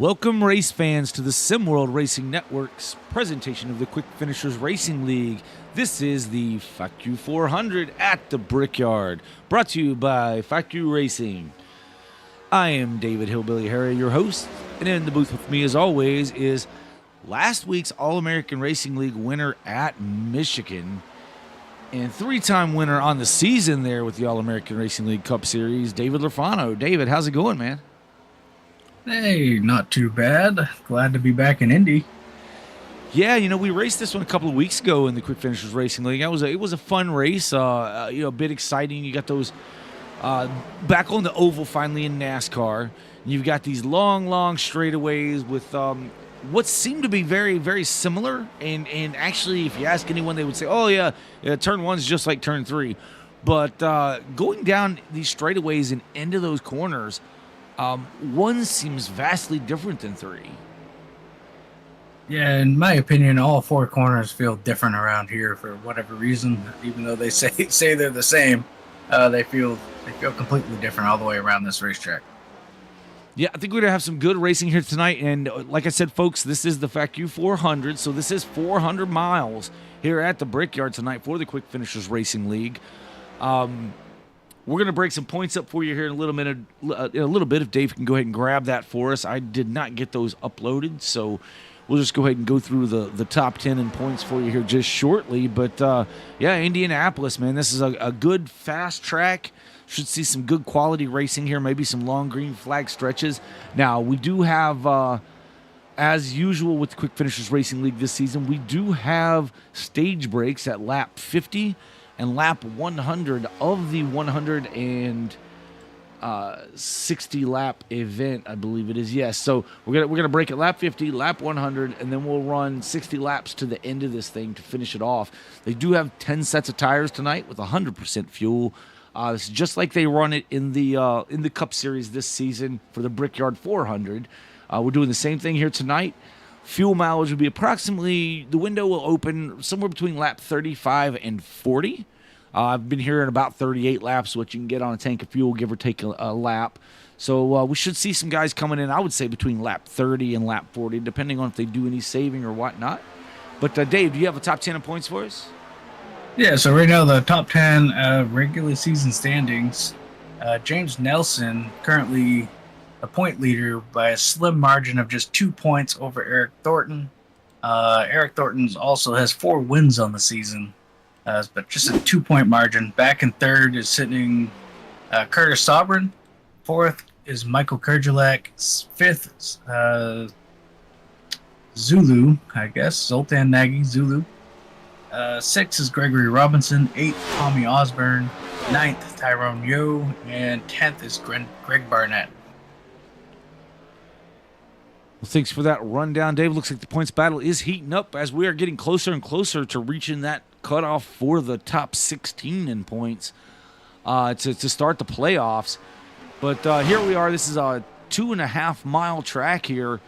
Welcome, race fans, to the SimWorld Racing Network's presentation of the Quick Finishers Racing League. This is the PhaQ 400 at the Brickyard, brought to you by PhaQ Racing. I am David Hillbilly Harry, your host, and in the booth with me, as always, is last week's All-American Racing League winner at Michigan and three-time winner on the season there with the All-American Racing League Cup Series, David Lafano. David, how's it going, man? Hey, not too bad. Glad to be back in Indy. Yeah, you know, we raced this one a couple of weeks ago in the Quick Finishers Racing League. It was a fun race, a bit exciting. You got those back on the oval finally in NASCAR. You've got these long straightaways with what seemed to be very, very similar. And actually, if you ask anyone, they would say, oh, yeah, turn one's just like turn three. But going down these straightaways and into those corners, one seems vastly different than three. Yeah, in my opinion, all four corners feel different around here for whatever reason. Even though they say they're the same, they feel completely different all the way around this racetrack. Yeah, I think we're going to have some good racing here tonight. And like I said, folks, this is the PhaQ 400. So this is 400 miles here at the Brickyard tonight for the Quick Finishers Racing League. We're going to break some points up for you here in a little bit. If Dave can go ahead and grab that for us. I did not get those uploaded, so we'll just go ahead and go through the top 10 in points for you here just shortly. But, yeah, Indianapolis, man, this is a good, fast track. Should see some good quality racing here, maybe some long green flag stretches. Now, we do have, as usual with the Quick Finishers Racing League this season, we do have stage breaks at lap 50 and lap 100 of the 160 lap event, I believe it is. Yes, so we're gonna break at lap 50, lap 100, and then we'll run 60 laps to the end of this thing to finish it off. They do have 10 sets of tires tonight with 100% fuel. It's just like they run it in the Cup Series this season for the Brickyard 400. We're doing the same thing here tonight. Fuel mileage will be approximately, the window will open somewhere between lap 35 and 40. I've been hearing about 38 laps, what you can get on a tank of fuel, give or take a lap. So we should see some guys coming in, I would say, between lap 30 and lap 40, depending on if they do any saving or whatnot. But, Dave, do you have a top 10 of points for us? Yeah, so right now the top 10 regular season standings, James Nelson currently a point leader by a slim margin of just 2 points over Eric Thornton. Eric Thornton also has 4 wins on the season, but just a 2-point margin. Back in third is sitting Curtis Sovereign. Fourth is Michael Kerjelak. Fifth, Zulu, I guess, Zoltan Nagy, Zulu. Sixth is Gregory Robinson. Eighth, Tommy Osborne. Ninth, Tyrone Yo. And 10th is Greg Barnett. Well, thanks for that rundown, Dave. Looks like the points battle is heating up as we are getting closer and closer to reaching that cutoff for the top 16 in points to start the playoffs. But here we are. This is a 2.5-mile track here.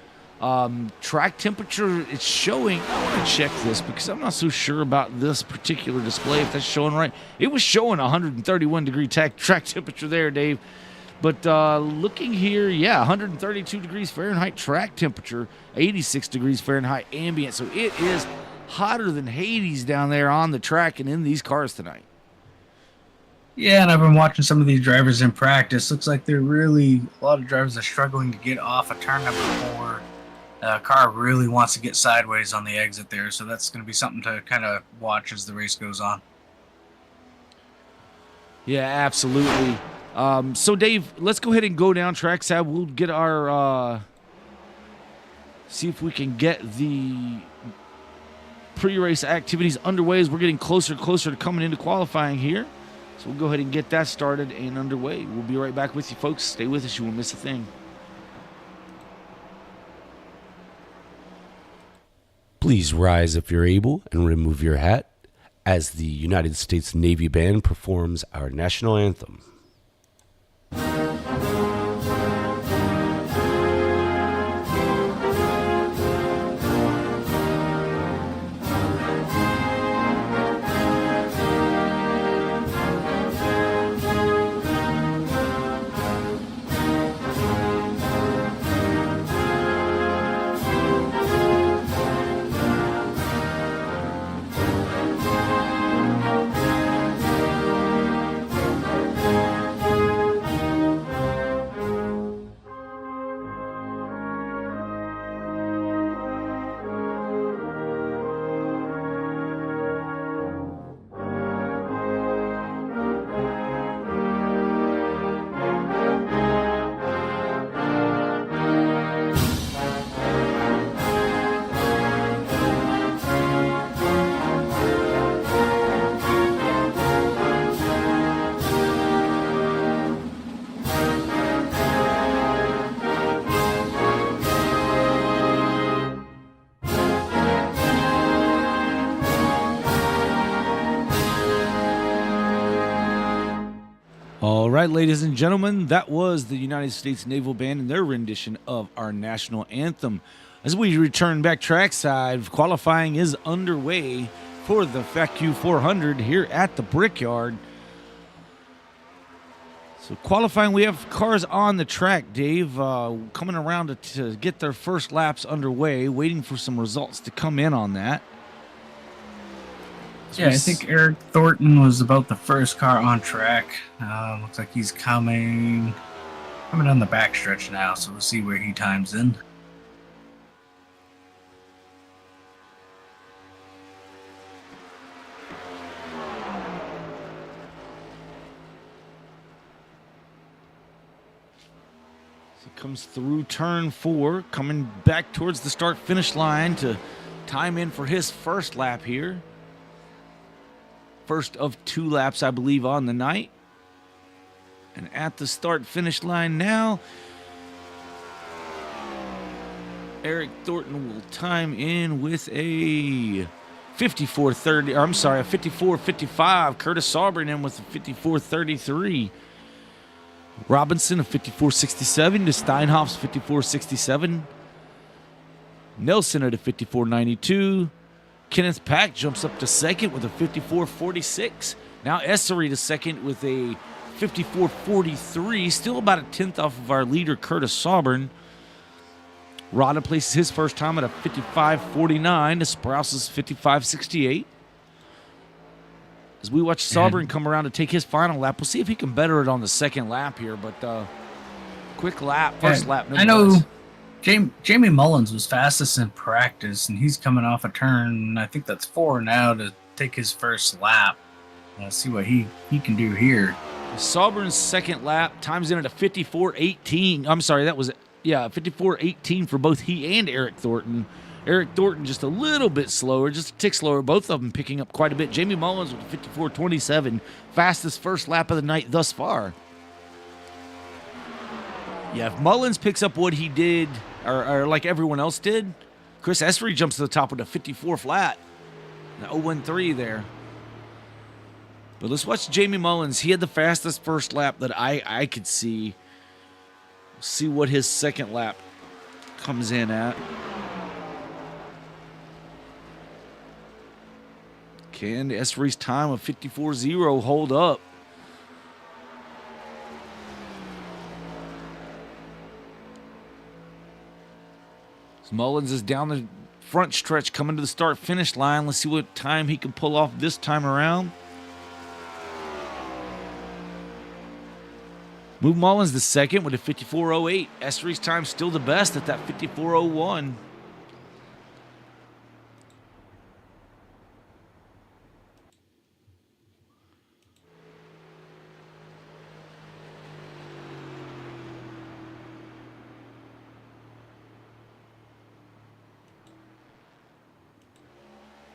Track temperature, it's showing. I want to check this because I'm not so sure about this particular display, if that's showing right. It was showing 131-degree track temperature there, Dave. But looking here, yeah, 132 degrees Fahrenheit track temperature, 86 degrees Fahrenheit ambient. So it is hotter than Hades down there on the track and in these cars tonight. Yeah, and I've been watching some of these drivers in practice. Looks like a lot of drivers are struggling to get off of turn number 4. Car really wants to get sideways on the exit there, so that's going to be something to kind of watch as the race goes on. Yeah, absolutely. So, Dave, let's go ahead and go down trackside. We'll get our see if we can get the pre-race activities underway as we're getting closer and closer to coming into qualifying here. So we'll go ahead and get that started and underway. We'll be right back with you, folks. Stay with us. You won't miss a thing. Please rise if you're able and remove your hat as the United States Navy Band performs our national anthem. right, ladies and gentlemen, that was the United States Naval Band and their rendition of our national anthem. As we return back trackside, qualifying is underway for the PhaQ 400 here at the Brickyard. So qualifying, we have cars on the track, Dave, coming around to get their first laps underway, waiting for some results to come in on that. Yeah, I think Eric Thornton was about the first car on track. Looks like he's coming on the backstretch now, so we'll see where he times in. So he comes through turn 4, coming back towards the start-finish line to time in for his first lap here. First of 2 laps, I believe, on the night. And at the start-finish line now, Eric Thornton will time in with a 54.30. I'm sorry, a 54.55. Curtis Sauber in with a 54.33. Robinson a 54.67 to Steinhoff's 54.67. Nelson at a 54.92. Kenneth Pack jumps up to second with a 54.46. Now Essery to second with a 54.43. Still about a tenth off of our leader, Curtis Sauber. Rada places his first time at a 55.49 to Sprouse's 55.68. As we watch Sauber come around to take his final lap, we'll see if he can better it on the second lap here. But quick lap, first lap. I know Jamie Mullins was fastest in practice, and he's coming off a turn, I think that's 4 now, to take his first lap. Let's see what he can do here. Saubern's second lap times in at a 54.18. I'm sorry, that was 54.18 for both he and Eric Thornton. Eric Thornton just a little bit slower, just a tick slower. Both of them picking up quite a bit. Jamie Mullins with a 54.27, fastest first lap of the night thus far. Yeah, if Mullins picks up what he did, or like everyone else did, Chris Essery jumps to the top with a 54 flat. The 0.13 there. But let's watch Jamie Mullins. He had the fastest first lap that I could see. See what his second lap comes in at. Can Essery's time of 54.0 hold up? Mullins is down the front stretch coming to the start-finish line. Let's see what time he can pull off this time around. Move Mullins to second with a 54.08. Essery's time still the best at that 54.01.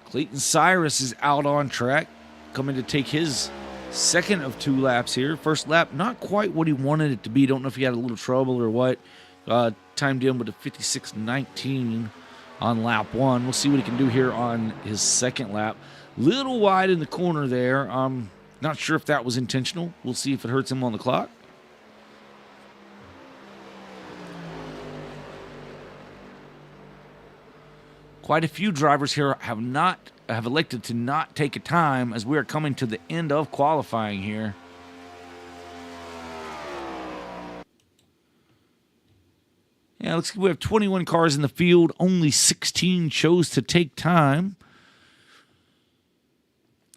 Clayton Cyrus is out on track, coming to take his second of 2 laps here. First lap, not quite what he wanted it to be. Don't know if he had a little trouble or what. Timed in with a 56.19 on lap 1. We'll see what he can do here on his second lap. Little wide in the corner there. Not sure if that was intentional. We'll see if it hurts him on the clock. Quite a few drivers here have elected to not take a time as we are coming to the end of qualifying here. Yeah, looks like we have 21 cars in the field. Only 16 chose to take time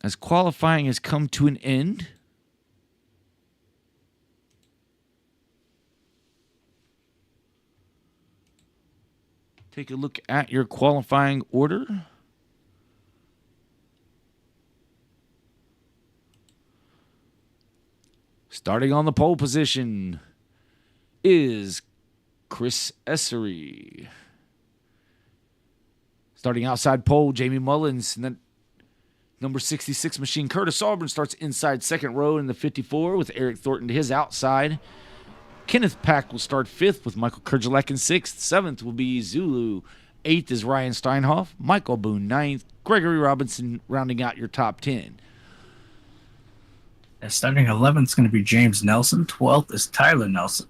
as qualifying has come to an end. Take a look at your qualifying order. Starting on the pole position is Chris Essery. Starting outside pole, Jamie Mullins. And then number 66 machine, Curtis Auburn, starts inside second row in the 54 with Eric Thornton to his outside. Kenneth Pack will start 5th with Michael Kerjelek in 6th. 7th will be Zulu. 8th is Ryan Steinhoff. Michael Boone 9th. Gregory Robinson rounding out your top 10. Starting 11th is going to be James Nelson. 12th is Tyler Nelson.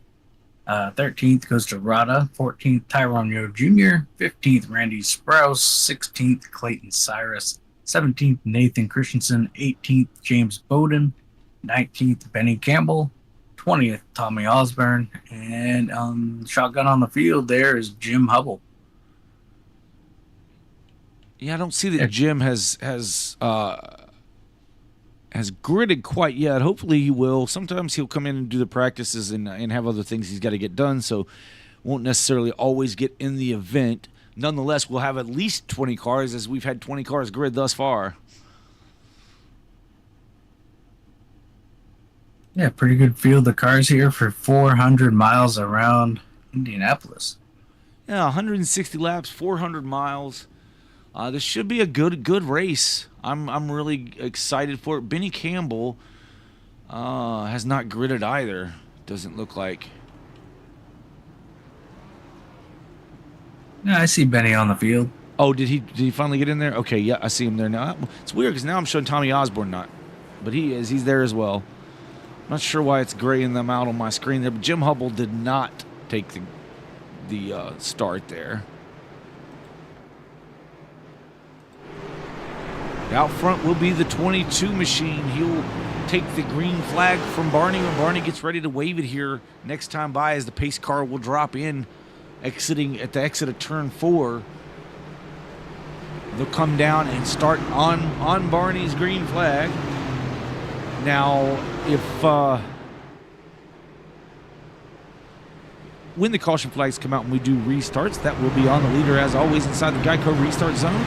13th goes to Rada. 14th, Tyrone Yo Jr. 15th, Randy Sprouse. 16th, Clayton Cyrus. 17th, Nathan Christensen. 18th, James Bowden. 19th, Benny Campbell. 20th, Tommy Osborne. And shotgun on the field there is Jim Hubble. Yeah, I don't see that Jim has gridded quite yet. Hopefully he will. Sometimes he'll come in and do the practices and have other things he's got to get done, so won't necessarily always get in the event. Nonetheless, we'll have at least 20 cars, as we've had 20 cars grid thus far. Yeah, pretty good field of cars here for 400 miles around Indianapolis. Yeah, 160 laps, 400 miles. This should be a good race. I'm really excited for it. Benny Campbell has not gridded either. Doesn't look like. Yeah, I see Benny on the field. Oh, did he finally get in there? Okay, yeah, I see him there now. It's weird because now I'm showing Tommy Osborne not, but he is. He's there as well. Not sure why it's graying them out on my screen there, but Jim Hubble did not take the start there. Out front will be the 22 machine. He'll take the green flag from Barney when Barney gets ready to wave it here next time by, as the pace car will drop in, exiting at the exit of turn 4. They'll come down and start on Barney's green flag. Now, if when the caution flags come out and we do restarts, that will be on the leader as always inside the Geico restart zone.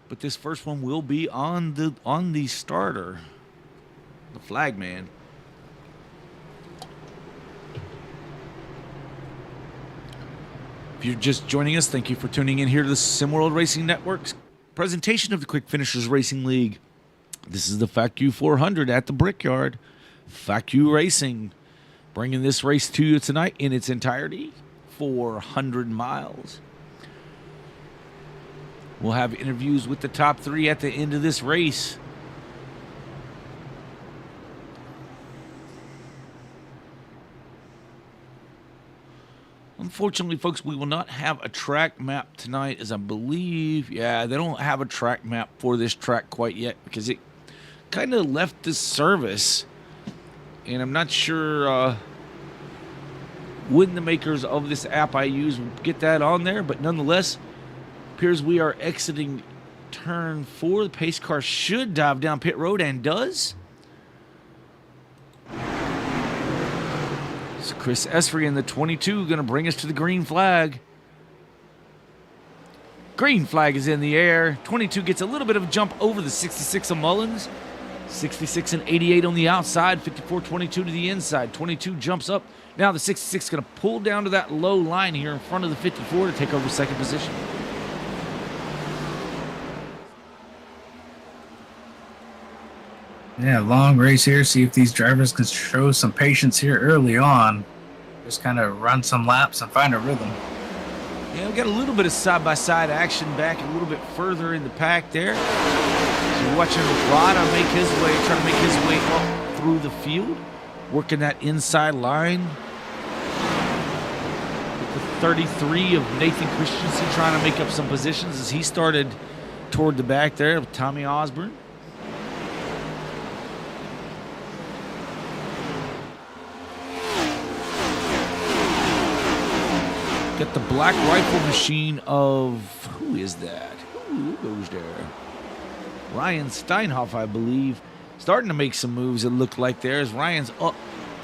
But this first one will be on the starter, the flag man. If you're just joining us, thank you for tuning in here to the SimWorld Racing Network's presentation of the Quick Finishers Racing League. This is the PhaQ 400 at the Brickyard. PhaQ Racing bringing this race to you tonight in its entirety, 400 miles. We'll have interviews with the top 3 at the end of this race. Unfortunately, folks, we will not have a track map tonight, as I believe, they don't have a track map for this track quite yet because it kind of left this service. And I'm not sure when the makers of this app I use will get that on there, but nonetheless, appears we are exiting turn 4. The pace car should dive down pit road and does. So Chris Esfrey in the 22 going to bring us to the green flag. Green flag is in the air. 22 gets a little bit of a jump over the 66 of Mullins. 66 and 88 on the outside. 54-22 to the inside. 22 jumps up. Now the 66 is going to pull down to that low line here in front of the 54 to take over second position. Yeah, long race here. See if these drivers can show some patience here early on. Just kind of run some laps and find a rhythm. Yeah, we got a little bit of side-by-side action back a little bit further in the pack there. So you're watching Rada trying to make his way up through the field, working that inside line. With the 33 of Nathan Christensen trying to make up some positions as he started toward the back there with Tommy Osborne. Got the black rifle machine of, who is that? Who goes there? Ryan Steinhoff, I believe, starting to make some moves, it looked like there, as Ryan's up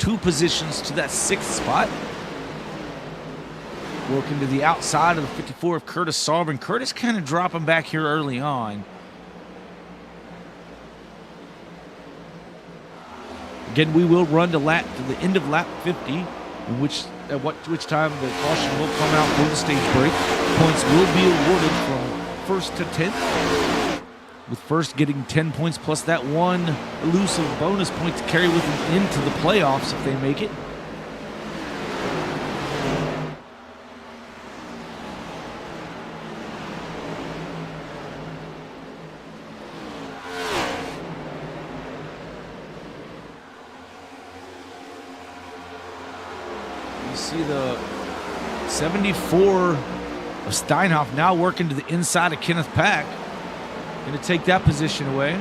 2 positions to that 6th spot. Working to the outside of the 54 of Curtis Sauber. Curtis kind of dropping back here early on. Again, we will run to the end of lap 50, in which time the caution will come out for the stage break. Points will be awarded from 1st to 10th, with 1st getting 10 points plus that 1 elusive bonus point to carry with them into the playoffs if they make it. see the 74 of Steinhoff now working to the inside of Kenneth Pack. Going to take that position away.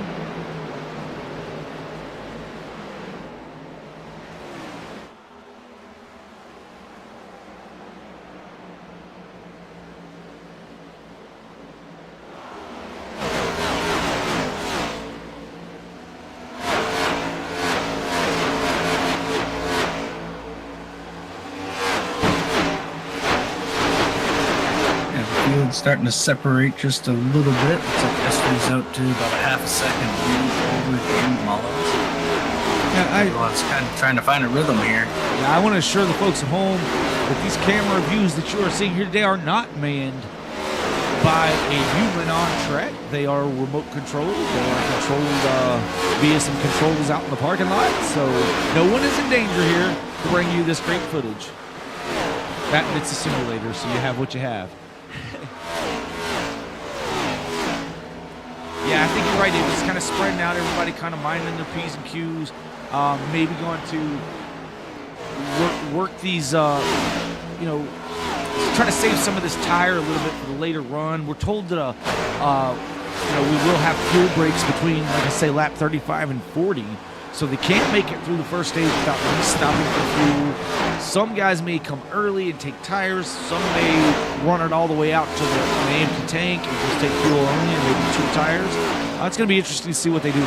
Starting to separate just a little bit. Looks like Esther's out to about a half a second lead over Jamie Mullins. Yeah, Everyone's kind of trying to find a rhythm here. Yeah, I want to assure the folks at home that these camera views that you are seeing here today are not manned by a human on track. They are remote controlled. They are controlled via some controls out in the parking lot. So no one is in danger here to bring you this great footage. That it's a simulator, so you have what you have. Yeah, I think you're right, David. It's kind of spreading out. Everybody kind of minding their P's and Q's. Maybe going to work these, try to save some of this tire a little bit for the later run. We're told that, we will have fuel breaks between, like I say, lap 35 and 40. So they can't make it through the first stage without stopping for fuel. Some guys may come early and take tires. Some may run it all the way out to the empty tank and just take fuel only and maybe 2 tires. It's going to be interesting to see what they do.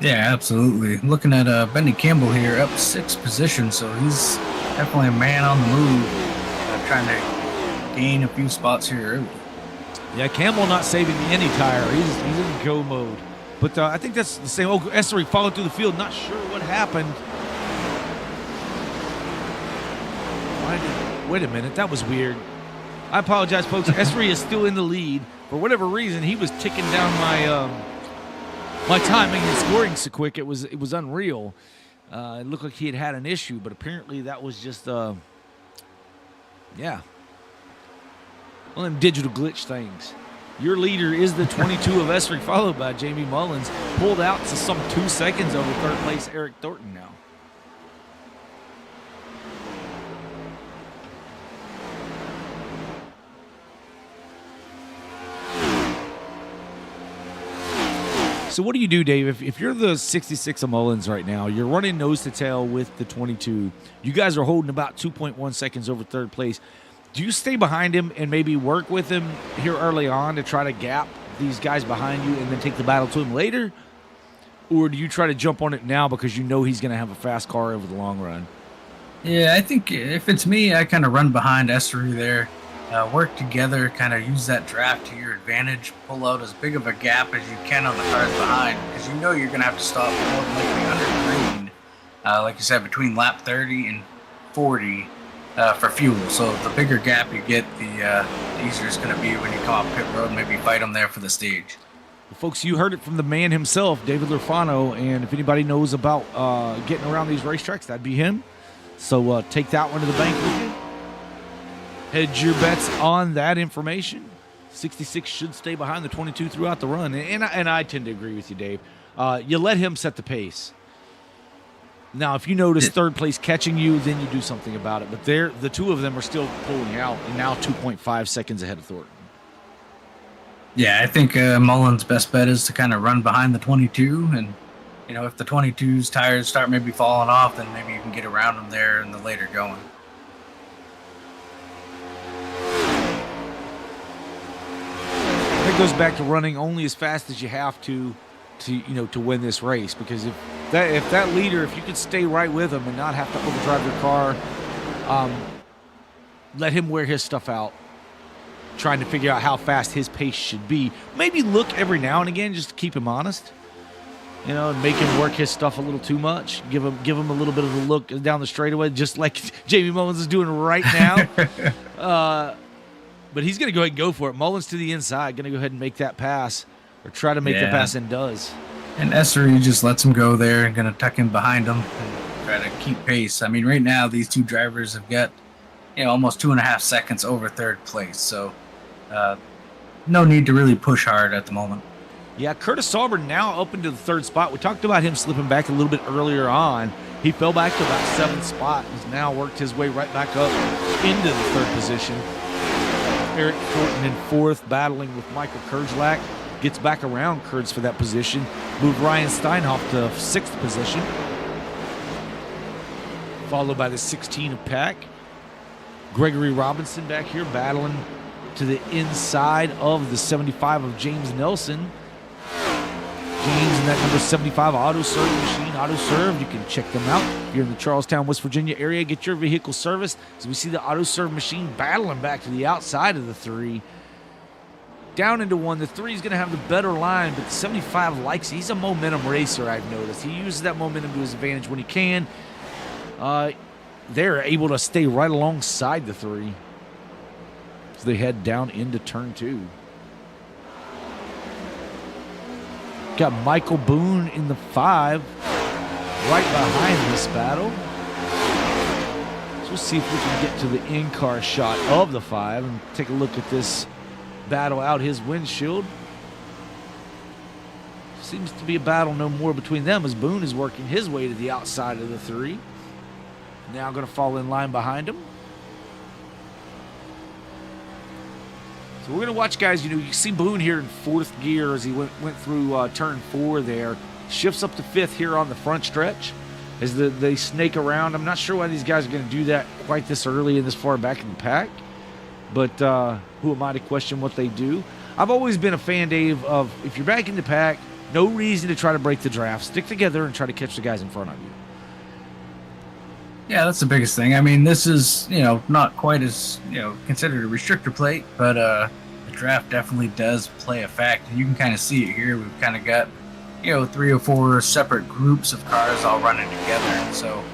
Yeah, absolutely. Looking at Benny Campbell here, up 6 positions, so he's definitely a man on the move, trying to gain a few spots here early. Yeah, Campbell not saving any tire. He's in go mode. But I think that's the same. Oh, Essery followed through the field. Not sure what happened. Wait a minute. That was weird. I apologize, folks. Essery is still in the lead. For whatever reason, he was ticking down my timing and scoring so quick. It was unreal. It looked like he had an issue, but apparently that was just one of them digital glitch things. Your leader is the 22 of Essery, followed by Jamie Mullins, pulled out to some 2 seconds over third place Eric Thornton now. So what do you do, Dave? If you're the 66 of Mullins right now, you're running nose to tail with the 22. You guys are holding about 2.1 seconds over third place. Do you stay behind him and maybe work with him here early on to try to gap these guys behind you and then take the battle to him later? Or do you try to jump on it now because you know he's going to have a fast car over the long run? Yeah, I think if it's me, I kind of run behind Essery there, work together, kind of use that draft to your advantage, pull out as big of a gap as you can on the cars behind, because you know you're going to have to stop more than likely under the green, like you said, between lap 30 and 40. For fuel, so the bigger gap you get, the easier it's going to be when you come off pit road and maybe fight them there for the stage. Well, folks, you heard it from the man himself, David Lurfano, and if anybody knows about getting around these racetracks, that'd be him. So take that one to the bank with you. Hedge your bets on that information. 66 should stay behind the 22 throughout the run, and I tend to agree with you, Dave. You let him set the pace. Now, if you notice third place catching you, then you do something about it. But the two of them are still pulling out, and now 2.5 seconds ahead of Thornton. Yeah, I think Mullins' best bet is to kind of run behind the 22, and if the 22's tires start maybe falling off, then maybe you can get around them there in the later going. It goes back to running only as fast as you have to win this race, because if that leader, if you could stay right with him and not have to overdrive your car, let him wear his stuff out, trying to figure out how fast his pace should be. Maybe look every now and again just to keep him honest, and make him work his stuff a little too much. Give him a little bit of a look down the straightaway, just like Jamie Mullins is doing right now. But he's going to go ahead and go for it. Mullins to the inside, going to go ahead and make that pass, or try to make the pass, and does. And Essery just lets him go there and going to tuck him behind him and try to keep pace. I mean, right now, these two drivers have got, almost 2.5 seconds over third place. So no need to really push hard at the moment. Yeah, Curtis Sauber now up into the third spot. We talked about him slipping back a little bit earlier on. He fell back to about 7th spot and has now worked his way right back up into the 3rd position. Eric Thornton in 4th, battling with Michael Kurgelak. Gets back around Kurds for that position. Move Ryan Steinhoff to 6th position. Followed by the 16 of PhaQ. Gregory Robinson back here battling to the inside of the 75 of James Nelson. James in that number 75 auto serve machine, auto serve. You can check them out if you're in the Charlestown, West Virginia area. Get your vehicle serviced. As we see the auto serve machine battling back to the outside of the 3. Down into 1. The 3 is going to have the better line, but the 75 likes it. He's a momentum racer, I've noticed. He uses that momentum to his advantage when he can. They're able to stay right alongside the 3. So they head down into turn 2. Got Michael Boone in the 5, right behind this battle. So we'll see if we can get to the in-car shot of the 5 and take a look at this battle out his windshield. Seems to be a battle no more between them as Boone is working his way to the outside of the 3. Now going to fall in line behind him. So we're going to watch, guys. You see Boone here in 4th gear as he went through turn 4 there. Shifts up to 5th here on the front stretch as they snake around. I'm not sure why these guys are going to do that quite this early and this far back in the pack. But who am I to question what they do? I've always been a fan, Dave, of if you're back in the pack, no reason to try to break the draft. Stick together and try to catch the guys in front of you. Yeah, that's the biggest thing. I mean, this is, not quite as, considered a restrictor plate, but the draft definitely does play a fact. And you can kind of see it here. We've kind of got, 3 or 4 separate groups of cars all running together. And so,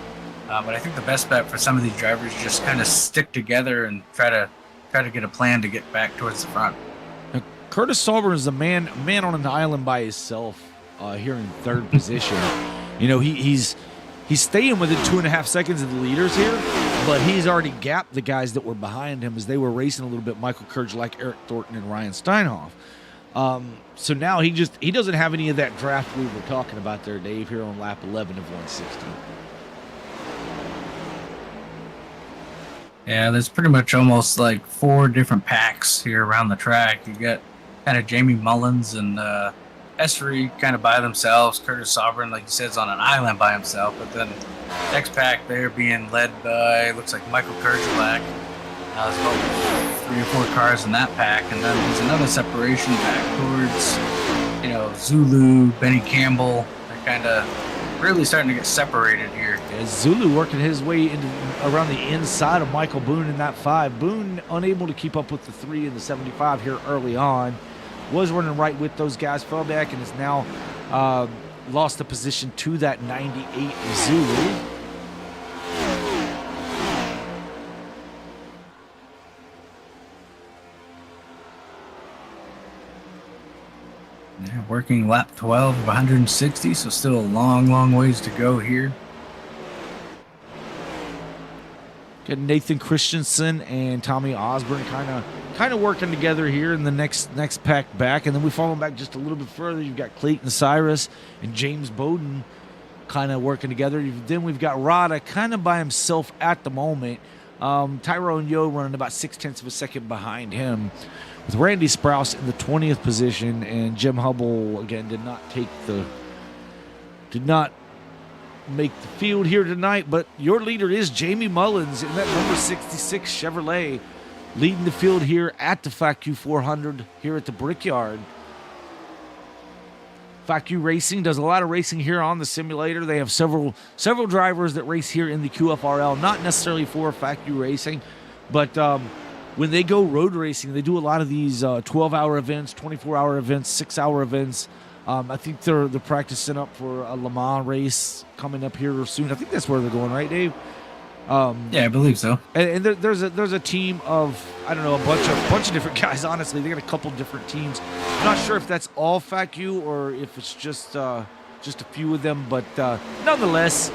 but I think the best bet for some of these drivers is just kind of stick together and try to get a plan to get back towards the front. Now, Curtis Sauber is a man on an island by himself here in 3rd position. He's staying within 2.5 seconds of the leaders here, but he's already gapped the guys that were behind him as they were racing a little bit. Michael Kurgelak, Eric Thornton, and Ryan Steinhoff. So now he doesn't have any of that draft we were talking about there, Dave, here on lap 11 of 160. Yeah, there's pretty much almost like 4 different packs here around the track. You got kind of Jamie Mullins and Essery kind of by themselves. Curtis Sovereign, like you said, is on an island by himself. But then next pack there being led by, looks like Michael Kurgelak. There's about 3 or 4 cars in that pack. And then there's another separation back towards, Zulu, Benny Campbell. They're kind of really starting to get separated here. Yeah, Zulu working his way around the inside of Michael Boone in that 5. Boone unable to keep up with the 3 and the 75 here early on. Was running right with those guys, fell back, and has now lost the position to that 98 Zulu. Yeah, working lap 12 of 160, so still a long ways to go here. Got Nathan Christensen and Tommy Osborne kind of working together here in the next pack back, and then we follow back just a little bit further. You've got Clayton Cyrus and James Bowden kind of working together. Then we've got Rada kind of by himself at the moment. Tyrone Yo running about 0.6 of a second behind him, with Randy Sprouse in the 20th position, and Jim Hubble again did not make the field here tonight, but your leader is Jamie Mullins in that number 66 Chevrolet, leading the field here at the PhaQ 400 here at the Brickyard. PhaQ Racing does a lot of racing here on the simulator. They have several drivers that race here in the QFRL, not necessarily for PhaQ Racing, but when they go road racing, they do a lot of these 12-hour events, 24-hour events, 6-hour events. I think they're practicing up for a Le Mans race coming up here soon. I think that's where they're going, right, Dave? Yeah, I believe so. And there's a team of, I don't know, a bunch of different guys. Honestly, they got a couple different teams. I'm not sure if that's all PhaQ or if it's just a few of them, but nonetheless,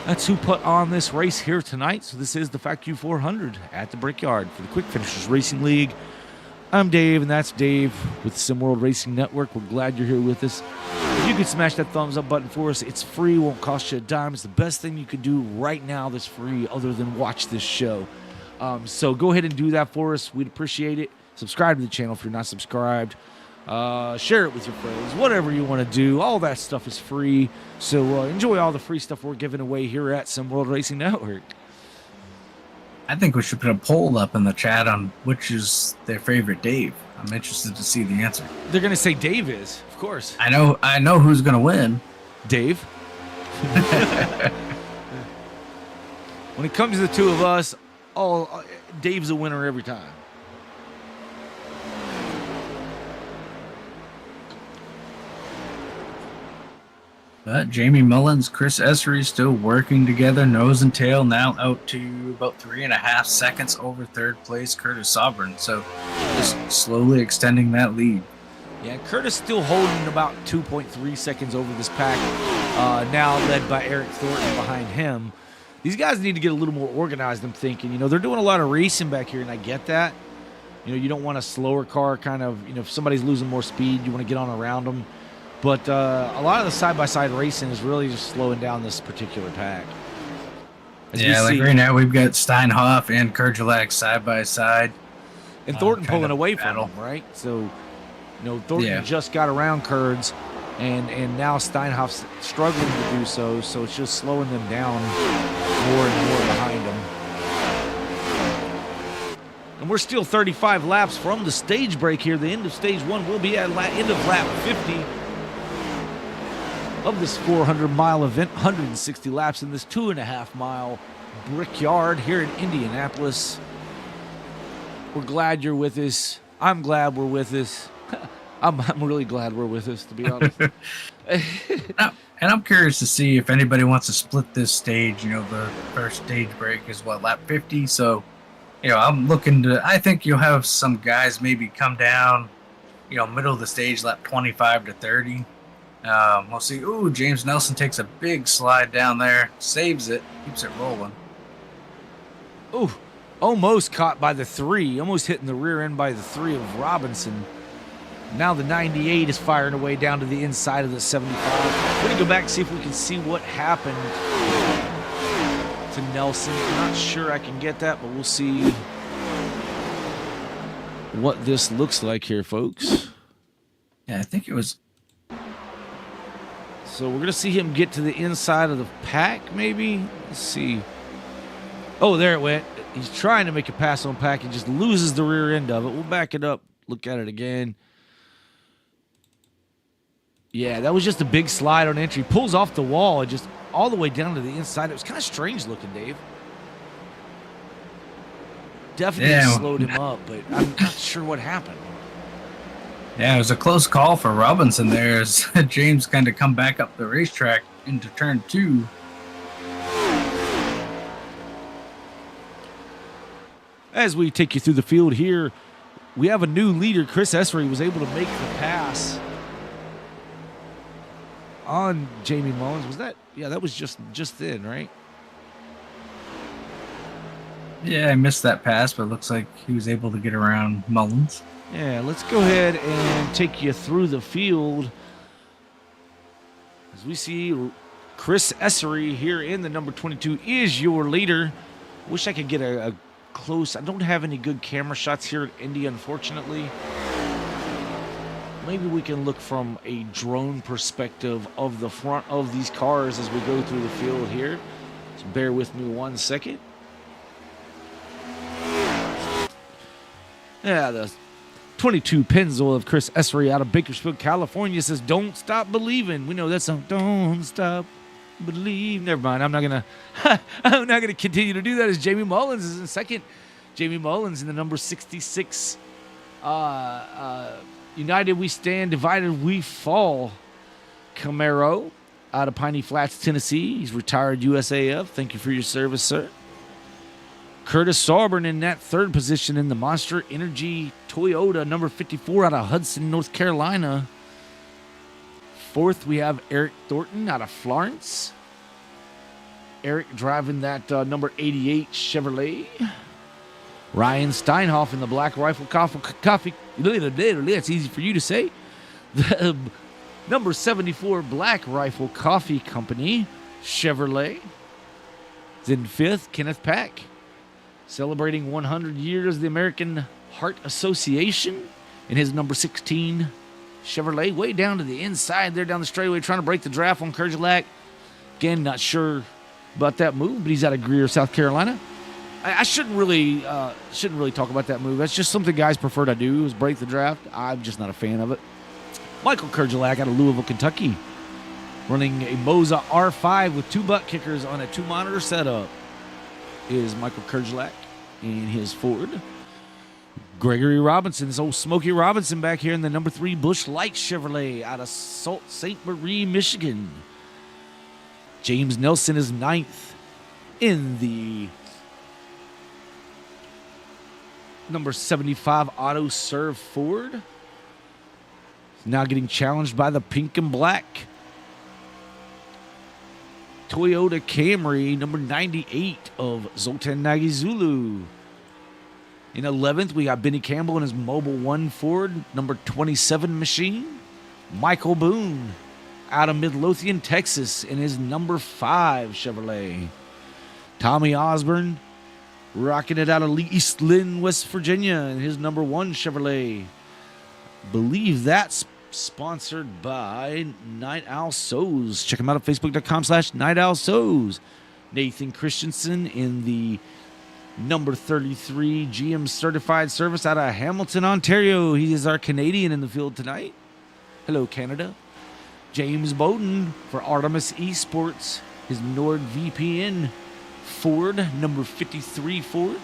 that's who put on this race here tonight. So this is the PhaQ 400 at the Brickyard for the Quick Finishers Racing League. I'm Dave, and that's Dave with the Sim World Racing Network. We're glad you're here with us. If you could smash that thumbs up button for us, it's free, won't cost you a dime. It's the best thing you could do right now that's free other than watch this show. So go ahead and do that for us. We'd appreciate it. Subscribe to the channel if you're not subscribed. Share it with your friends. Whatever you want to do. All that stuff is free. So enjoy all the free stuff we're giving away here at Sim World Racing Network. I think we should put a poll up in the chat on which is their favorite Dave. I'm interested to see the answer. They're going to say Dave is, of course. I know who's going to win. Dave. When it comes to the two of us, Dave's a winner every time. But Jamie Mullins, Chris Essery still working together, nose and tail, now out to about 3.5 seconds over third place, Curtis Sovereign. So just slowly extending that lead. Yeah, Curtis still holding about 2.3 seconds over this pack, now led by Eric Thornton behind him. These guys need to get a little more organized, I'm thinking. You know, they're doing a lot of racing back here, and I get that. You know, you don't want a slower car kind of, you know, if somebody's losing more speed, you want to get on around them. But a lot of the side-by-side racing is really just slowing down this particular pack. Yeah, like right now we've got Steinhoff and Kerjelak side-by-side. And Thornton pulling away from him, right? So, you know, Thornton just got around Kurds, and now Steinhoff's struggling to do so, so it's just slowing them down more and more behind him. And we're still 35 laps from the stage break here. The end of stage 1 will be at end of lap 50 of this 400-mile event, 160 laps in this 2.5-mile Brickyard here in Indianapolis. We're glad you're with us. I'm glad we're with us. I'm really glad we're with us, to be honest. And I'm curious to see if anybody wants to split this stage. You know, the first stage break is lap 50. So, you know, I think you'll have some guys maybe come down, you know, middle of the stage, lap 25 to 30. We'll see. Ooh, James Nelson takes a big slide down there, saves it, keeps it rolling. Ooh, almost caught by the 3, almost hitting the rear end by the 3 of Robinson. Now the 98 is firing away down to the inside of the 75. We're going to go back and see if we can see what happened to Nelson. I'm not sure I can get that, but we'll see what this looks like here, folks. Yeah, I think it was... So we're going to see him get to the inside of the pack, maybe? Let's see. Oh, there it went. He's trying to make a pass on pack. He just loses the rear end of it. We'll back it up, look at it again. Yeah, that was just a big slide on entry. Pulls off the wall and just all the way down to the inside. It was kind of strange looking, Dave. Definitely slowed him up, but I'm not sure what happened. Yeah, it was a close call for Robinson there as James kind of come back up the racetrack into turn 2. As we take you through the field here, we have a new leader. Chris Essery was able to make the pass on Jamie Mullins. Was that? Yeah, that was just then, right? Yeah, I missed that pass, but it looks like he was able to get around Mullins. Yeah, let's go ahead and take you through the field as we see Chris Essery here in the number 22 is your leader. Wish I could get a close. I don't have any good camera shots here at Indy, unfortunately. Maybe we can look from a drone perspective of the front of these cars as we go through the field here. So bear with me 1 second. Yeah, the 22 Pennzoil of Chris Essery out of Bakersfield, California says, "Don't stop believing." We know that song. Don't stop believe. Never mind. I'm not gonna continue to do that. As Jamie Mullins is in second. Jamie Mullins in the number 66. United we stand, divided we fall. Camaro out of Piney Flats, Tennessee. He's retired USAF. Thank you for your service, sir. Curtis Sovereign in that third position in the Monster Energy Toyota, number 54 out of Hudson, North Carolina. Fourth, we have Eric Thornton out of Florence. Eric driving that number 88 Chevrolet. Ryan Steinhoff in the Black Rifle Coffee. That's easy for you to say. The Number 74, Black Rifle Coffee Company, Chevrolet. Then 5th, Kenneth Pack, celebrating 100 years of the American Heart Association in his number 16 Chevrolet. Way down to the inside there down the straightaway, trying to break the draft on Kerjelak. Again, not sure about that move, but he's out of Greer, South Carolina. I shouldn't really talk about that move. That's just something guys prefer to do, is break the draft. I'm just not a fan of it. Michael Kerjelak out of Louisville, Kentucky, running a Moza R5 with 2 butt kickers on a 2-monitor setup, is Michael Kerjelak in his Ford. Gregory Robinson, this old Smokey Robinson back here in the number 3 Busch Light Chevrolet out of Sault Ste. Marie, Michigan. James Nelson is 9th in the number 75 Auto Serve Ford. Now getting challenged by the pink and black Toyota Camry, number 98 of Zoltan Nagizulu. In 11th, we got Benny Campbell in his Mobile 1 Ford, number 27 machine. Michael Boone out of Midlothian, Texas, in his number 5 Chevrolet. Tommy Osborne rocking it out of East Lynn, West Virginia, in his number 1 Chevrolet. Believe that's sponsored by Night Owl Sows. Check them out at facebook.com/Night Owl Sows. Nathan Christensen in the number 33 GM Certified Service out of Hamilton, Ontario. He is our Canadian in the field tonight. Hello, Canada. James Bowden for Artemis Esports, his NordVPN Ford, number 53 Ford.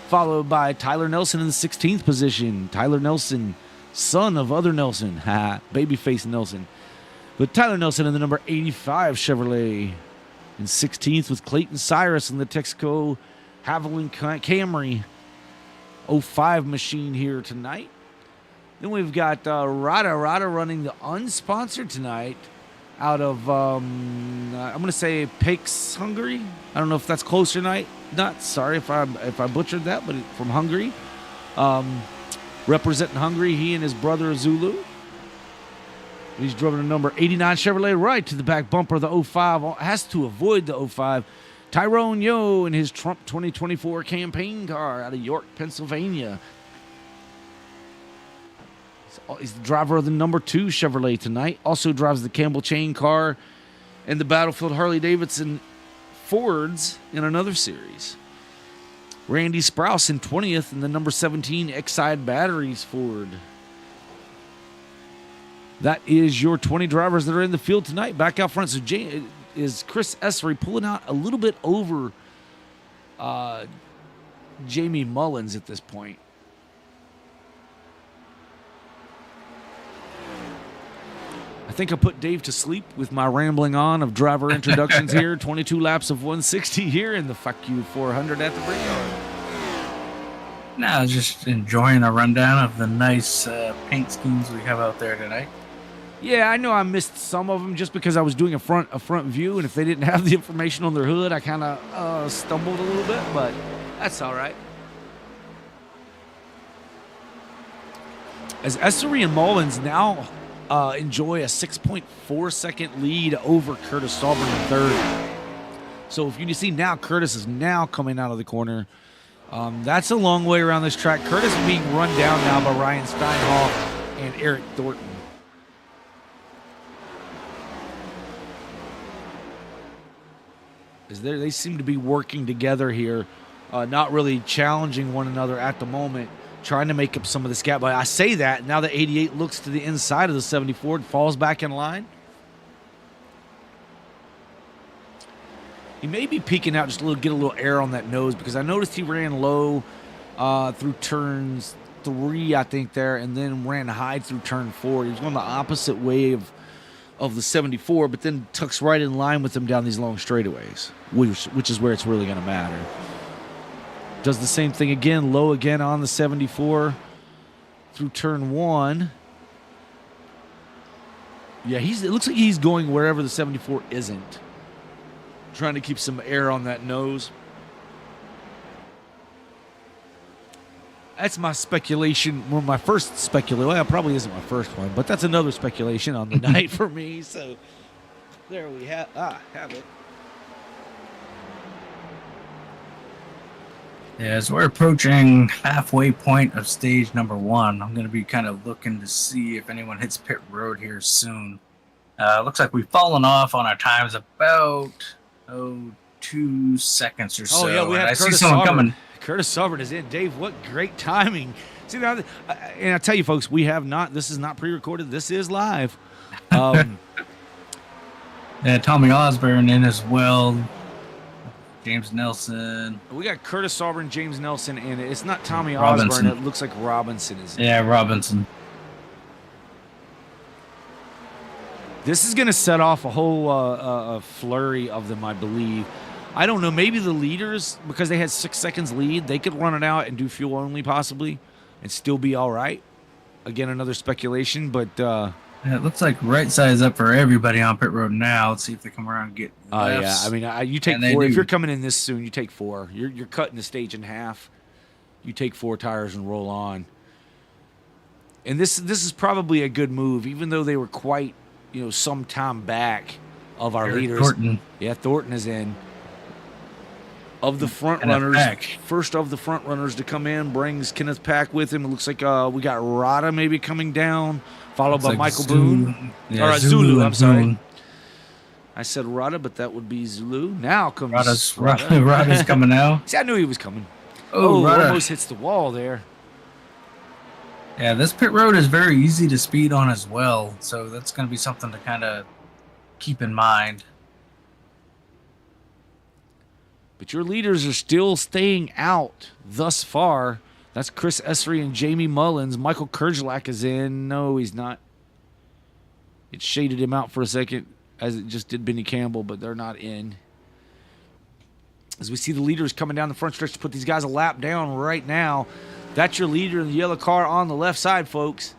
Followed by Tyler Nelson in the 16th position. Tyler Nelson, son of other Nelson. Babyface Nelson. But Tyler Nelson in the number 85 Chevrolet. In 16th with Clayton Cyrus in the Texaco Haviland Camry 05 machine here tonight. Then we've got Rada running the unsponsored tonight out of, I'm going to say Paix, Hungary. I don't know if that's close or not. Sorry if I butchered that, but from Hungary. Representing Hungary, he and his brother Zulu. He's driven a number 89 Chevrolet right to the back bumper of the 05. Has to avoid the 05. Tyrone Yo in his Trump 2024 campaign car out of York, Pennsylvania. He's the driver of the number 2 Chevrolet tonight. Also drives the Campbell Chain car and the Battlefield Harley-Davidson Fords in another series. Randy Sprouse in 20th in the number 17 Exide Batteries Ford. That is your 20 drivers that are in the field tonight. Back out front is Chris Essery pulling out a little bit over Jamie Mullins at this point. I think I put Dave to sleep with my rambling on of driver introductions here. 22 laps of 160 here in the PhaQ 400 at the Brickyard. Now, just enjoying a rundown of the nice paint schemes we have out there tonight. Yeah, I know I missed some of them just because I was doing a front view, and if they didn't have the information on their hood, I kind of stumbled a little bit, but that's all right. As Essery and Mullins now enjoy a 6.4 second lead over Curtis Stallburn in third. So if you see now, Curtis is now coming out of the corner. That's a long way around this track. Curtis is being run down now by Ryan Steinhall and Eric Thornton. They seem to be working together here, not really challenging one another at the moment, trying to make up some of this gap. But I say that, now the 88 looks to the inside of the 74, falls back in line. He may be peeking out just a little, get a little air on that nose, because I noticed he ran low through turns 3, I think, there, and then ran high through turn 4. He was going the opposite way of the 74, but then tucks right in line with them down these long straightaways, which is where it's really going to matter. Does the same thing again, low again on the 74 through turn 1. Yeah, it looks like he's going wherever the 74 isn't. Trying to keep some air on that nose. That's my speculation. Well, my first speculation. Well, it probably isn't my first one, but that's another speculation on the night for me. So there we have it. Yeah, as we're approaching halfway point of stage number 1, I'm going to be kind of looking to see if anyone hits pit road here soon. Looks like we've fallen off on our times about 2 seconds or so. Oh yeah, we have I Curtis see someone Sauber. coming. Curtis Sauber is in. Dave, what great timing! See now, and I tell you, folks, we have not. This is not pre-recorded. This is live. Yeah, Tommy Osborne in as well. James Nelson. We got Curtis Sauber and James Nelson in it. It's not Tommy Robinson. Osborne. It looks like Robinson is in. Yeah, Robinson. This is going to set off a whole flurry of them, I believe. I don't know. Maybe the leaders, because they had 6 seconds lead, they could run it out and do fuel only possibly and still be all right. Again, another speculation, but Yeah, it looks like right size up for everybody on pit road now. Let's see if they come around and get lefts. yeah. I mean, you take And they 4. If do. you're coming in this soon, you take 4. You're cutting the stage in half. You take 4 tires and roll on. And this is probably a good move, even though they were quite, some time back of our Eric leaders. Thornton. Yeah, Thornton is in. Of the front And a runners, PhaQ. first of the front runners to come in, brings Kenneth PhaQ with him. It looks like we got Rada maybe coming down, followed Looks by like Michael Zulu. Boone. Yeah, Or Zulu, I'm and sorry. Boone. I said Rada, but that would be Zulu. Now comes Rada's coming out. See, I knew he was coming. Oh, Rada. Almost hits the wall there. Yeah, this pit road is very easy to speed on as well, so that's going to be something to kind of keep in mind. But your leaders are still staying out thus far. That's Chris Essery and Jamie Mullins. Michael Kerjelak is in. No, he's not. It shaded him out for a second, as it just did Benny Campbell, but they're not in. As we see the leaders coming down the front stretch to put these guys a lap down right now. That's your leader in the yellow car on the left side, folks.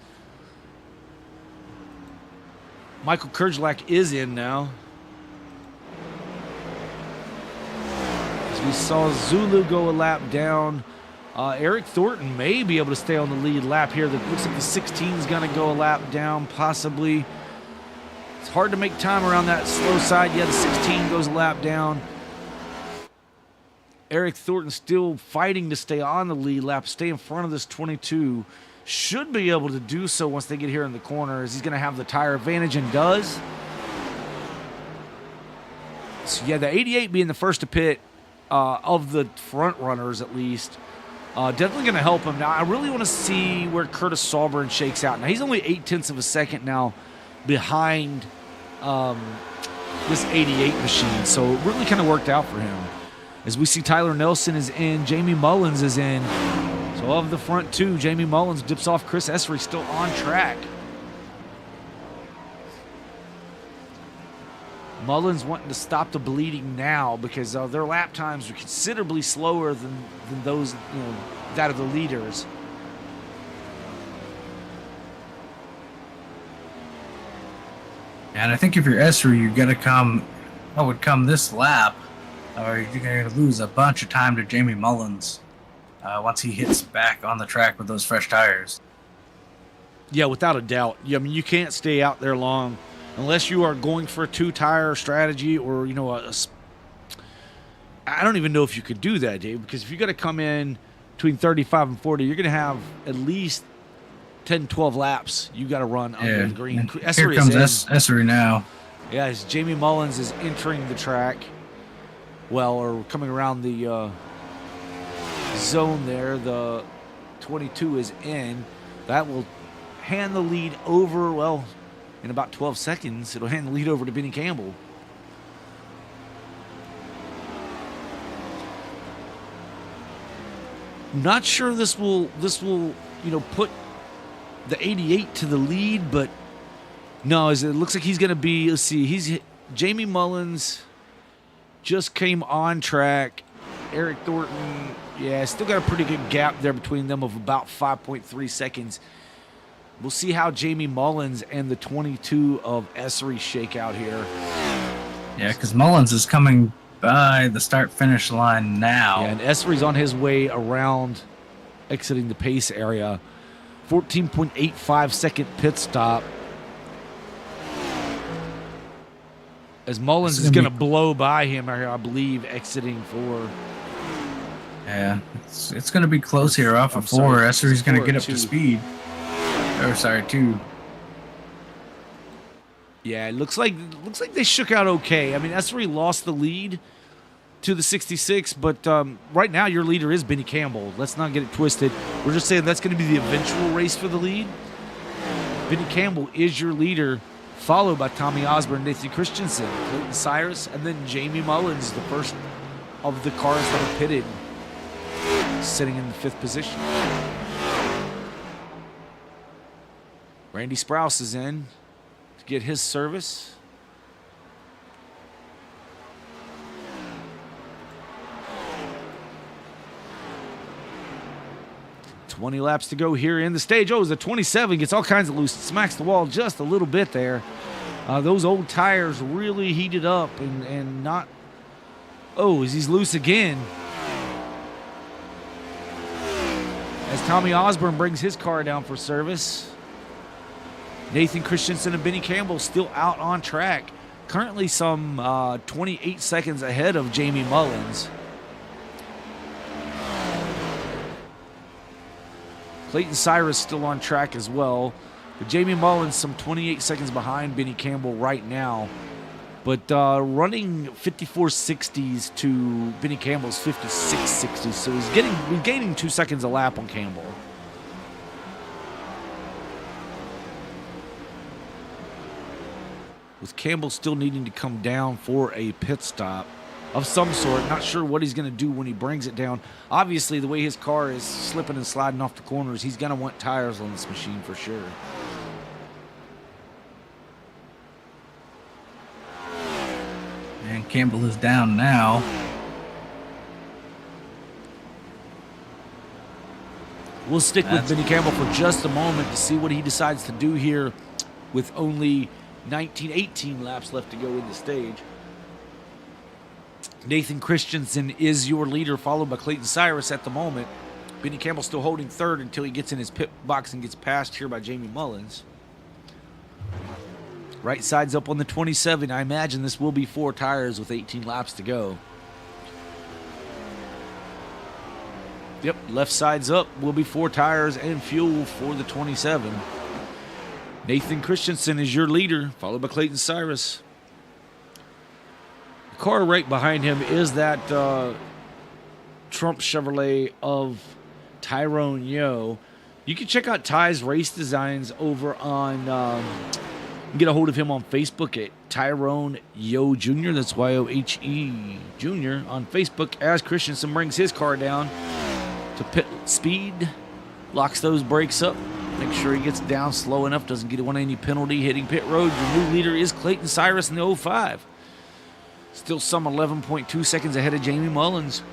Michael Kerjelak is in now. As we saw Zulu go a lap down. Eric Thornton may be able to stay on the lead lap here. That looks like the 16 is going to go a lap down, possibly. It's hard to make time around that slow side. Yeah, the 16 goes a lap down. Eric Thornton still fighting to stay on the lead lap, stay in front of this 22. Should be able to do so once they get here in the corner, as he's going to have the tire advantage, and does. So, yeah, the 88 being the first to pit of the front runners, at least, definitely going to help him. Now, I really want to see where Curtis Sauber shakes out. Now, he's only 0.8 of a second now behind this 88 machine, so it really kind of worked out for him. As we see Tyler Nelson is in, Jamie Mullins is in. So of the front 2, Jamie Mullins dips off Chris Essery, still on track. Mullins wanting to stop the bleeding now because their lap times are considerably slower than those, that of the leaders. And I think if you're Esri, you got to come this lap, or you're going to lose a bunch of time to Jamie Mullins once he hits back on the track with those fresh tires. Yeah, without a doubt. I mean, you can't stay out there long unless you are going for a 2-tire strategy, or I don't even know if you could do that, Dave, because if you got to come in between 35 and 40, you're going to have at least 10, 12 laps you got to run under the green. Here comes Esri now. Yeah, as Jamie Mullins is entering the track, or coming around the zone there, the 22 is in. That will hand the lead over, in about 12 seconds, it'll hand the lead over to Benny Campbell. Not sure this will put the 88 to the lead, but no, it looks like he's going to be, let's see, Jamie Mullins just came on track. Eric Thornton, still got a pretty good gap there between them of about 5.3 seconds. We'll see how Jamie Mullins and the 22 of Essery shake out here. Yeah, because Mullins is coming by the start-finish line now. Yeah, and Essery's on his way around exiting the pace area. 14.85 second pit stop. As Mullins is going to blow by him, I believe, exiting for... Yeah, it's going to be close here off of 4. Essery's going to get up to speed. Or, sorry, 2. Yeah, it looks like they shook out okay. I mean, Essery lost the lead to the 66, but right now your leader is Benny Campbell. Let's not get it twisted. We're just saying that's going to be the eventual race for the lead. Benny Campbell is your leader, followed by Tommy Osborne, Nathan Christensen, Clayton Cyrus, and then Jamie Mullins, the first of the cars that are pitted, sitting in the 5th position. Randy Sprouse is in to get his service. $20 laps to go here in the stage. Oh, the 27 gets all kinds of loose. It smacks the wall just a little bit there. Those old tires really heated up and not... Oh, he's loose again. As Tommy Osborne brings his car down for service. Nathan Christensen and Benny Campbell still out on track. Currently some 28 seconds ahead of Jamie Mullins. Clayton Cyrus still on track as well. But Jamie Mullins some 28 seconds behind Benny Campbell right now. But running 54.60s to Benny Campbell's 56.60s. So he's gaining 2 seconds a lap on Campbell. With Campbell still needing to come down for a pit stop of some sort. Not sure what he's going to do when he brings it down. Obviously, the way his car is slipping and sliding off the corners, he's going to want tires on this machine for sure. And Campbell is down now. We'll stick with Benny Campbell for just a moment to see what he decides to do here with only 18 laps left to go in the stage. Nathan Christensen is your leader, followed by Clayton Cyrus at the moment. Benny Campbell still holding 3rd until he gets in his pit box and gets passed here by Jamie Mullins. Right side's up on the 27. I imagine this will be 4 tires with 18 laps to go. Yep, left side's up. Will be 4 tires and fuel for the 27. Nathan Christensen is your leader, followed by Clayton Cyrus. The car right behind him is that Trump Chevrolet of Tyrone Yo. You can check out Ty's race designs over on... get a hold of him on Facebook at Tyrone Yo Jr. That's Y-O-H-E Jr. on Facebook as Christensen brings his car down to pit speed, locks those brakes up, make sure he gets down slow enough, doesn't get any penalty hitting pit road. Your new leader is Clayton Cyrus in the 05. Still some 11.2 seconds ahead of Jamie Mullins,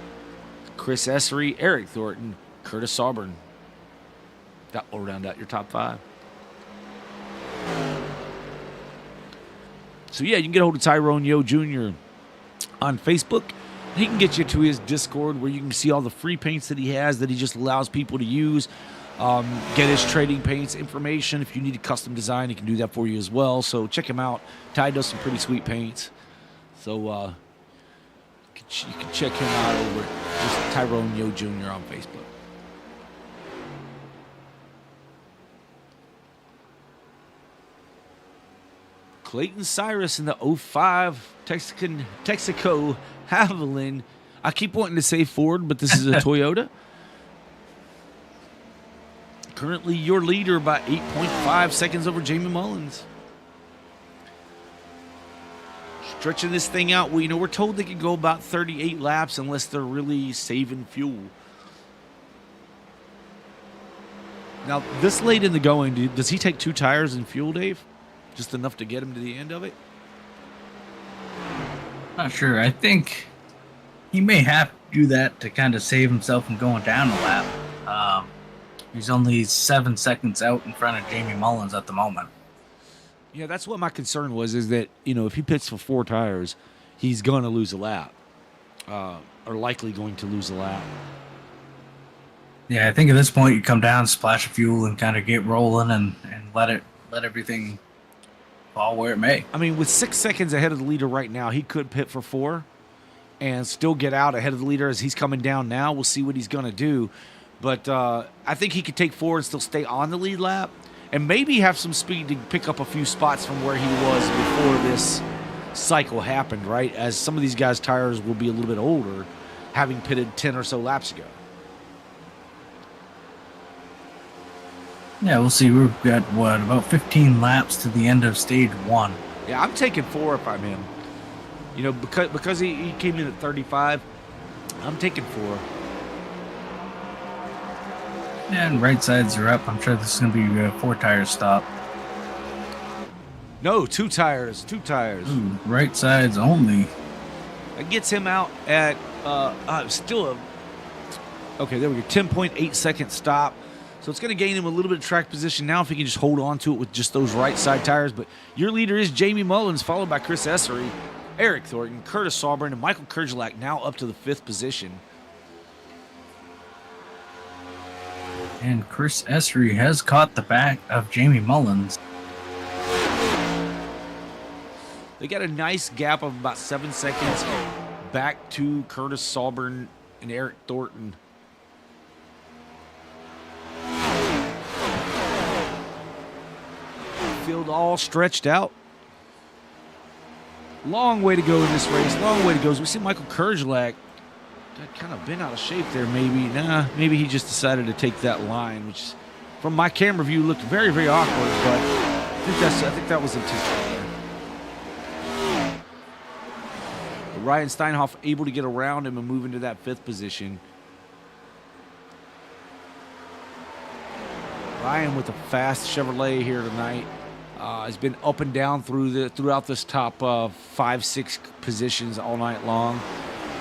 Chris Essery, Eric Thornton, Curtis Auburn. That will round out your top 5. So yeah, you can get a hold of Tyrone Yo Jr. on Facebook. He can get you to his Discord where you can see all the free paints that he has that he just allows people to use. Get his trading paints information. If you need a custom design, he can do that for you as well. So check him out. Ty does some pretty sweet paints. So you can check him out over just Tyrone Yo Jr. on Facebook. Clayton Cyrus in the 05 Texaco Javelin. I keep wanting to say Ford, but this is a Toyota. Currently your leader by 8.5 seconds over Jamie Mullins. Stretching this thing out. Well, we're told they can go about 38 laps unless they're really saving fuel. Now, this late in the going, does he take 2 tires and fuel, Dave? Just enough to get him to the end of it? Not sure. I think he may have to do that to kind of save himself from going down a lap. He's only 7 seconds out in front of Jamie Mullins at the moment. Yeah, that's what my concern was, is that, if he pits for 4 tires, he's going to lose a lap. Or likely going to lose a lap. Yeah, I think at this point you come down, splash of fuel, and kind of get rolling and let everything fall where it may. I mean, with 6 seconds ahead of the leader right now, he could pit for 4 and still get out ahead of the leader as he's coming down now. We'll see what he's going to do. But I think he could take 4 and still stay on the lead lap and maybe have some speed to pick up a few spots from where he was before this cycle happened, right? As some of these guys' tires will be a little bit older, having pitted 10 or so laps ago. Yeah, we'll see. We've got, about 15 laps to the end of stage 1. Yeah, I'm taking 4 if I'm him. You know, because he came in at 35, I'm taking 4. And right sides are up. I'm sure this is going to be a 4-tire stop. No, 2 tires. 2 tires. Ooh, right sides only. That gets him out at still a... Okay, there we go. 10.8 second stop. So it's going to gain him a little bit of track position now if he can just hold on to it with just those right side tires. But your leader is Jamie Mullins, followed by Chris Essery, Eric Thornton, Curtis Sauber, and Michael Kerjelak now up to the 5th position. And Chris Essery has caught the back of Jamie Mullins. They got a nice gap of about 7 seconds back to Curtis Sauber and Eric Thornton. Field all stretched out. Long way to go in this race. Long way to go. As we see Michael Kerjelak got kind of bent out of shape there, maybe. Maybe he just decided to take that line, which from my camera view looked very, very awkward, but I think that was intentional. Ryan Steinhoff able to get around him and move into that 5th position. Ryan with a fast Chevrolet here tonight. Has been up and down throughout this top 5-6 positions all night long,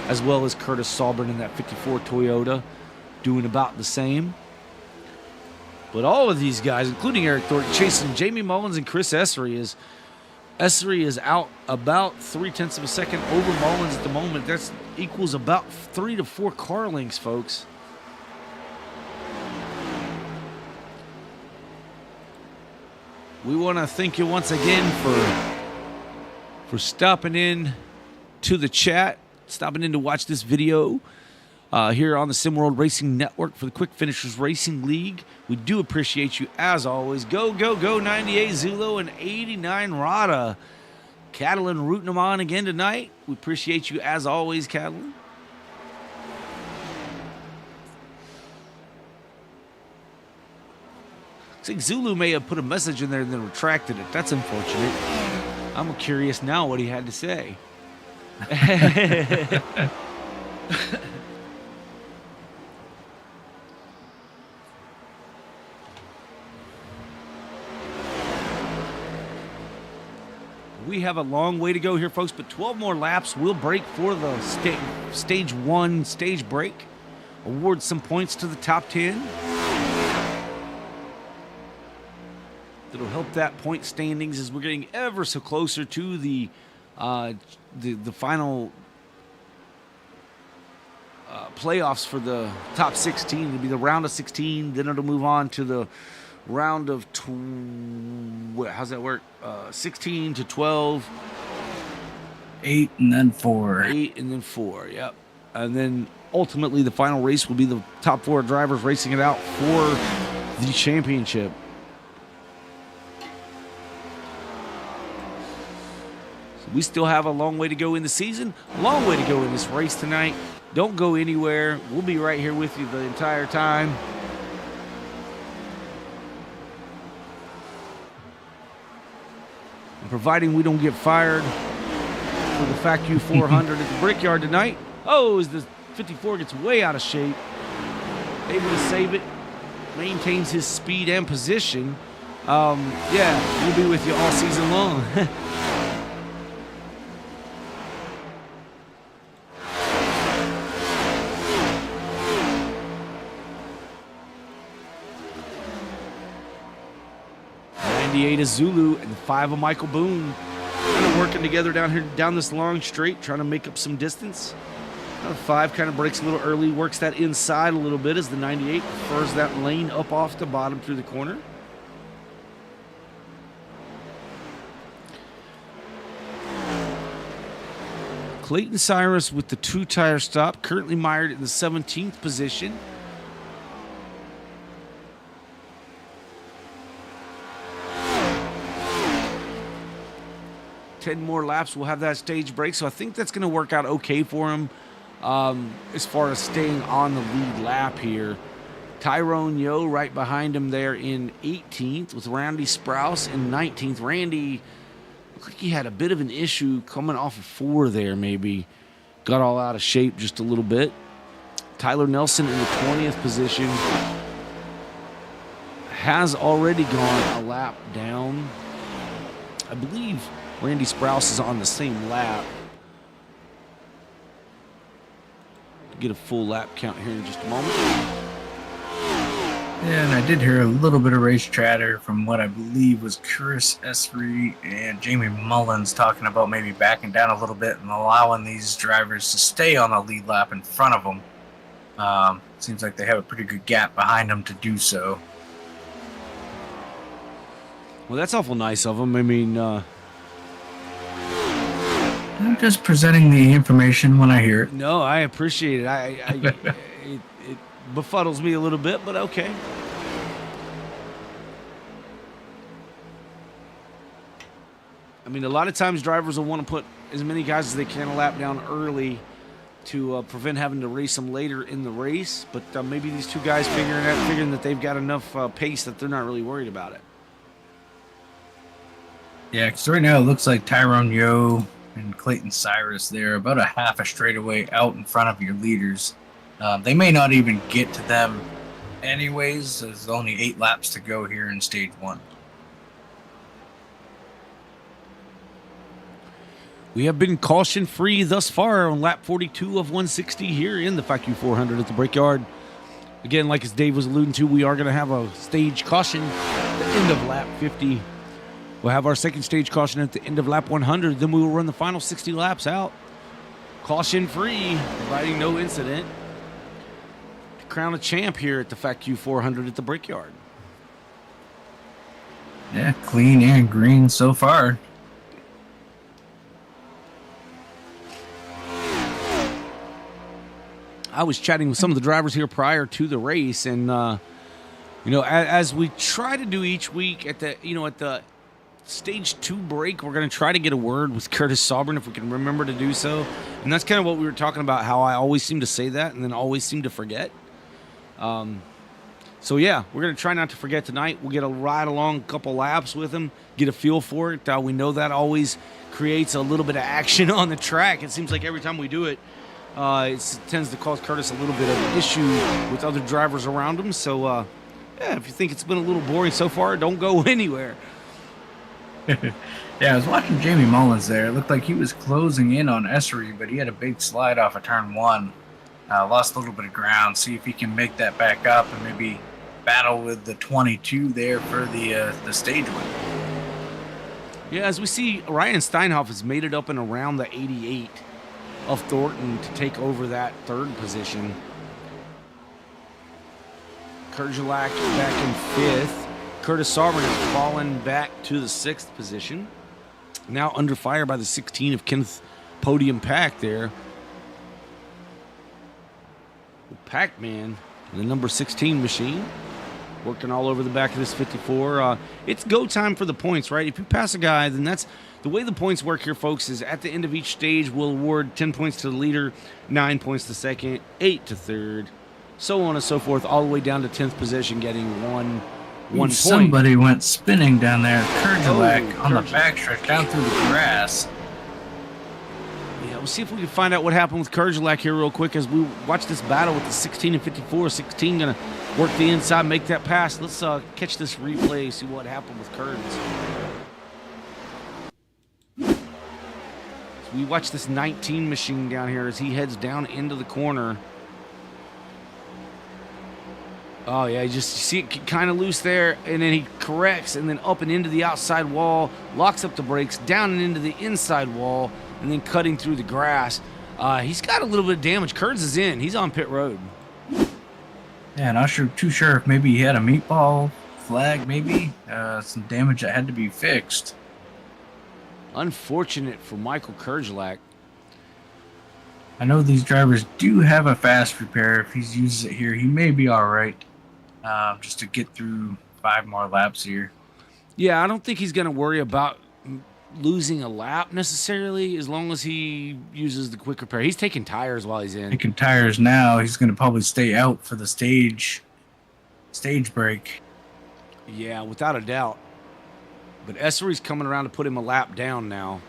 as well as Curtis Sauber in that 54 Toyota, doing about the same. But all of these guys, including Eric Thornton, chasing Jamie Mullins and Chris Essery. Essery is out about 0.3 of a second over Mullins at the moment. That equals about 3 to 4 car lengths, folks. We want to thank you once again for stopping in to the chat, stopping in to watch this video here on the SimWorld Racing Network for the Quick Finishers Racing League. We do appreciate you as always. Go, go, go, 98 Zulu and 89 Rada. Catalan rooting them on again tonight. We appreciate you as always, Catalan. Looks like Zulu may have put a message in there and then retracted it. That's unfortunate. I'm curious now what he had to say. We have a long way to go here, folks, but 12 more laps will break for the stage 1 stage break. Award some points to the top 10. That'll help that point standings as we're getting ever so closer to the final playoffs for the top 16. It'll be the round of 16. Then it'll move on to the round of how's that work? 16 to 12. 8 and then 4. 8 and then 4. Yep. And then ultimately the final race will be the top 4 drivers racing it out for the championship. We still have a long way to go in the season, a long way to go in this race tonight. Don't go anywhere. We'll be right here with you the entire time. And providing we don't get fired for the PhaQ 400 at the Brickyard tonight. Oh, as the 54 gets way out of shape, able to save it, maintains his speed and position. Yeah, we'll be with you all season long. Is Zulu and 5 of Michael Boone kind of working together down this long straight, trying to make up some distance. Out of 5 kind of breaks a little early, works that inside a little bit as the 98 prefers that lane up off the bottom through the corner. Clayton Cyrus with the 2-tire stop, currently mired in the 17th position. Ten more laps, we'll have that stage break, so I think that's going to work out okay for him as far as staying on the lead lap here. Tyrone Yo right behind him there in 18th with Randy Sprouse in 19th. Randy looked like he had a bit of an issue coming off of 4 there, maybe. Got all out of shape just a little bit. Tyler Nelson in the 20th position has already gone a lap down. I believe Randy Sprouse is on the same lap. Get a full lap count here in just a moment. Yeah, and I did hear a little bit of race chatter from what I believe was Chris Esri and Jamie Mullins talking about maybe backing down a little bit and allowing these drivers to stay on the lead lap in front of them. Seems like they have a pretty good gap behind them to do so. Well, that's awful nice of them. I mean, I'm just presenting the information when I hear it. no, I appreciate it. It befuddles me a little bit, but okay. I mean, a lot of times drivers will want to put as many guys as they can a lap down early to prevent having to race them later in the race. But maybe these 2 guys figuring that they've got enough pace that they're not really worried about it. Yeah, because right now it looks like Tyrone Yo and Clayton Cyrus there, about a half a straightaway out in front of your leaders. They may not even get to them anyways. There's only 8 laps to go here in stage 1. We have been caution-free thus far on lap 42 of 160 here in the PhaQ 400 at the Brickyard. Again, like as Dave was alluding to, we are going to have a stage caution at the end of lap 50. We'll have our second stage caution at the end of lap 100. Then we will run the final 60 laps out. Caution-free, providing no incident. To crown a champ here at the PhaQ 400 at the Brickyard. Yeah, clean and green so far. I was chatting with some of the drivers here prior to the race, and as we try to do each week at the stage 2 break, we're going to try to get a word with Curtis Saubern if we can remember to do so. And that's kind of what we were talking about, how I always seem to say that and then always seem to forget. So yeah, we're going to try not to forget tonight. We'll get a ride along a couple laps with him, get a feel for it. We know that always creates a little bit of action on the track. It seems like every time we do it, it tends to cause Curtis a little bit of an issue with other drivers around him. So, yeah, if you think it's been a little boring so far, don't go anywhere. Yeah, I was watching Jamie Mullins there. It looked like he was closing in on Esri, but he had a big slide off of turn 1. Lost a little bit of ground. See if he can make that back up and maybe battle with the 22 there for the stage win. Yeah, as we see, Ryan Steinhoff has made it up and around the 88 of Thornton to take over that 3rd position. Kerjelak back in 5th. Curtis Saubern has fallen back to the 6th position. Now under fire by the 16 of Kenneth Podium Pack there. Pac-Man, the number 16 machine, working all over the back of this 54. It's go time for the points, right? If you pass a guy, then that's the way the points work here, folks, is at the end of each stage, we'll award 10 points to the leader, 9 points to second, 8 to third, so on and so forth, all the way down to 10th position, getting one point. Somebody went spinning down there. Kerjelak on the backstretch down through the grass. Yeah, we'll see if we can find out what happened with Kerjelak here real quick as we watch this battle with the 16 and 54. 16 going to work the inside, make that pass. Let's catch this replay, see what happened with Kurds. So we watch this 19 machine down here as he heads down into the corner. Oh, yeah, you just see it kind of loose there, and then he corrects, and then up and into the outside wall, locks up the brakes, down and into the inside wall, and then cutting through the grass. He's got a little bit of damage. Kearns is in. He's on pit road. Yeah, not too sure if maybe he had a meatball flag, maybe. Some damage that had to be fixed. Unfortunate for Michael Kerjelak. I know these drivers do have a fast repair. If he uses it here, he may be all right. Just to get through 5 more laps here. Yeah, I don't think he's going to worry about losing a lap necessarily as long as he uses the quick repair. He's taking tires while he's in. Taking tires now. He's going to probably stay out for the stage break. Yeah, without a doubt. But Essery's coming around to put him a lap down now.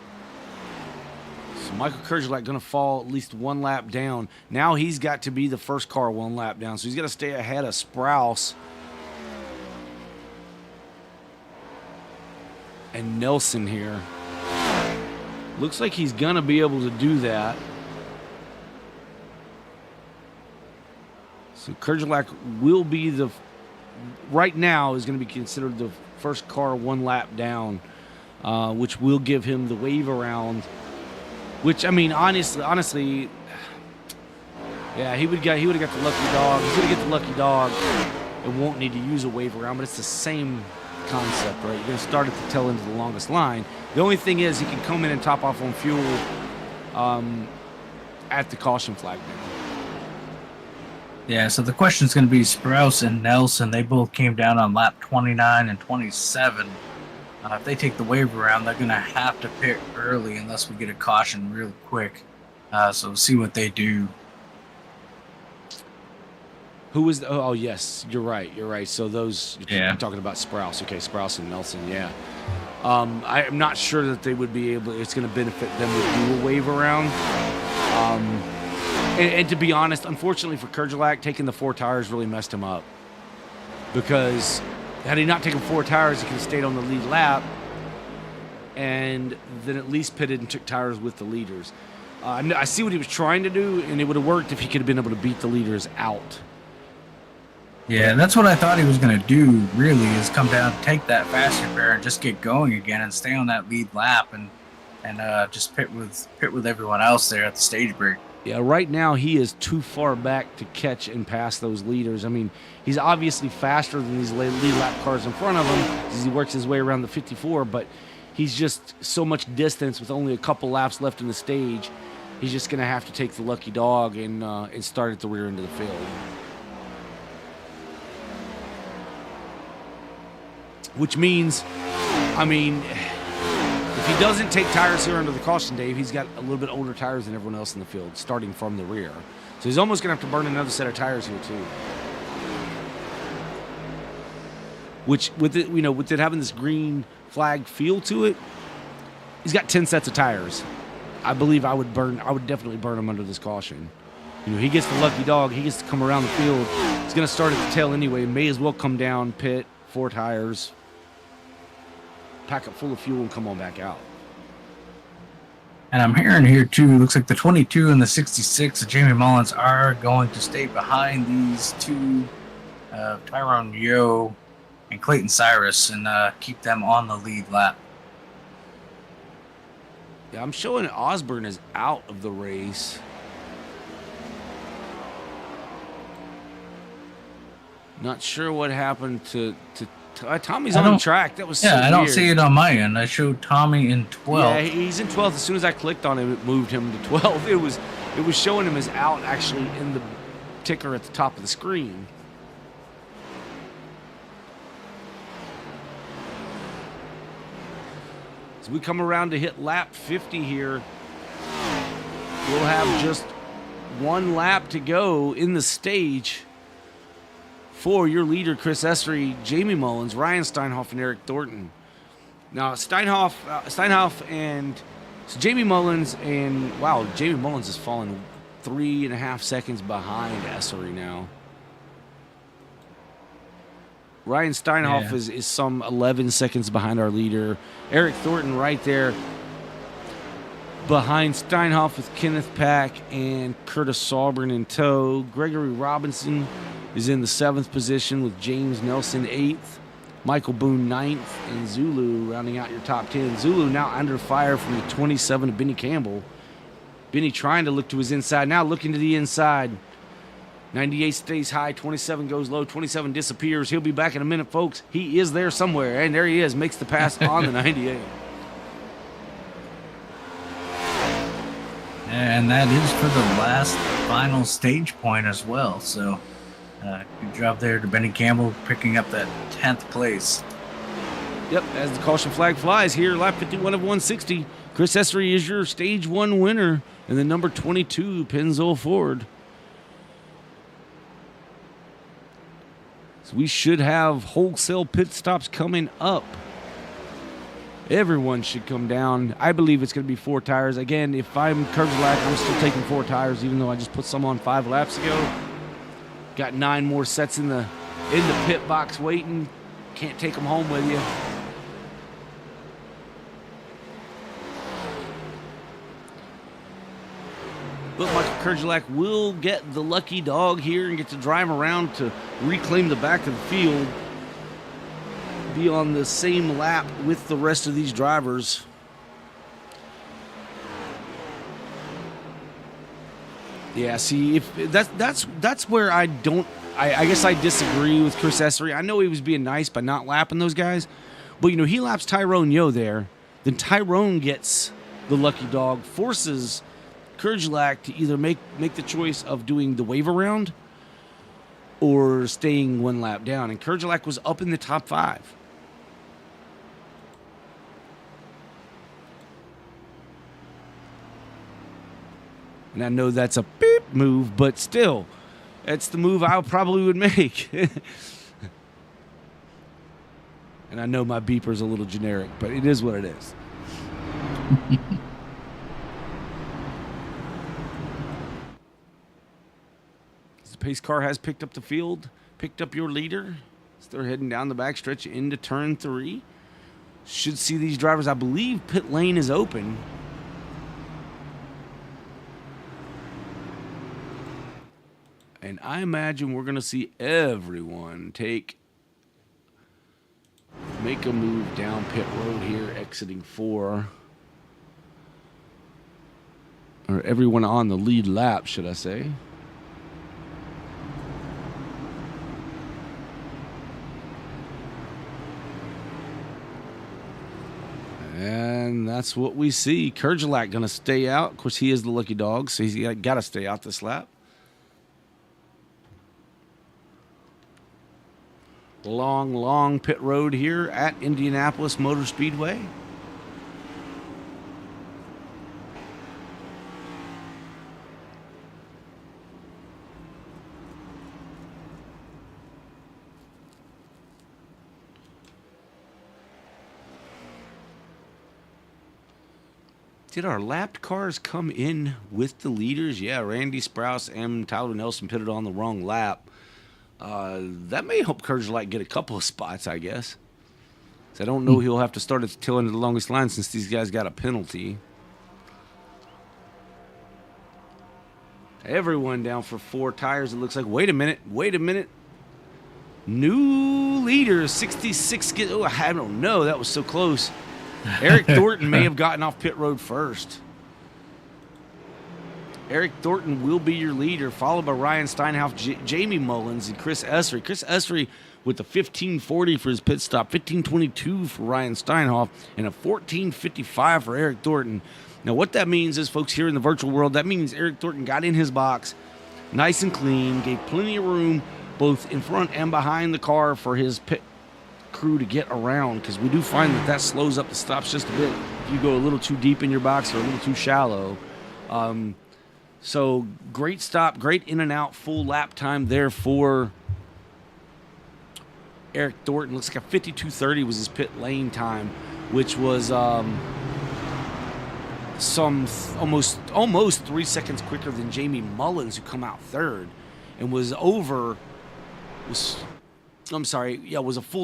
So Michael Kerjelak going to fall at least 1 lap down. Now he's got to be the first car 1 lap down. So he's got to stay ahead of Sprouse and Nelson here. Looks like he's going to be able to do that. So Kerjelak will be right now is going to be considered the first car 1 lap down, which will give him the wave around. Which, I mean, honestly, yeah, he would have got the lucky dog. He's going to get the lucky dog and won't need to use a wave around, but it's the same concept, right? You're going to start at the tail end of the longest line. The only thing is he can come in and top off on fuel at the caution flag now. Yeah, so the question is going to be Sprouse and Nelson. They both came down on lap 29 and 27. If they take the wave around, they're going to have to pit early unless we get a caution real quick. So we'll see what they do. Who was oh yes, you're right. So those you're talking about Sprouse. Okay, Sprouse and Nelson, yeah. I'm not sure that they would be able, it's going to benefit them to do a wave around. And to be honest, unfortunately for Kerjelak, taking the 4 tires really messed him up. Because had he not taken 4 tires, he could have stayed on the lead lap and then at least pitted and took tires with the leaders. I see what he was trying to do, and it would have worked if he could have been able to beat the leaders out. Yeah, that's what I thought he was going to do, really, is come down, take that fast repair, and just get going again and stay on that lead lap and just pit with everyone else there at the stage break. Yeah, right now he is too far back to catch and pass those leaders. I mean, he's obviously faster than these lead lap cars in front of him as he works his way around the 54, but he's just so much distance with only a couple laps left in the stage. He's just going to have to take the lucky dog and start at the rear end of the field. Which means, I mean, if he doesn't take tires here under the caution, Dave, he's got a little bit older tires than everyone else in the field, starting from the rear. So he's almost going to have to burn another set of tires here, too. Which, with it having this green flag feel to it, he's got 10 sets of tires. I believe I would definitely burn him under this caution. He gets the lucky dog. He gets to come around the field. He's going to start at the tail anyway. May as well come down, pit, 4 tires, pack up full of fuel, and come on back out. And I'm hearing here, too, looks like the 22 and the 66 of Jamie Mullins are going to stay behind these 2, Tyrone Yo and Clayton Cyrus, and keep them on the lead lap. Yeah, I'm showing Osborne is out of the race. Not sure what happened to Tommy's on the track. That was so weird. I don't see it on my end. I showed Tommy in 12th. Yeah, he's in 12th. As soon as I clicked on him, it moved him to 12th. It was showing him as out actually in the ticker at the top of the screen. As we come around to hit lap 50 here, we'll have just 1 lap to go in the stage for your leader, Chris Essery, Jamie Mullins, Ryan Steinhoff, and Eric Thornton. Now, Steinhoff and so Jamie Mullins, and wow, Jamie Mullins has fallen 3.5 seconds behind Essery now. Ryan Steinhoff is some 11 seconds behind our leader. Eric Thornton right there behind Steinhoff with Kenneth Pack and Curtis Sauburn in tow. Gregory Robinson is in the 7th position with James Nelson 8th. Michael Boone 9th, and Zulu rounding out your top 10. Zulu now under fire from the 27 of Benny Campbell. Benny trying to look to his inside. Now looking to the inside. 98 stays high. 27 goes low. 27 disappears. He'll be back in a minute, folks. He is there somewhere. And there he is. Makes the pass on the 98. And that is for the last final stage point as well. So good job there to Benny Campbell picking up that 10th place. Yep, as the caution flag flies here, lap 51 of 160. Chris Essery is your stage 1 winner. And the number 22, Pennzoil Ford. So we should have wholesale pit stops coming up. Everyone should come down. I believe it's going to be 4 tires. Again, if I'm Kergelack, I'm still taking 4 tires, even though I just put some on 5 laps ago. Got 9 more sets in the pit box waiting. Can't take them home with you. But Michael Kergelack will get the lucky dog here and get to drive around to reclaim the back of the field. Be on the same lap with the rest of these drivers. Yeah, see, if that's where I guess I disagree with Chris Essery. I know he was being nice by not lapping those guys, but you know, he laps Tyrone Yo there. Then Tyrone gets the lucky dog, forces Kergelack to either make the choice of doing the wave around or staying 1 lap down. And Kergelack was up in the top 5. And I know that's a beep move, but still, that's the move I probably would make. And I know my beeper's a little generic, but it is what it is. The pace car has picked up the field, picked up your leader. So they're heading down the backstretch into turn 3. Should see these drivers. I believe pit lane is open. And I imagine we're going to see everyone make a move down pit road here, exiting 4. Or everyone on the lead lap, should I say. And that's what we see. Kergelack going to stay out. Of course, he is the lucky dog, so he's got to stay out this lap. Long pit road here at Indianapolis Motor Speedway. Did our lapped cars come in with the leaders? Yeah, Randy Sprouse and Tyler Nelson pitted on the wrong lap. That may help Kergelack get a couple of spots, I guess. So I don't know he'll have to start at the tail end of the longest line since these guys got a penalty. Everyone down for 4 tires. It looks like. Wait a minute. New leader, 66. Oh, I don't know. That was so close. Eric Thornton may have gotten off pit road first. Eric Thornton will be your leader, followed by Ryan Steinhoff, Jamie Mullins, and Chris Essery. Chris Essery with the 15:40 for his pit stop, 15:22 for Ryan Steinhoff, and a 14:55 for Eric Thornton. Now, what that means is, folks, here in the virtual world, that means Eric Thornton got in his box nice and clean, gave plenty of room both in front and behind the car for his pit crew to get around, because we do find that slows up the stops just a bit if you go a little too deep in your box or a little too shallow. So great stop, great in and out, full lap time there for Eric Thornton. Looks like a 52:30 was his pit lane time, which was almost 3 seconds quicker than Jamie Mullins, who come out third, and was a full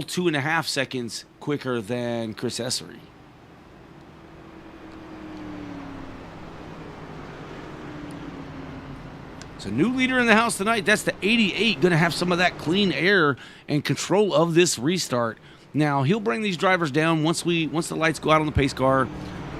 2.5 seconds quicker than Chris Essery. So new leader in the house tonight. That's the 88, going to have some of that clean air and control of this restart. Now, he'll bring these drivers down once the lights go out on the pace car.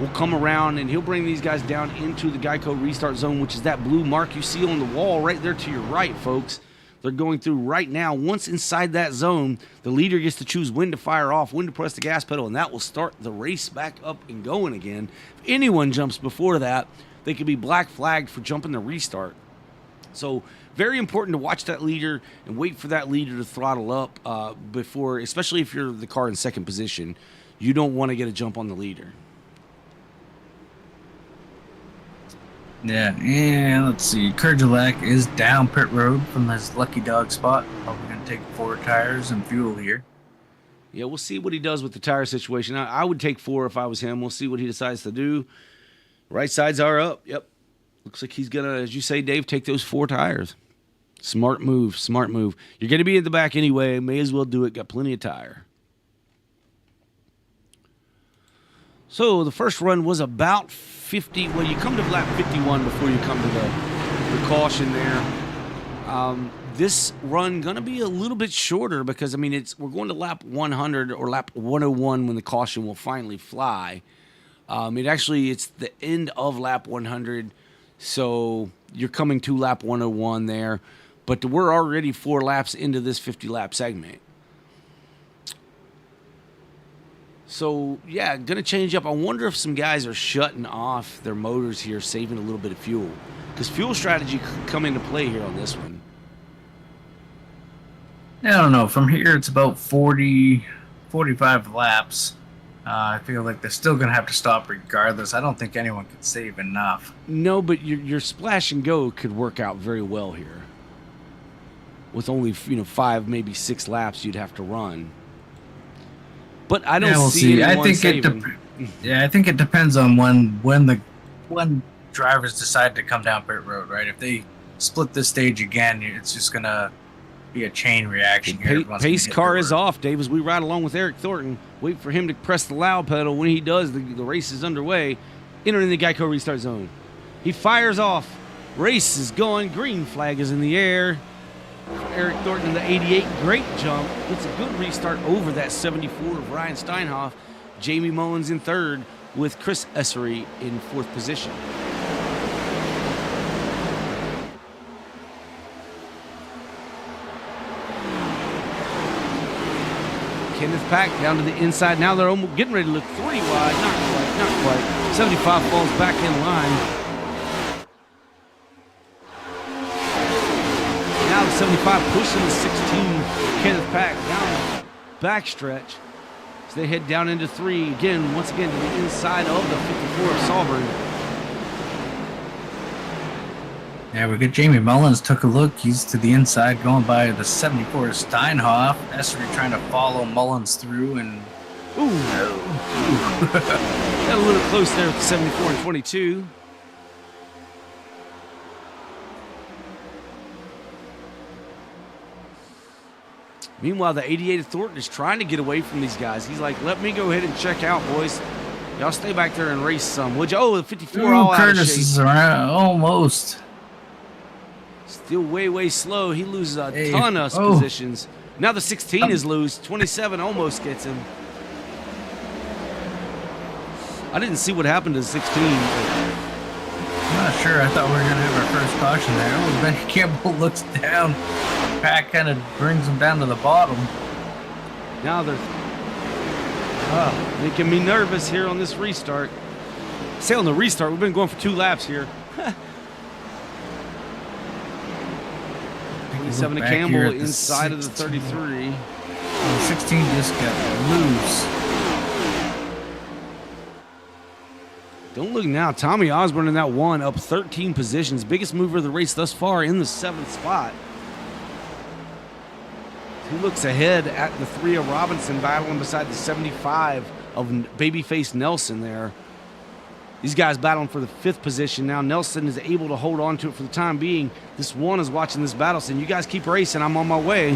will come around, and he'll bring these guys down into the Geico restart zone, which is that blue mark you see on the wall right there to your right, folks. They're going through right now. Once inside that zone, the leader gets to choose when to fire off, when to press the gas pedal, and that will start the race back up and going again. If anyone jumps before that, they could be black flagged for jumping the restart. So very important to watch that leader and wait for that leader to throttle up before, especially if you're the car in second position. You don't want to get a jump on the leader. Yeah, and let's see. Kurjalak is down pit road from his lucky dog spot. Probably going to take 4 tires and fuel here. Yeah, we'll see what he does with the tire situation. I would take 4 if I was him. We'll see what he decides to do. Right sides are up. Yep. Looks like he's going to, as you say, Dave, take those 4 tires. Smart move, smart move. You're going to be in the back anyway. May as well do it. Got plenty of tire. So the first run was about 50. Well, you come to lap 51 before you come to the caution there. This run going to be a little bit shorter because, I mean, we're going to lap 100 or lap 101 when the caution will finally fly. It's the end of lap 100, so you're coming to lap 101 there. But we're already 4 laps into this 50-lap segment. So, yeah, going to change up. I wonder if some guys are shutting off their motors here, saving a little bit of fuel. Because fuel strategy could come into play here on this one. I don't know. From here, it's about 40, 45 laps. I feel like they're still going to have to stop regardless. I don't think anyone can save enough. No, but your splash and go could work out very well here. With only 5, maybe 6 laps you'd have to run. But I don't see anyone saving. I think it depends on when drivers decide to come down pit road, right? If they split this stage again, it's just going to be a chain reaction here. Pace car is off, Dave, as we ride along with Eric Thornton. Wait for him to press the loud pedal. When he does, the race is underway. Entering the Geico restart zone. He fires off. Race is going. Green flag is in the air. Eric Thornton in the 88, great jump. Gets a good restart over that 74 of Ryan Steinhoff. Jamie Mullins in third with Chris Essery in 4th position. Kenneth Pack down to the inside. Now they're almost getting ready to look 3 wide. Not quite. 75 falls back in line. Now the 75 pushing the 16. Kenneth Pack down the backstretch. So they head down into 3 again, once again to the inside of the 54 of Sauber. Yeah, we got Jamie Mullins took a look. He's to the inside going by the 74 of Steinhoff. Essery trying to follow Mullins through and... Ooh. Got a little close there with the 74 and 22. Meanwhile, the 88 of Thornton is trying to get away from these guys. He's like, let me go ahead and check out, boys. Y'all stay back there and race some, would you? Oh, the 54 all out of shape. Curtis is around, almost. Still way slow. He loses a ton of positions. Now the 16 is loose. 27 almost gets him. I didn't see what happened to the 16. I'm not sure. I thought we were going to have our first caution there. Oh, Ben Campbell looks down. Pack kind of brings him down to the bottom. Now they're making me nervous here on this restart. Say on the restart, we've been going for 2 laps here. 27 to Campbell inside of the 33. 16 just got loose. Don't look now. Tommy Osborne in that 1 up 13 positions. Biggest mover of the race thus far in the 7th spot. He looks ahead at the 3 of Robinson battling beside the 75 of Babyface Nelson there. These guys battling for the 5th position. Now Nelson is able to hold on to it for the time being. This 1 is watching this battle saying, you guys keep racing, I'm on my way.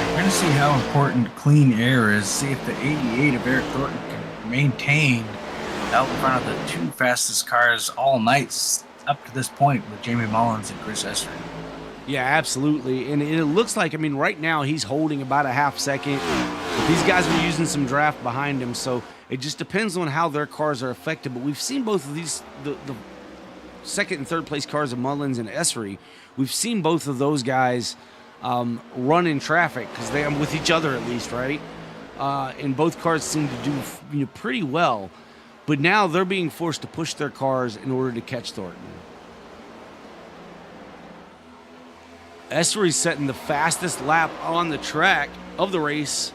We're going to see how important clean air is. See if the 88 of Eric Thornton can maintain out in front of the 2 fastest cars all night up to this point with Jamie Mullins and Chris Essery. Yeah, absolutely. And it looks like, I mean, right now he's holding about a half second. But these guys are using some draft behind him, so it just depends on how their cars are affected. But we've seen both of these, the second and third place cars of Mullins and Essery. We've seen both of those guys run in traffic because they are with each other at least, right? And both cars seem to do pretty well. But now they're being forced to push their cars in order to catch Thornton. Essery's setting the fastest lap on the track of the race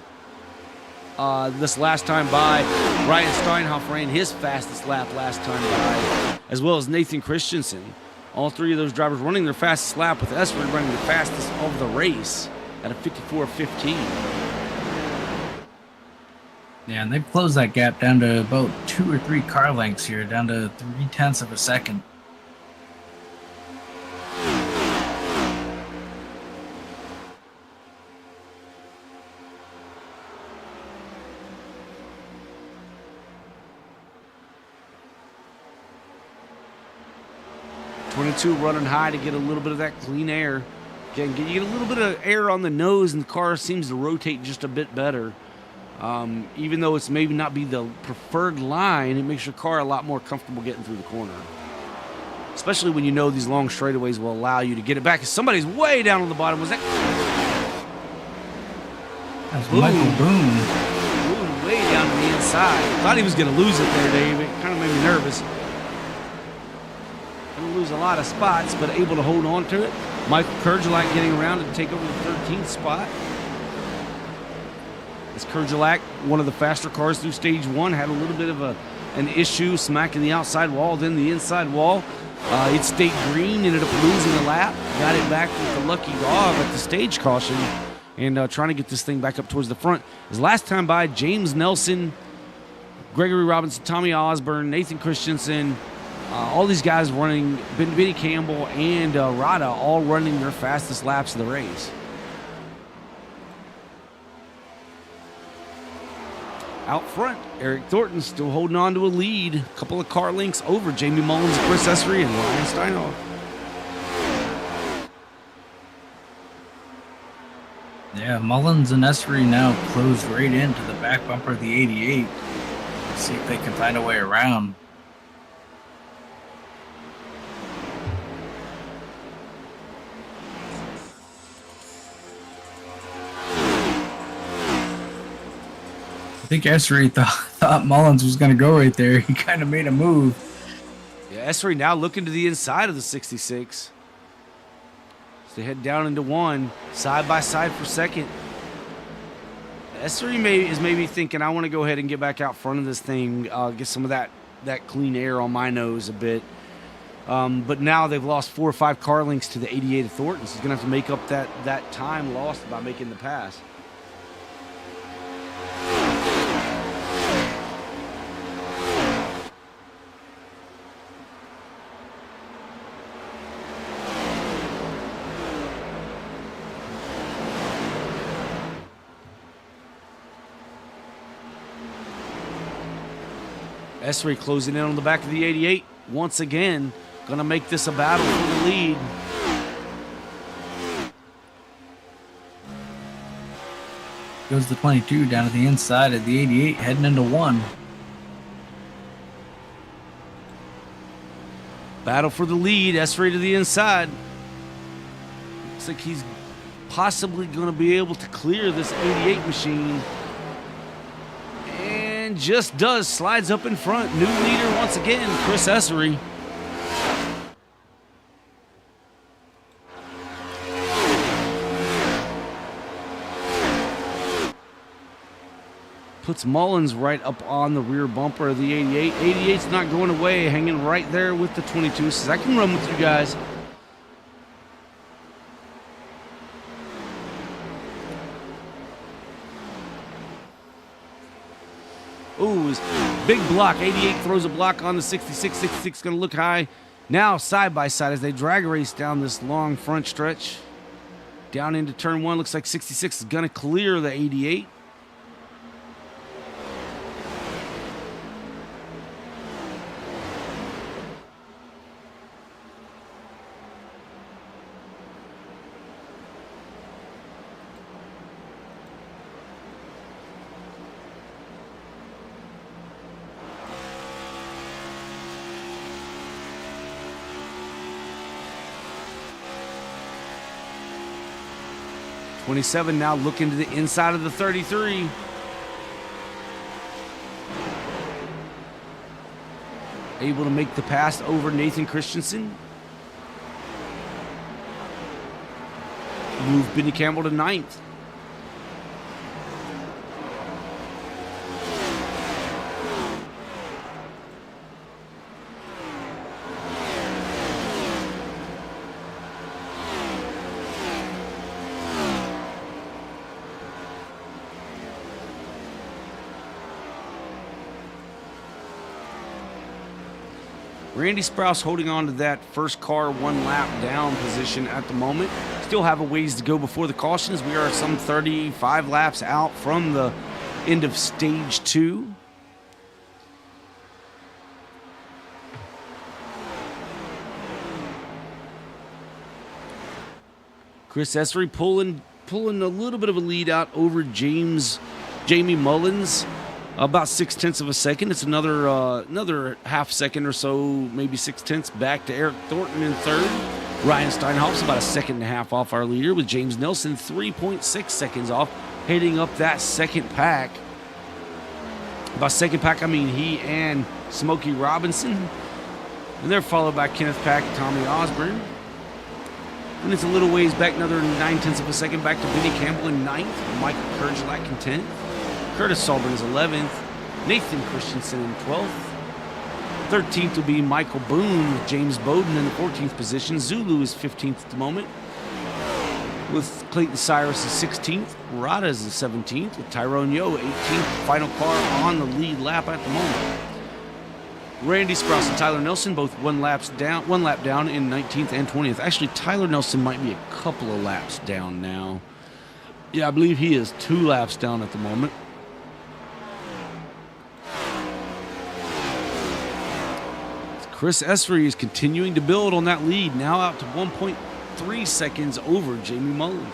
this last time by. Ryan Steinhoff ran his fastest lap last time by, as well as Nathan Christensen. All three of those drivers running their fastest lap, with Essery running the fastest of the race at a 54.15. Yeah, and they've closed that gap down to about 2 or 3 car lengths here, down to 0.3 of a second. Running high to get a little bit of that clean air. Again, you get a little bit of air on the nose, and the car seems to rotate just a bit better. Even though it's maybe not be the preferred line, it makes your car a lot more comfortable getting through the corner. Especially when you know these long straightaways will allow you to get it back. If somebody's way down on the bottom, was that? That's Michael Boone. Boone way down to the inside. Thought he was going to lose it there, Dave. It kind of made me nervous. Going to lose a lot of spots, but able to hold on to it. Michael Kurgelak getting around to take over the 13th spot. As Kurgelak, one of the faster cars through stage 1, had a little bit of an issue smacking the outside wall, then the inside wall. It stayed green, ended up losing a lap. Got it back with the lucky dog at the stage caution, and trying to get this thing back up towards the front. His last time by, James Nelson, Gregory Robinson, Tommy Osborne, Nathan Christensen, all these guys running, Benny Campbell and Rada, all running their fastest laps of the race. Out front, Eric Thornton still holding on to a lead. A couple of car lengths over Jamie Mullins, Chris Essery, and Ryan Steinhoff. Yeah, Mullins and Essery now closed right into the back bumper of the 88. See if they can find a way around. I think Essery thought Mullins was going to go right there. He kind of made a move. Yeah, Essery now looking to the inside of the 66. So they head down into 1, side by side for second. Essery is maybe thinking, I want to go ahead and get back out front of this thing, get some of that clean air on my nose a bit. But now they've lost 4 or 5 car lengths to the 88 of Thornton, so he's going to have to make up that time lost by making the pass. Essery closing in on the back of the 88. Once again, going to make this a battle for the lead. Goes the 22 down to the inside of the 88, heading into 1. Battle for the lead. Essery to the inside. Looks like he's possibly going to be able to clear this 88 machine. And just does. Slides up in front. New leader once again, Chris Essery. Puts Mullins right up on the rear bumper of the 88. 88's not going away, hanging right there with the 22. Says, I can run with you guys. Ooh, big block. 88 throws a block on the 66. 66 going to look high. Now side by side as they drag race down this long front stretch. Down into turn 1. Looks like 66 is going to clear the 88. 27 now looking to the inside of the 33. Able to make the pass over Nathan Christensen. Move Benny Campbell to 9th. Randy Sprouse holding on to that first car 1 lap down position at the moment. Still have a ways to go before the cautions. We are some 35 laps out from the end of stage 2. Chris Essery pulling a little bit of a lead out over Jamie Mullins. About 0.6 of a second. It's another half second or so, maybe 0.6 back to Eric Thornton in 3rd. Ryan Steinhoff's about 1.5 seconds off our leader, with James Nelson 3.6 seconds off, heading up that second pack. By second pack, I mean he and Smokey Robinson. And they're followed by Kenneth Pack and Tommy Osborne. And it's a little ways back, another 0.9 of a second back to Benny Campbell in 9th, Michael Kerjlak in 10th. Curtis Sullivan is 11th. Nathan Christensen in 12th. 13th will be Michael Boone with James Bowden in the 14th position. Zulu is 15th at the moment, with Clayton Cyrus is 16th. Rada is 17th, with Tyrone Yo 18th. Final car on the lead lap at the moment. Randy Sprouse and Tyler Nelson both 1 lap down in 19th and 20th. Actually, Tyler Nelson might be a couple of laps down now. Yeah, I believe he is 2 laps down at the moment. Chris Essery is continuing to build on that lead, now out to 1.3 seconds over Jamie Mullins.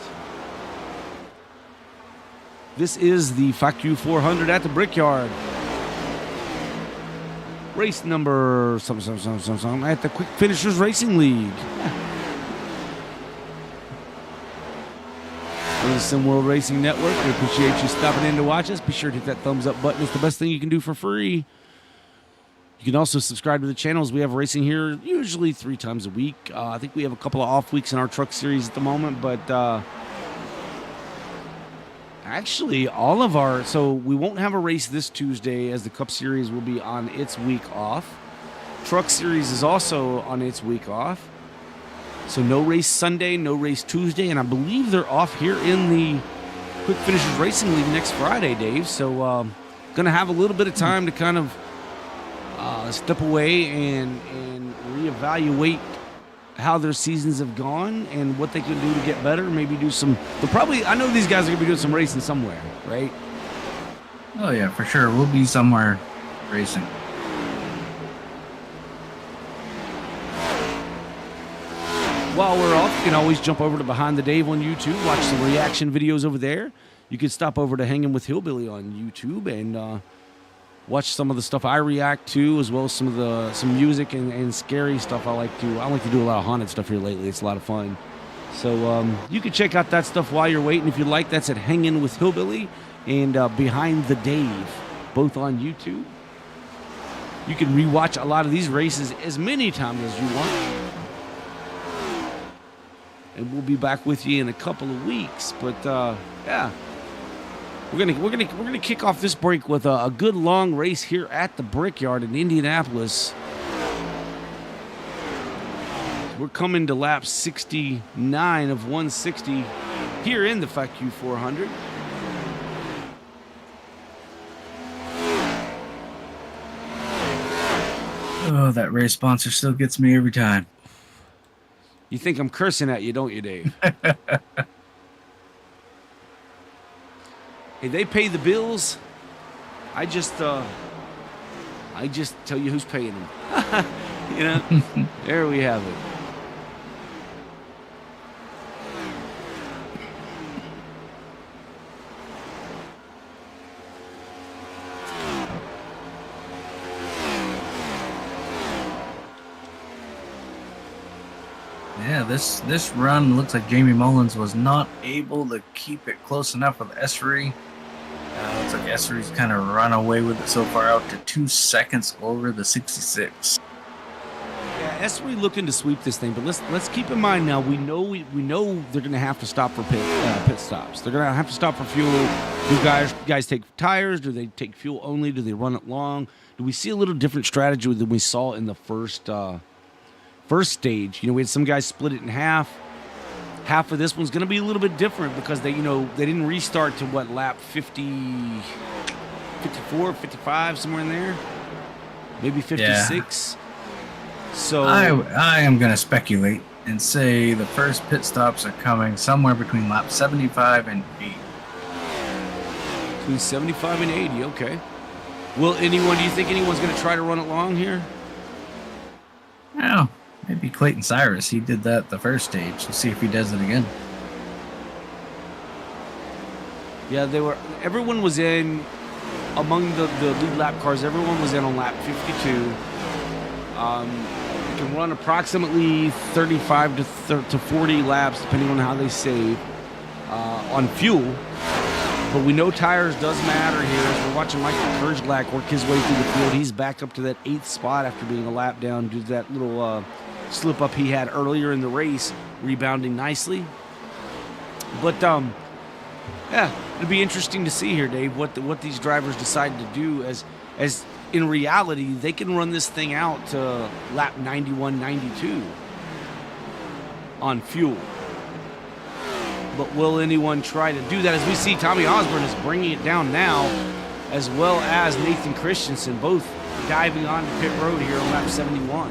This is the PhaQ 400 at the Brickyard. Race number some at the Quick Finishers Racing League. This is Sim World Racing Network. We appreciate you stopping in to watch us. Be sure to hit that thumbs up button. It's the best thing you can do for free. You can also subscribe to the channels. We have racing here usually 3 times a week. I think we have a couple of off weeks in our truck series at the moment, but actually all of our, so we won't have a race this Tuesday, as the Cup Series will be on its week off. Truck Series is also on its week off. So no race Sunday, no race Tuesday, and I believe they're off here in the Quick Finishers Racing League next Friday, Dave. So going to have a little bit of time to kind of step away and reevaluate how their seasons have gone and what they can do to get better. Maybe do some. I know these guys are going to be doing some racing somewhere, right? Oh yeah, for sure. We'll be somewhere racing. While we're off, you can always jump over to Behind the Dave on YouTube, watch some reaction videos over there. You can stop over to Hanging with Hillbilly on YouTube and watch some of the stuff I react to, as well as some music and scary stuff I like to do. I like to do a lot of haunted stuff here lately. It's a lot of fun. So you can check out that stuff while you're waiting. If you like, that's at Hanging with Hillbilly and Behind the Dave, both on YouTube. You can rewatch a lot of these races as many times as you want. And we'll be back with you in a couple of weeks. But yeah. We're gonna kick off this break with a good long race here at the Brickyard in Indianapolis. We're coming to lap 69 of 160 here in the PhaQ 400. Oh, that race sponsor still gets me every time. You think I'm cursing at you, don't you, Dave? Hey, they pay the bills. I just tell you who's paying them. You know, there we have it. Yeah, this run looks like Jamie Mullins was not able to keep it close enough with Essery. Looks like Essery's kind of run away with it so far, out to 2 seconds over the 66. Yeah, Essery looking to sweep this thing, but let's keep in mind now. We know they're going to have to stop for pit stops. They're going to have to stop for fuel. Do guys take tires? Do they take fuel only? Do they run it long? Do we see a little different strategy than we saw in the first stage? We had some guys split it in half. Half of this one's going to be a little bit different because they didn't restart to lap 50, 54, 55, somewhere in there, maybe 56. Yeah. So I am going to speculate and say the first pit stops are coming somewhere between lap 75 and 80. Between 75 and 80, okay. Do you think anyone's going to try to run it long here? No. Maybe Clayton Cyrus. He did that the first stage. We'll see if he does it again. Yeah, everyone was in among the lead lap cars. Everyone was in on lap 52. You can run approximately 35 to 40 laps, depending on how they save on fuel. But we know tires does matter here. As we're watching Michael Kerjglak work his way through the field, he's back up to that 8th spot after being a lap down due to that little slip up he had earlier in the race, rebounding nicely. But yeah, it'll be interesting to see here, Dave, what these drivers decide to do. As in reality, they can run this thing out to lap 91, 92 on fuel. But will anyone try to do that? As we see, Tommy Osborne is bringing it down now, as well as Nathan Christensen, both diving onto pit road here on lap 71.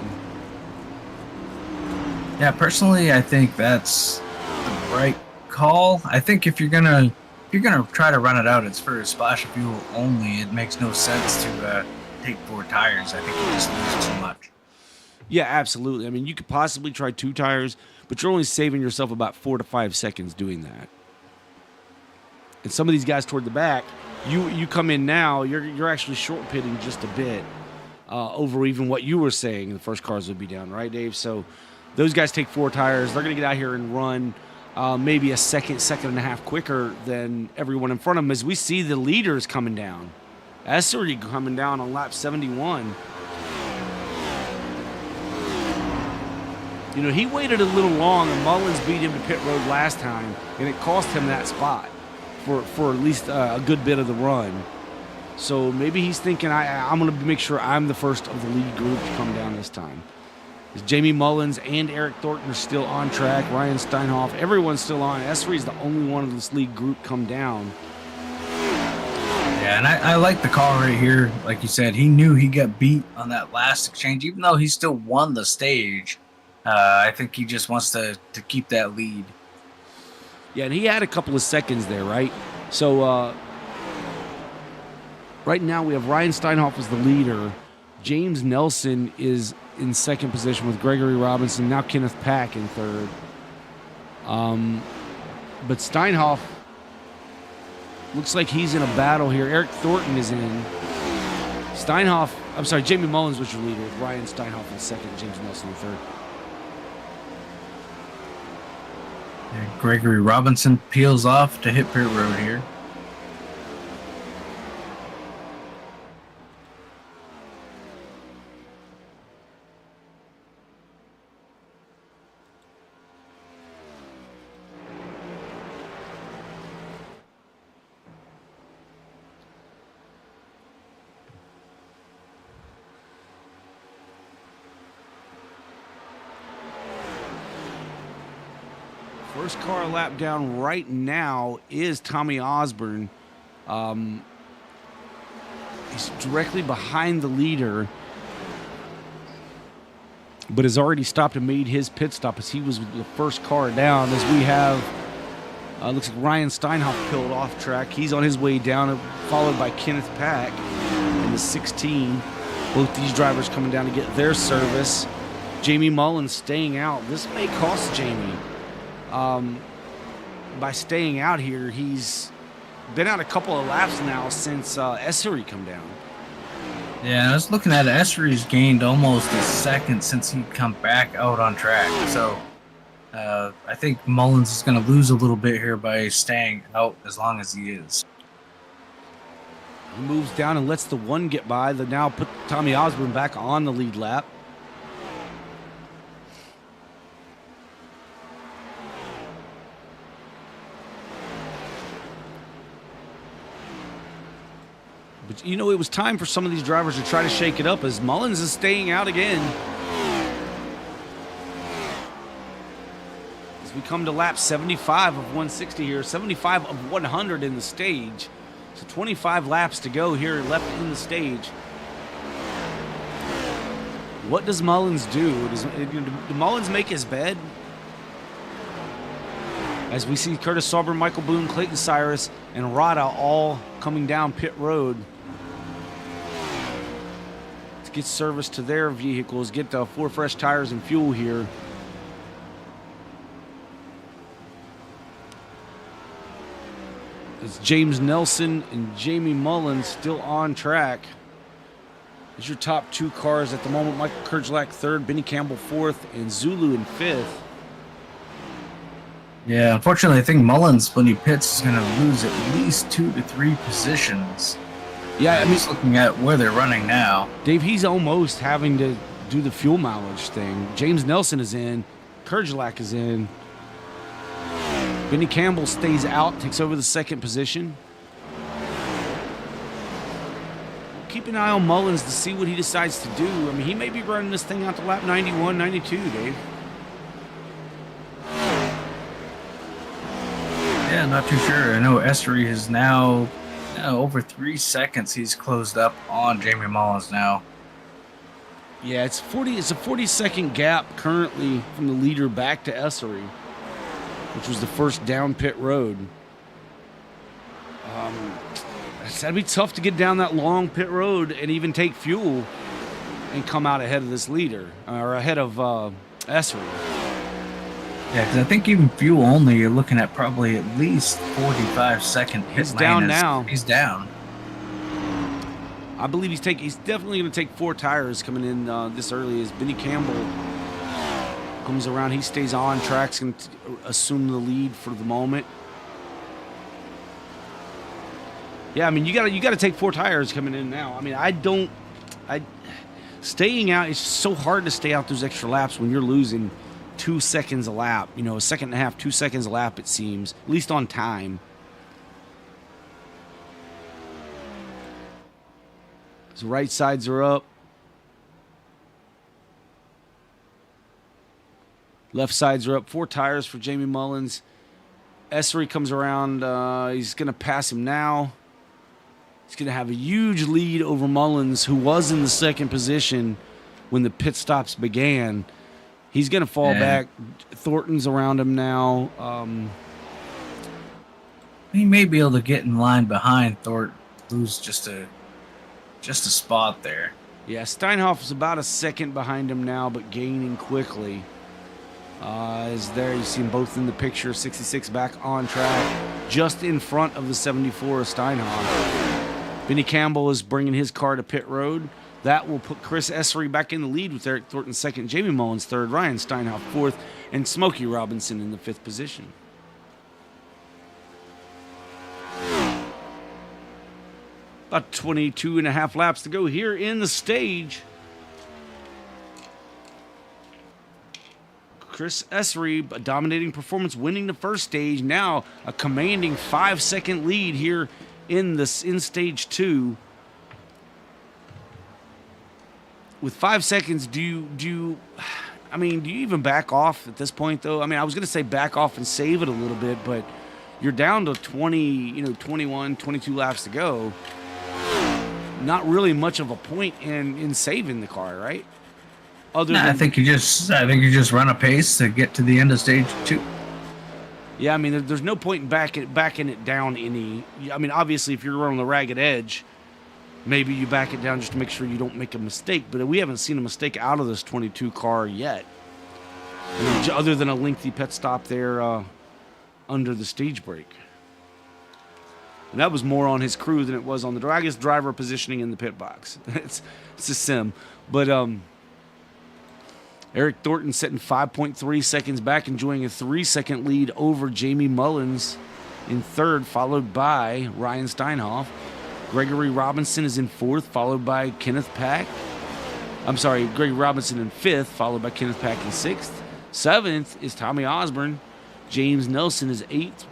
Yeah, personally, I think that's the right call. I think if you're gonna try to run it out, it's for splash of fuel only. It makes no sense to take 4 tires. I think you just lose too much. Yeah, absolutely. I mean, you could possibly try 2 tires, but you're only saving yourself about 4 to 5 seconds doing that. And some of these guys toward the back, you come in now, you're actually short pitting just a bit over even what you were saying the first cars would be down, right, Dave? So those guys take 4 tires. They're going to get out here and run maybe a second and a half quicker than everyone in front of them. As we see the leaders coming down. Essery coming down on lap 71. He waited a little long, and Mullins beat him to pit road last time, and it cost him that spot for at least a good bit of the run. So maybe he's thinking, I'm going to make sure I'm the first of the lead group to come down this time. Jamie Mullins and Eric Thornton are still on track. Ryan Steinhoff, everyone's still on. Essery's the only one of this lead group come down. Yeah, and I like the call right here. Like you said, he knew he got beat on that last exchange, even though he still won the stage. I think he just wants to keep that lead. Yeah, and he had a couple of seconds there, right? So right now we have Ryan Steinhoff as the leader. James Nelson is in second position with Gregory Robinson. Now Kenneth Pack in third. But Steinhoff looks like he's in a battle here. Eric Thornton is in. Jamie Mullins was your leader with Ryan Steinhoff in second, James Nelson in third. Gregory Robinson peels off to hit pit road here. First car lap down right now is Tommy Osborne. He's directly behind the leader, but has already stopped and made his pit stop as he was the first car down. As we have, looks like Ryan Steinhoff peeled off track. He's on his way down, followed by Kenneth Pack in the 16. Both these drivers coming down to get their service. Jamie Mullins staying out. This may cost Jamie. By staying out here, he's been out a couple of laps now since Essery come down. Yeah, I was looking at it. Essery's gained almost a second since he'd come back out on track. So I think Mullins is going to lose a little bit here by staying out as long as he is. He moves down and lets the one get by. They now put Tommy Osborne back on the lead lap. But, you know, it was time for some of these drivers to try to shake it up as Mullins is staying out again. As we come to lap 75 of 160 here, 75 of 100 in the stage. So 25 laps to go here left in the stage. What does Mullins do? Does Mullins make his bed? As we see Curtis Sauber, Michael Boone, Clayton Cyrus, and Rada all coming down pit road to get service to their vehicles, get 4 fresh tires and fuel here. It's James Nelson and Jamie Mullins still on track. It's your top 2 cars at the moment. Michael Kerjlak 3rd, Benny Campbell 4th, and Zulu in 5th. Yeah, unfortunately, I think Mullins, when he pits, is going to lose at least 2 to 3 positions. Yeah, I mean, just looking at where they're running now. Dave, he's almost having to do the fuel mileage thing. James Nelson is in. Kerjlak is in. Benny Campbell stays out, takes over the 2nd position. Keep an eye on Mullins to see what he decides to do. I mean, he may be running this thing out to lap 91, 92, Dave. Yeah, not too sure. I know Essery is now over 3 seconds. He's closed up on Jamie Mullins now. Yeah, it's a 40-second gap currently from the leader back to Essery, which was the first down pit road. That'd be tough to get down that long pit road and even take fuel and come out ahead of this leader, or ahead of Essery. Yeah, because I think even fuel only, you're looking at probably at least 45-second hit. He's down now. He's down. I believe he's definitely going to take 4 tires coming in this early as Benny Campbell comes around. He stays on tracks and assume the lead for the moment. Yeah, I mean, you got to take 4 tires coming in now. I mean, staying out, it's so hard to stay out those extra laps when you're losing 2 seconds a lap. You know, 1.5 seconds, 2 seconds a lap, it seems, at least on time. So right sides are up. Left sides are up. 4 tires for Jamie Mullins. Essery comes around. He's going to pass him now. He's going to have a huge lead over Mullins, who was in the 2nd position when the pit stops began. He's going to fall back. Thornton's around him now. He may be able to get in line behind Thornton, who's just a spot there. Yeah, Steinhoff is about a second behind him now, but gaining quickly. Is there, you see them both in the picture. 66 back on track, just in front of the 74 of Steinhoff. Benny Campbell is bringing his car to pit road. That will put Chris Essery back in the lead with Eric Thornton 2nd, Jamie Mullins 3rd, Ryan Steinhoff 4th, and Smokey Robinson in the 5th position. About 22.5 laps to go here in the stage. Chris Essery, a dominating performance, winning the first stage. Now a commanding 5-second lead here in stage 2. With 5 seconds, do you even back off at this point though? I mean, I was going to say back off and save it a little bit, but you're down to 21, 22 laps to go. Not really much of a point in saving the car, right? I think you just run a pace to get to the end of stage 2. Yeah, I mean, there's no point in backing it down any. I mean, obviously, if you're running the ragged edge, maybe you back it down just to make sure you don't make a mistake. But we haven't seen a mistake out of this 22 car yet, other than a lengthy pit stop there under the stage break. And that was more on his crew than it was on the driver. I guess driver positioning in the pit box. It's a sim. But Eric Thornton sitting 5.3 seconds back, enjoying a 3-second lead over Jamie Mullins in third, followed by Ryan Steinhoff. Gregory Robinson is in fourth, followed by Kenneth Pack. I'm sorry, Gregory Robinson in fifth, followed by Kenneth Pack in sixth. Seventh is Tommy Osborne. James Nelson is eighth.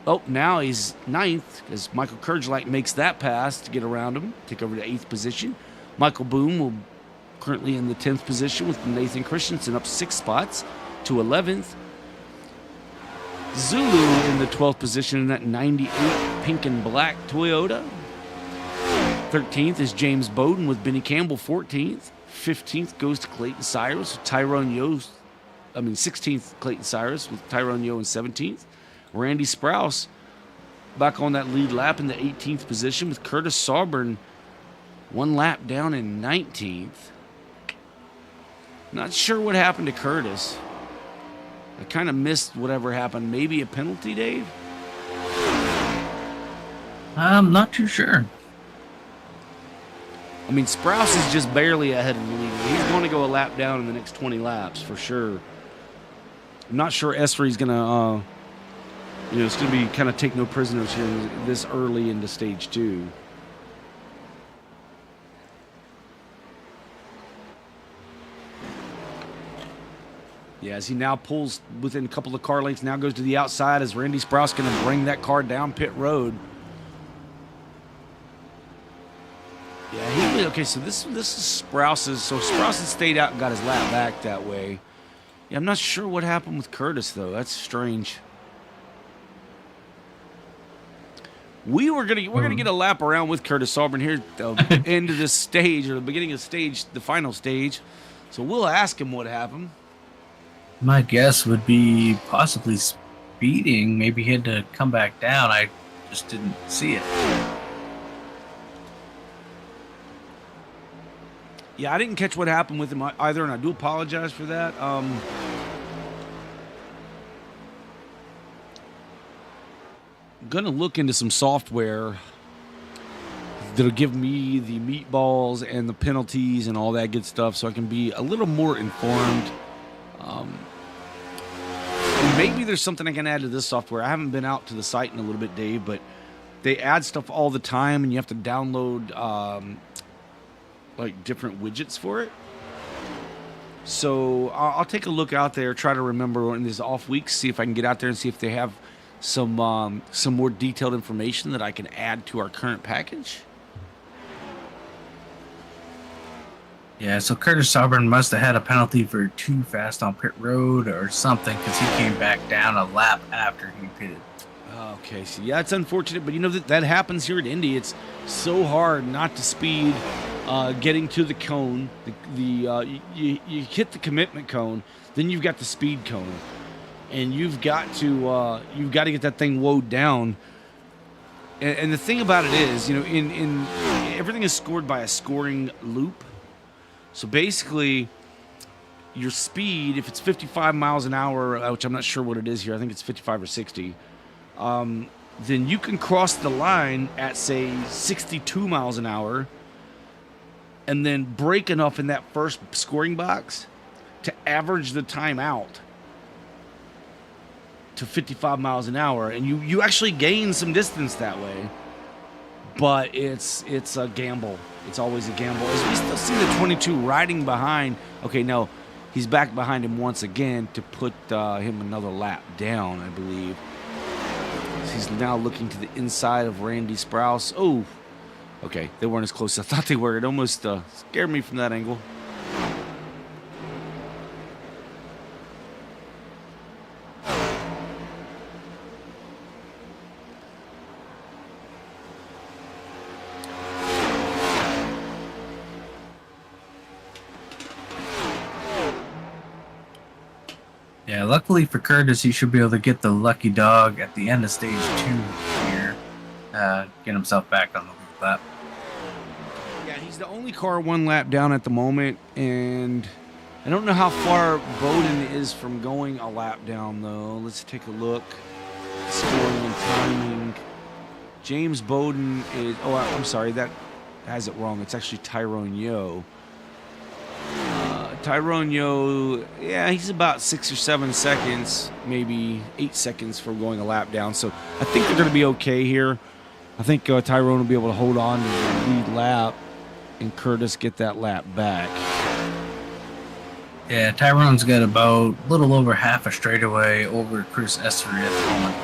Oh, now he's ninth as Michael Kurgelite makes that pass to get around him, take over to eighth position. Michael Boone will currently in the 10th position with Nathan Christensen up 6 spots to 11th. Zulu in the 12th position in that 98 pink and black Toyota. 13th is James Bowden with Benny Campbell 14th. 15th goes to Clayton Cyrus with Tyrone Yost. 16th Clayton Cyrus with Tyrone Yo in 17th. Randy Sprouse back on that lead lap in the 18th position with Curtis Sauburn 1 lap down in 19th. Not sure what happened to Curtis. I kind of missed whatever happened. Maybe a penalty, Dave? I'm not too sure. Sprouse is just barely ahead of the lead. He's going to go a lap down in the next 20 laps for sure. I'm not sure Esri's going to, it's going to be kind of take no prisoners here this early into stage 2. Yeah, as he now pulls within a couple of car lengths, now goes to the outside as Randy Sprouse going to bring that car down pit road. Yeah, okay, so this is Sprouse's. So Sprouse has stayed out and got his lap back that way. Yeah, I'm not sure what happened with Curtis, though. That's strange. We're gonna get a lap around with Curtis Auburn here at the end of this stage, or the beginning of the final stage. So we'll ask him what happened. My guess would be possibly speeding. Maybe he had to come back down. I just didn't see it. Yeah, I didn't catch what happened with him either, and I do apologize for that. I'm going to look into some software that'll give me the meatballs and the penalties and all that good stuff so I can be a little more informed. And maybe there's something I can add to this software. I haven't been out to the site in a little bit, Dave, but they add stuff all the time, and you have to download like different widgets for it. So I'll take a look out there, try to remember in these off weeks, see if I can get out there and see if they have some more detailed information that I can add to our current package. Yeah, so Curtis Sauburn must have had a penalty for too fast on pit road or something, because he came back down a lap after he pitted. Okay, so yeah, it's unfortunate, but that happens here at Indy. It's so hard not to speed getting to the cone. You hit the commitment cone, then you've got the speed cone, and you've got to get that thing woed down. And the thing about it is, in everything is scored by a scoring loop. So basically, your speed, if it's 55 miles an hour, which I'm not sure what it is here, I think it's 55 or 60, then you can cross the line at, say, 62 miles an hour and then break enough in that first scoring box to average the time out to 55 miles an hour. And you actually gain some distance that way. But it's a gamble. It's always a gamble. As we still see the 22 riding behind. Okay, no, he's back behind him once again to put him another lap down, I believe. He's now looking to the inside of Randy Sprouse. Oh, okay, they weren't as close as I thought they were. It almost scared me from that angle. Yeah, luckily for Curtis, he should be able to get the lucky dog at the end of stage 2 here. Get himself back on the lead lap. Yeah, he's the only car 1 lap down at the moment, and I don't know how far Bowden is from going a lap down, though. Let's take a look. Scoring and timing. James Bowden is... Oh, I'm sorry, that has it wrong. It's actually Tyrone Yo. Tyronio, yeah, he's about 6 or 7 seconds, maybe 8 seconds for going a lap down. So I think they're going to be okay here. I think Tyrone will be able to hold on to the lead lap and Curtis get that lap back. Yeah, Tyrone's got about a little over half a straightaway over Chris Essery at the moment.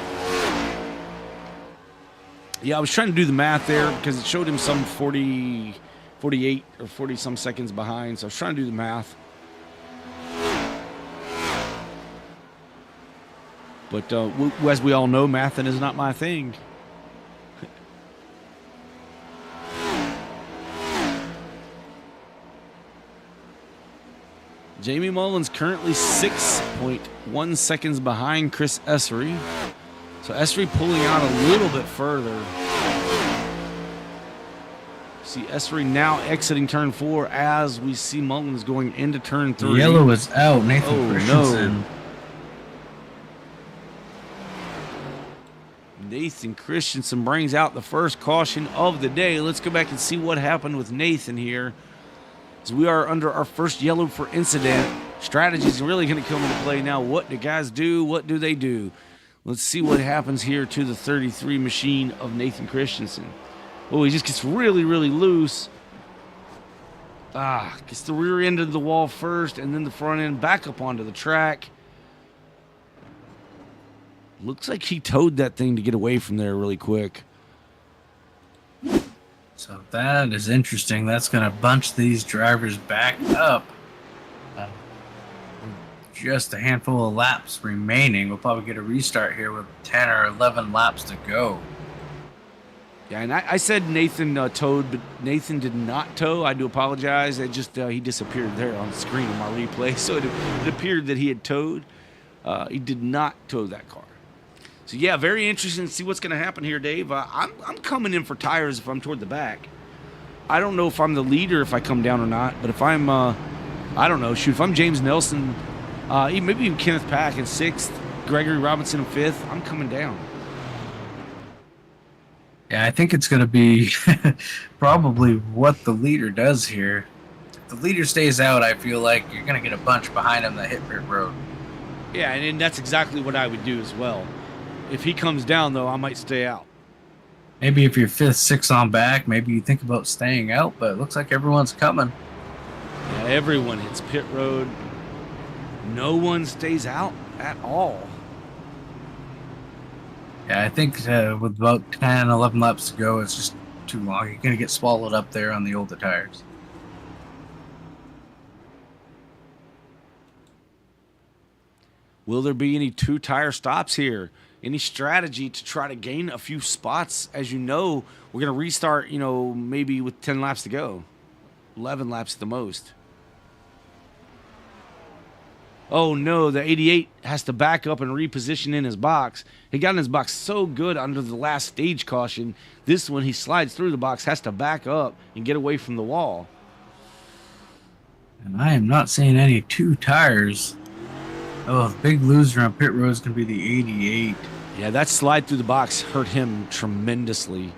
Yeah, I was trying to do the math there because it showed him some 48 or 40 some seconds behind. So I was trying to do the math. But as we all know, mathing is not my thing. Jamie Mullins currently 6.1 seconds behind Chris Essery. So Essery pulling out a little bit further. See Essery now exiting turn 4 as we see Mullins going into turn 3. Yellow is out. Nathan Christensen. No. Nathan Christensen brings out the first caution of the day. Let's go back and see what happened with Nathan here. As we are under our first yellow for incident. Strategy is really going to come into play now. What do guys do? What do they do? Let's see what happens here to the 33 machine of Nathan Christensen. Oh, he just gets really, really loose. Gets the rear end of the wall first and then the front end back up onto the track. Looks like he towed that thing to get away from there really quick. So that is interesting. That's going to bunch these drivers back up. Just a handful of laps remaining. We'll probably get a restart here with 10 or 11 laps to go. Yeah, and I said Nathan towed, but Nathan did not tow. I do apologize. It just he disappeared there on the screen in my replay. So it appeared that he had towed. He did not tow that car. So yeah, very interesting to see what's going to happen here, Dave. I'm coming in for tires if I'm toward the back. I don't know if I'm the leader if I come down or not, but if I'm, I don't know, shoot, if I'm James Nelson, maybe even Kenneth Pack in 6th, Gregory Robinson in 5th, I'm coming down. Yeah, I think it's going to be probably what the leader does here. If the leader stays out, I feel like you're going to get a bunch behind him that hit pit road. Yeah, and that's exactly what I would do as well. If he comes down, though, I might stay out. Maybe if you're 5th, 6th on back, maybe you think about staying out, but it looks like everyone's coming. Yeah, everyone hits pit road. No one stays out at all. Yeah, I think with about 10, 11 laps to go, it's just too long. You're going to get swallowed up there on the older tires. Will there be any 2-tire stops here? Any strategy to try to gain a few spots? As you know, we're going to restart, maybe with 10 laps to go. 11 laps at the most. Oh, no, the 88 has to back up and reposition in his box. He got in his box so good under the last stage caution. This one, he slides through the box, has to back up and get away from the wall. And I am not seeing any 2 tires. Oh, the big loser on pit road is going to be the 88. Yeah, that slide through the box hurt him tremendously.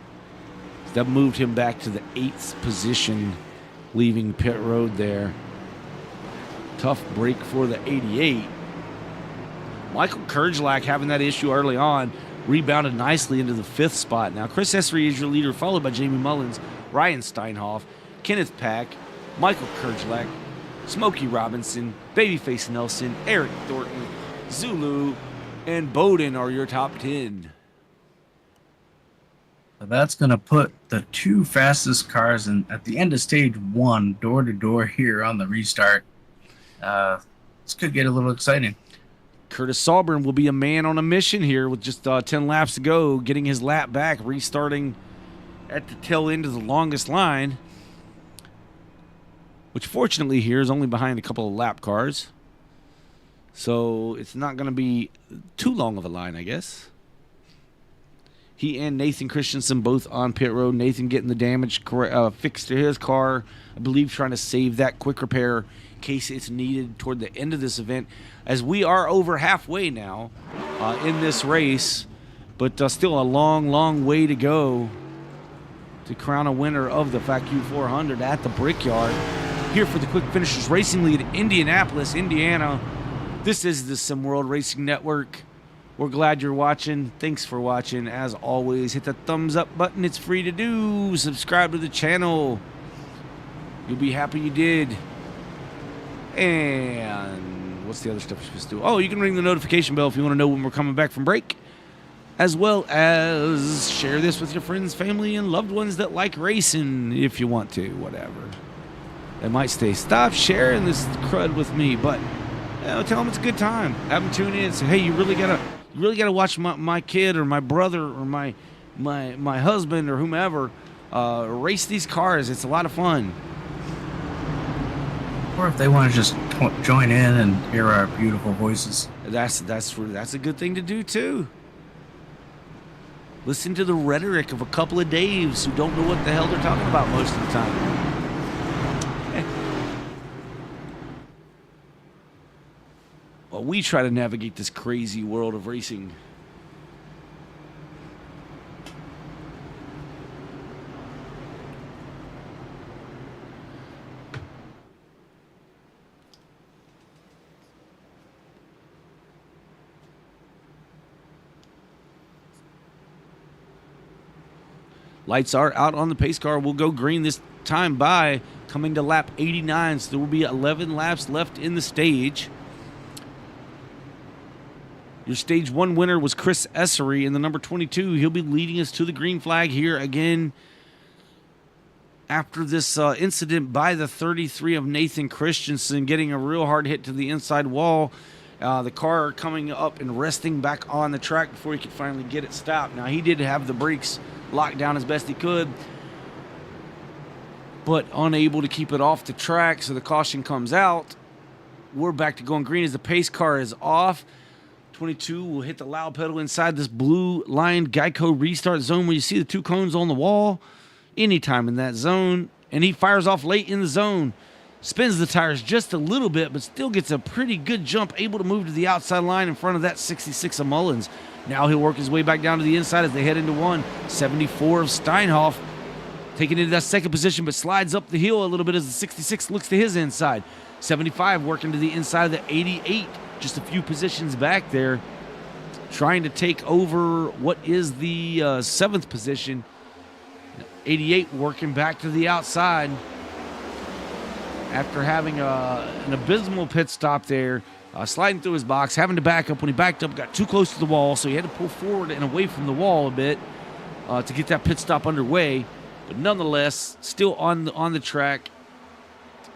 That moved him back to the 8th position, leaving pit road there. Tough break for the 88. Michael Kerjlak having that issue early on, rebounded nicely into the 5th spot. Now, Chris Essery is your leader, followed by Jamie Mullins, Ryan Steinhoff, Kenneth Pack, Michael Kerjlak, Smokey Robinson, Babyface Nelson, Eric Thornton, Zulu, and Bowden are your top 10. So that's going to put the 2 fastest cars in at the end of stage 1, door to door here on the restart. This could get a little exciting. Curtis Sauburn will be a man on a mission here with just 10 laps to go, getting his lap back, restarting at the tail end of the longest line, which fortunately here is only behind a couple of lap cars. So it's not going to be too long of a line, I guess. He and Nathan Christensen both on pit road. Nathan getting the damage fixed to his car. I believe trying to save that quick repair in case it's needed toward the end of this event. As we are over halfway now in this race. But still a long, long way to go to crown a winner of the PhaQ 400 at the Brickyard. here for the Quick Finishers Racing League in Indianapolis, Indiana. This is the Sim World Racing Network. We're glad you're watching. Thanks for watching. As always, hit the thumbs up button. It's free to do. Subscribe to the channel. You'll be happy you did. And what's the other stuff you're supposed to do? Oh, you can ring the notification bell if you want to know when we're coming back from break. As well as share this with your friends, family, and loved ones that like racing if you want to, whatever. They might say, stop sharing this crud with me, but tell them it's a good time. Have them tune in and say, hey, you really gotta watch my kid or my brother or my husband or whomever race these cars. It's a lot of fun. Or if they want to just join in and hear our beautiful voices. That's a good thing to do too. Listen to the rhetoric of a couple of Daves who don't know what the hell they're talking about most of the time. Well, we try to navigate this crazy world of racing. Lights are out on the pace car. We'll go green this time by coming to lap 89. So there will be 11 laps left in the stage. Your stage 1 winner was Chris Essery in the number 22. He'll be leading us to the green flag here again after this incident by the 33 of Nathan Christensen getting a real hard hit to the inside wall. The car coming up and resting back on the track before he could finally get it stopped. Now, he did have the brakes locked down as best he could, but unable to keep it off the track, so the caution comes out. We're back to going green as the pace car is off. 22 will hit the loud pedal inside this blue line Geico restart zone where you see the 2 cones on the wall anytime in that zone, and he fires off late in the zone. Spins the tires just a little bit, but still gets a pretty good jump, able to move to the outside line in front of that 66 of Mullins. Now he'll work his way back down to the inside as they head into 174 of Steinhoff, taking into that second position, but slides up the hill a little bit as the 66 looks to his inside. 75 working to the inside of the 88, just a few positions back there, trying to take over what is the 7th position. 88 working back to the outside after having an abysmal pit stop there. Sliding through his box, having to back up. When he backed up, got too close to the wall, so he had to pull forward and away from the wall a bit to get that pit stop underway. But nonetheless, still on the track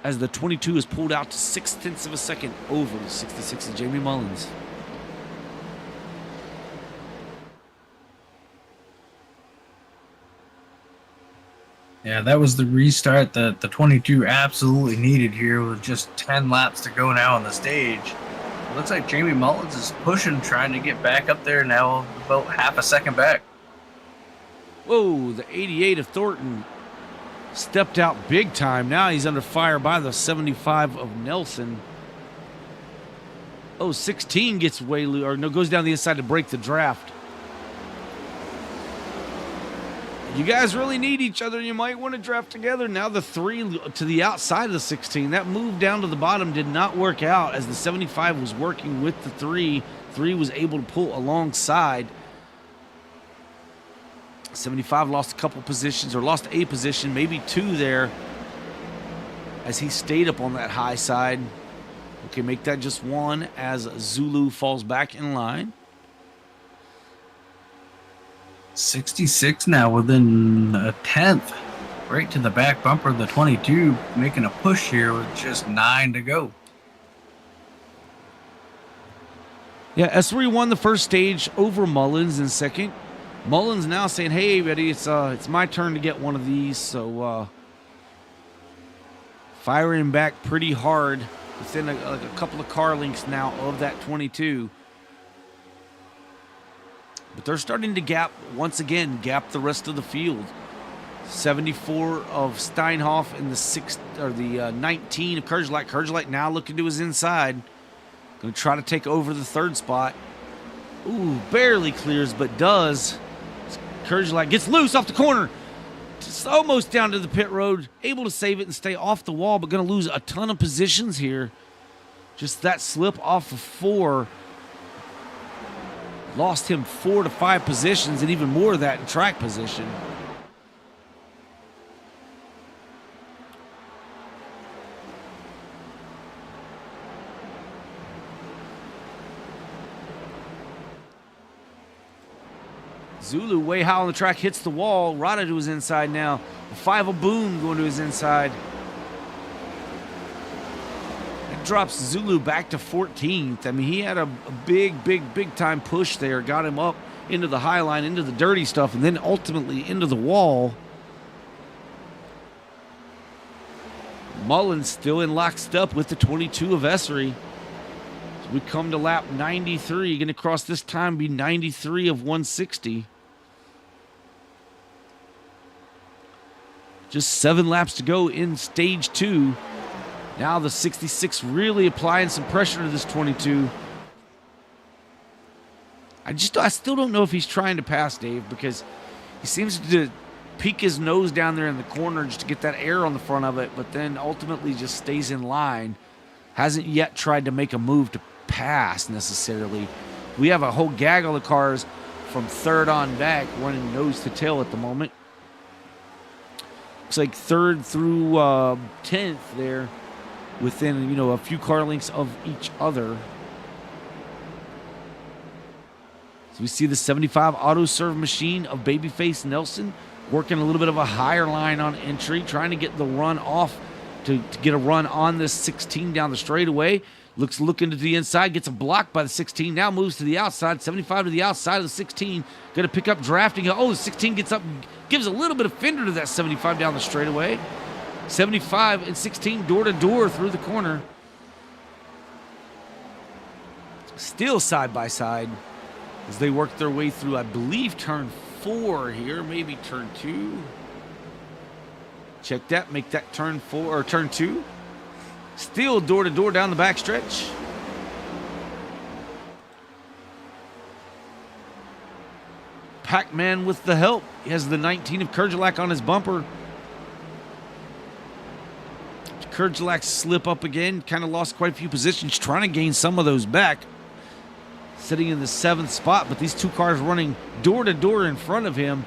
as the 22 is pulled out to 0.6 of a second over the 66 of Jamie Mullins. Yeah, that was the restart that the 22 absolutely needed here with just 10 laps to go now on the stage. It looks like Jamie Mullins is pushing, trying to get back up there now, about half a second back. Whoa, the 88 of Thornton stepped out big time. Now he's under fire by the 75 of Nelson. 16 gets way loose, or no, goes down the inside to break the draft. You guys really need each other. You might want to draft together. Now the 3 to the outside of the 16. That move down to the bottom did not work out as the 75 was working with the 3. 3 was able to pull alongside. 75 lost a couple positions, or lost a position, maybe 2 there, as he stayed up on that high side. Okay, make that just 1 as Zulu falls back in line. 66 now within a 10th. Right to the back bumper of the 22, making a push here with just 9 to go. Yeah, S3 won the first stage over Mullins in second. Mullins now saying, hey, buddy, it's my turn to get one of these. So firing back pretty hard within a couple of car lengths now of that 22. But they're starting to gap the rest of the field. 74 of Steinhoff and the 19 of Kergelite. Kergelite now looking to his inside. Going to try to take over the 3rd spot. Ooh, barely clears, but does. Kergelite gets loose off the corner. Just almost down to the pit road, able to save it and stay off the wall, but going to lose a ton of positions here. Just that slip off of 4 lost him 4 to 5 positions, and even more of that in track position. Zulu way high on the track, hits the wall. Rada to his inside now. 5 boom going to his inside. It drops Zulu back to 14th. I mean, he had a big time push there. Got him up into the high line, into the dirty stuff, and then ultimately into the wall. Mullins still in lockstep with the 22 of Essery. So we come to lap 93. Going to cross this time, be 93 of 160. Just 7 laps to go in stage 2. Now the 66 really applying some pressure to this 22. I still don't know if he's trying to pass Dave, because he seems to peek his nose down there in the corner just to get that air on the front of it, but then ultimately just stays in line. Hasn't yet tried to make a move to pass necessarily. We have a whole gaggle of cars from 3rd on back running nose to tail at the moment. Looks like 3rd through 10th there, within, a few car lengths of each other. So we see the 75 auto serve machine of Babyface Nelson working a little bit of a higher line on entry, trying to get the run off to get a run on this 16 down the straightaway. Looking to the inside, gets a block by the 16, now moves to the outside, 75 to the outside of the 16, going to pick up drafting. Oh, the 16 gets up, gives a little bit of fender to that 75 down the straightaway. 75 and 16 door to door through the corner. Still side by side as they work their way through, I believe, turn 4 here, maybe turn 2. Check that, make that turn 4 or turn 2. Still door to door down the backstretch. Pac-Man with the help. He has the 19 of Kerjalak on his bumper. Kerjalak slip up again. Kind of lost quite a few positions, trying to gain some of those back. Sitting in the 7th spot, but these 2 cars running door to door in front of him.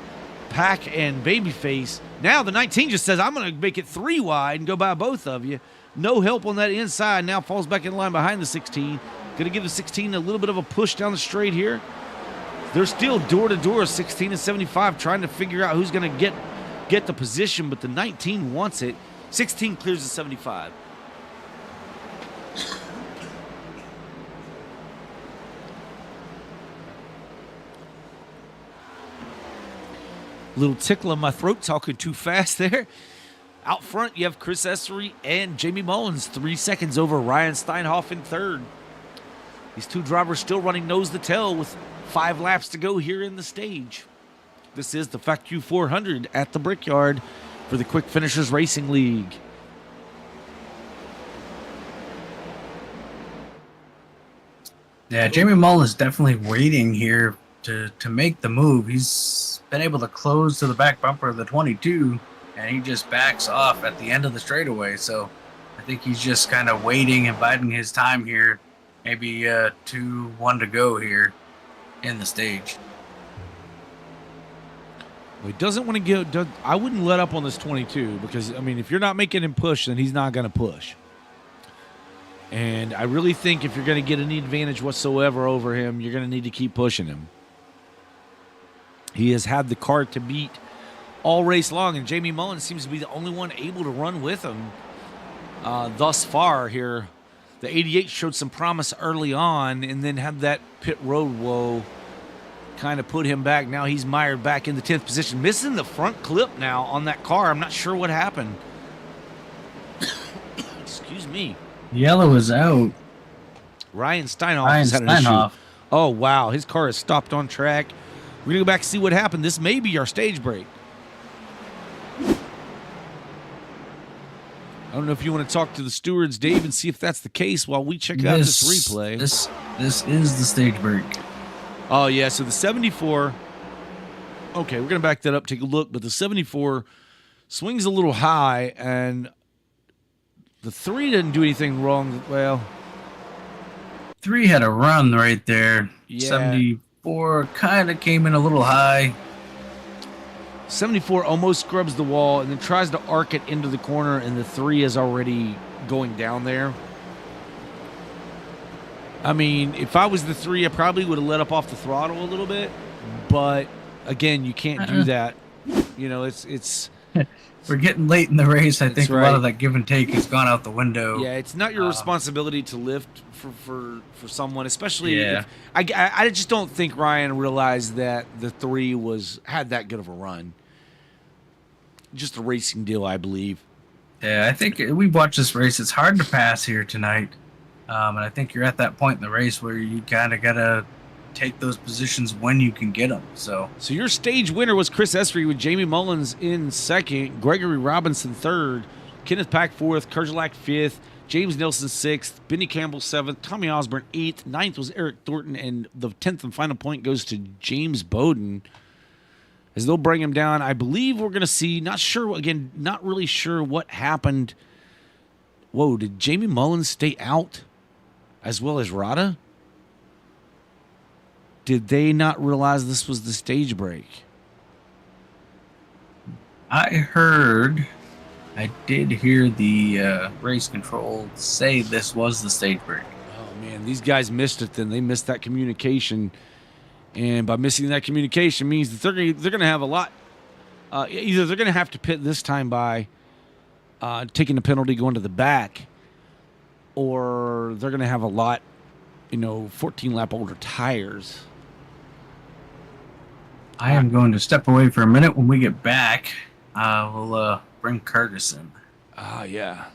Pac and Babyface. Now the 19 just says, I'm going to make it 3 wide and go by both of you. No help on that inside. Now falls back in line behind the 16. Going to give the 16 a little bit of a push down the straight here. They're still door to door, 16 and 75, trying to figure out who's going to get the position, but the 19 wants it. 16 clears the 75. Little tickle in my throat talking too fast there. Out front, you have Chris Essery and Jamie Mullins, 3 seconds over Ryan Steinhoff in 3rd. These 2 drivers still running nose to tail with 5 laps to go here in the stage. This is the PhaQ 400 at the Brickyard for the Quick Finishers Racing League. Yeah, Jamie Mullins definitely waiting here to make the move. He's been able to close to the back bumper of the 22, and he just backs off at the end of the straightaway. So I think he's just kind of waiting and biding his time here. Maybe 2-1 to go here in the stage. Well, he doesn't want to go. I wouldn't let up on this 22 because, I mean, if you're not making him push, then he's not going to push. And I really think if you're going to get any advantage whatsoever over him, you're going to need to keep pushing him. He has had the car to beat all race long, and Jamie Mullins seems to be the only one able to run with him thus far here. The 88 showed some promise early on and then had that pit road woe kind of put him back. Now he's mired back in the 10th position. Missing the front clip now on that car. I'm not sure what happened. Excuse me. Yellow is out. Ryan Steinhoff has had an issue. Oh, wow. His car is stopped on track. We're going to go back and see what happened. This may be our stage break. I don't know if you want to talk to the stewards, Dave, and see if that's the case while we check out this replay. This is the stage break. Oh, yeah. So the 74. Okay, we're going to back that up, take a look. But the 74 Swings a little high, and the 3 didn't do anything wrong. Well, 3 had a run right there. Yeah. 74 kind of came in a little high. 74 almost scrubs the wall and then tries to arc it into the corner, and the 3 is already going down there. I mean, if I was the 3, I probably would have let up off the throttle a little bit. But, again, you can't do that. You know, it's We're getting late in the race. I think right. a lot of that give and take has gone out the window. Yeah, it's not your responsibility to lift for someone, especially Yeah. if I just don't think Ryan realized that the 3 had that good of a run. Just a racing deal, I believe. Yeah, I think we've watched this race. It's hard to pass here tonight. And I think you're at that point in the race where you kind of got to take those positions when you can get them. So your stage winner was Chris Esri with Jamie Mullins in second, Gregory Robinson third, Kenneth Pack fourth, Kerjelak fifth, James Nelson sixth, Benny Campbell seventh, Tommy Osborne eighth, ninth was Eric Thornton, and the 10th and final point goes to James Bowden. As they'll bring him down, I believe we're going to see, not really sure what happened. Whoa, did Jamie Mullins stay out as well as Rada? Did they not realize this was the stage break? I did hear the race control say this was the stage break. Oh, man, these guys missed it then. They missed that communication. And by missing that communication means that they're going to have a lot. Either they're going to have to pit this time by taking a penalty going to the back, or they're going to have a lot, 14-lap older tires. I am going to step away for a minute. When we get back, we'll bring Curtis in. Ah, yeah.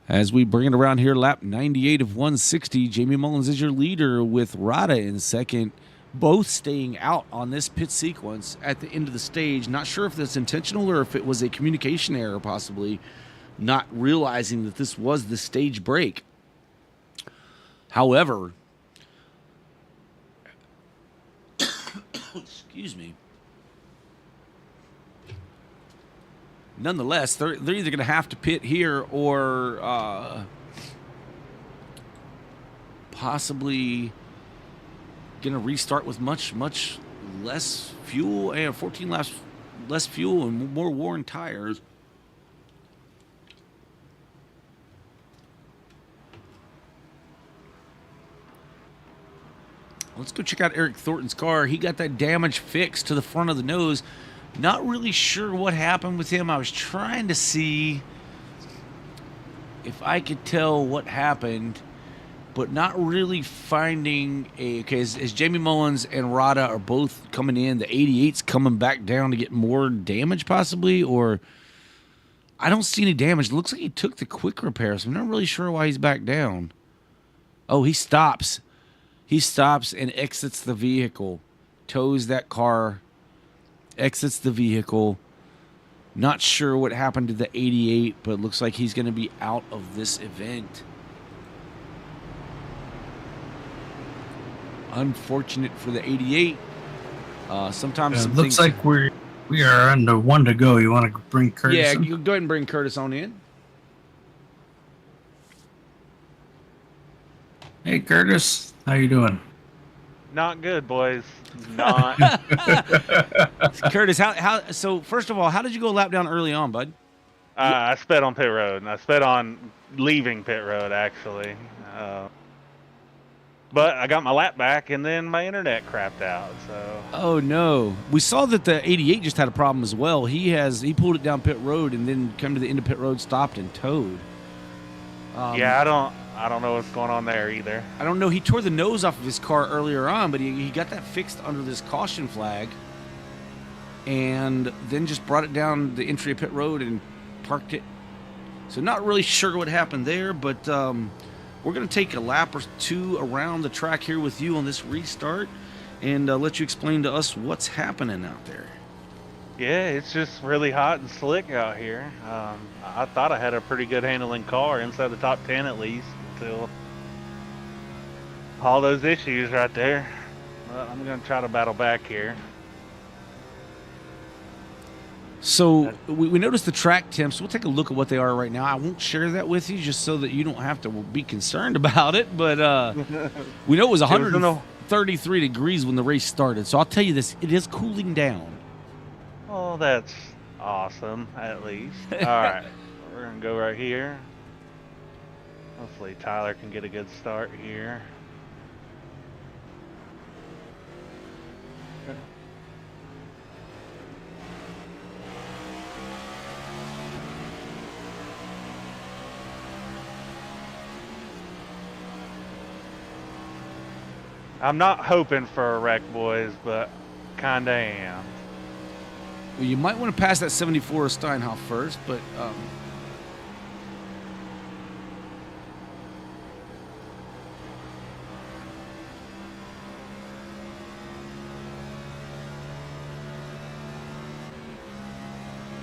As we bring it around here, lap 98 of 160, Jamie Mullins is your leader with Rada in second, both staying out on this pit sequence at the end of the stage. Not sure if that's intentional or if it was a communication error, possibly not realizing that this was the stage break. However, excuse me. Nonetheless, they're either going to have to pit here or possibly going to restart with much less fuel and 14 laps less fuel and more worn tires. Let's go check out Eric Thornton's car. He got that damage fixed to the front of the nose. Not really sure what happened with him. I was trying to see if I could tell what happened, but not really finding a... Okay, as Jamie Mullins and Rada are both coming in, the 88's coming back down to get more damage possibly, or... I don't see any damage. It looks like he took the quick repair, so I'm not really sure why he's back down. Oh, he stops. He stops and exits the vehicle, tows that car, exits the vehicle. Not sure what happened to the 88, but it looks like he's going to be out of this event. Unfortunate for the 88. Sometimes some looks things... like we are under one to go. You want to bring Curtis Yeah, in? you go ahead and bring Curtis on in. Hey, Curtis. How you doing? Not good, boys. Not. Curtis, so first of all, how did you go a lap down early on, bud? I sped on pit road, and I sped on leaving pit road, actually. But I got my lap back, and then my internet crapped out. So. Oh no! We saw that the 88 just had a problem as well. He pulled it down pit road, and then come to the end of pit road, stopped and towed. Yeah, I don't know what's going on there either. I don't know. He tore the nose off of his car earlier on, but he got that fixed under this caution flag, and then just brought it down the entry of pit road and parked it. So not really sure what happened there, but we're going to take a lap or two around the track here with you on this restart and let you explain to us what's happening out there. Yeah, it's just really hot and slick out here. I thought I had a pretty good handling car inside the top 10 at least until all those issues right there. Well, I'm going to try to battle back here. So we noticed the track temps. We'll take a look at what they are right now. I won't share that with you just so that you don't have to be concerned about it. But we know it was 133 degrees when the race started. So I'll tell you this, it is cooling down. Oh, that's awesome, at least. All right, we're going to go right here. Hopefully Tyler can get a good start here. I'm not hoping for a wreck, boys, but kinda am. Well, you might want to pass that 74 of Steinhoff first, but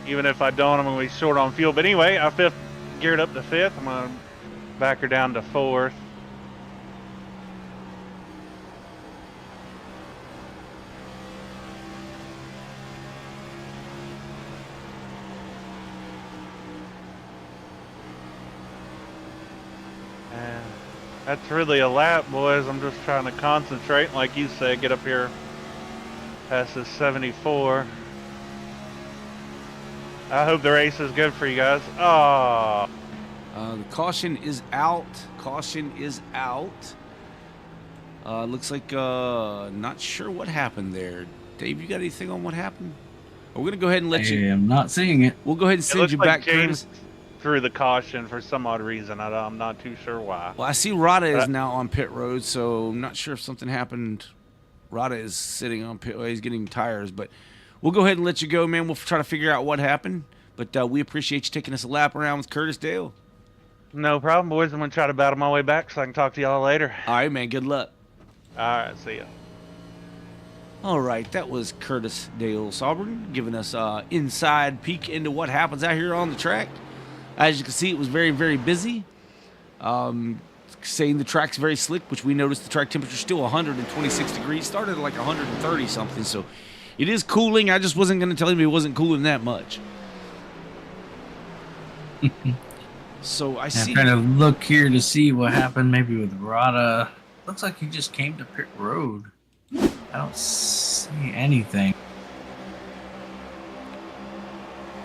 even if I don't, I'm going to be short on fuel. But anyway, I geared up to 5th. I'm going to back her down to 4th. And that's really a lap, boys. I'm just trying to concentrate. Like you said, get up here past this 74. I hope the race is good for you guys. Oh, the caution is out. Caution is out. Looks like not sure what happened there. Dave, you got anything on what happened? We're gonna go ahead and let you. I am not seeing it. We'll go ahead and send you back, Curtis. Through the caution for some odd reason. I'm not too sure why. Well, I see Rada is now on pit road, so I'm not sure if something happened. Rada is sitting on pit. Well, he's getting tires, but we'll go ahead and let you go, man. We'll try to figure out what happened. But we appreciate you taking us a lap around with Curtis Dale. No problem, boys. I'm going to try to battle my way back so I can talk to y'all later. All right, man. Good luck. All right. See ya. All right. That was Curtis Dale Saubergen giving us inside peek into what happens out here on the track. As you can see, it was very, very busy. Saying the track's very slick, which we noticed the track temperature still 126 degrees. Started at like 130 something, so it is cooling. I just wasn't going to tell him it wasn't cooling that much. So I see. I'm trying to look here to see what happened maybe with Rada. Looks like he just came to pit road. I don't see anything.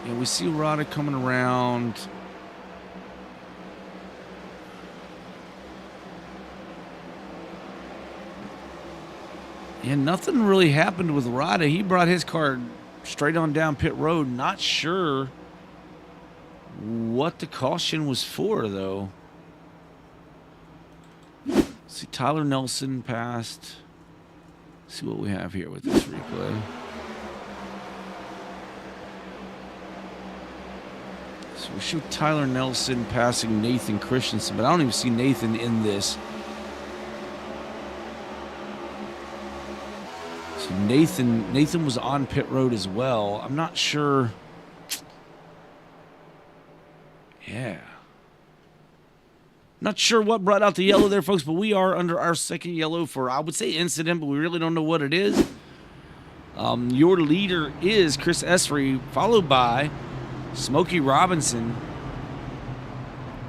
Yeah, we see Rada coming around. Yeah, nothing really happened with Rada. He brought his car straight on down pit road. Not sure what the caution was for, though. See, Tyler Nelson passed. See what we have here with this replay. So we show Tyler Nelson passing Nathan Christensen, but I don't even see Nathan in this. So Nathan was on pit road as well. I'm not sure. Yeah. Not sure what brought out the yellow there, folks, but we are under our second yellow for, I would say, incident, but we really don't know what it is. Your leader is Chris Essery, followed by Smokey Robinson,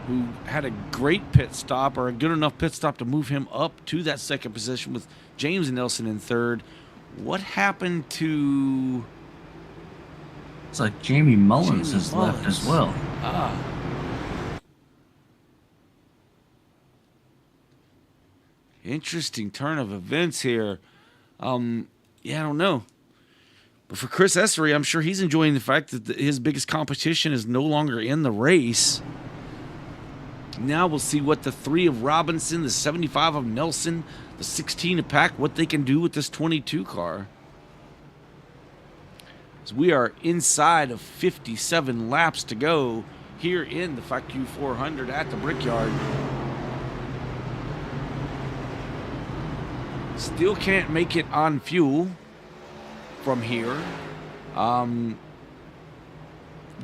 who had a great pit stop, or a good enough pit stop to move him up to that second position with James Nelson in third. What happened to... It's like Jamie Mullins has left as well. Interesting turn of events here. Yeah, I don't know. But for Chris Essery, I'm sure he's enjoying the fact that his biggest competition is no longer in the race. Now we'll see what the 3 of Robinson, the 75 of Nelson, the 16 of PhaQ, what they can do with this 22 car. So we are inside of 57 laps to go here in the PhaQ 400 at the Brickyard. Still can't make it on fuel from here. Going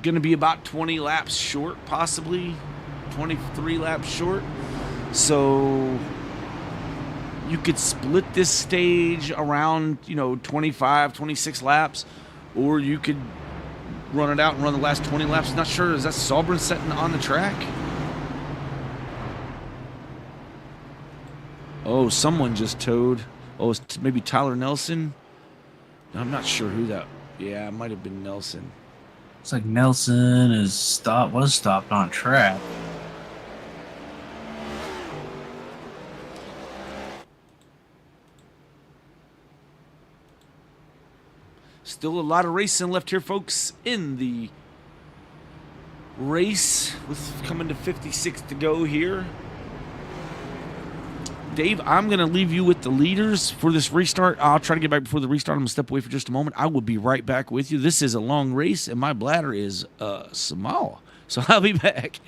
to be about 20 laps short, possibly 23 laps short. So you could split this stage around, 25, 26 laps, or you could run it out and run the last 20 laps. Not sure. Is that Sauber setting on the track? Oh, someone just towed. Oh, it's maybe Tyler Nelson. I'm not sure who that. Yeah, it might have been Nelson. It's like Nelson was stopped on track. Still a lot of racing left here, folks, in the race. With coming to 56 to go here. Dave, I'm going to leave you with the leaders for this restart. I'll try to get back before the restart. I'm going to step away for just a moment. I will be right back with you. This is a long race, and my bladder is small, so I'll be back.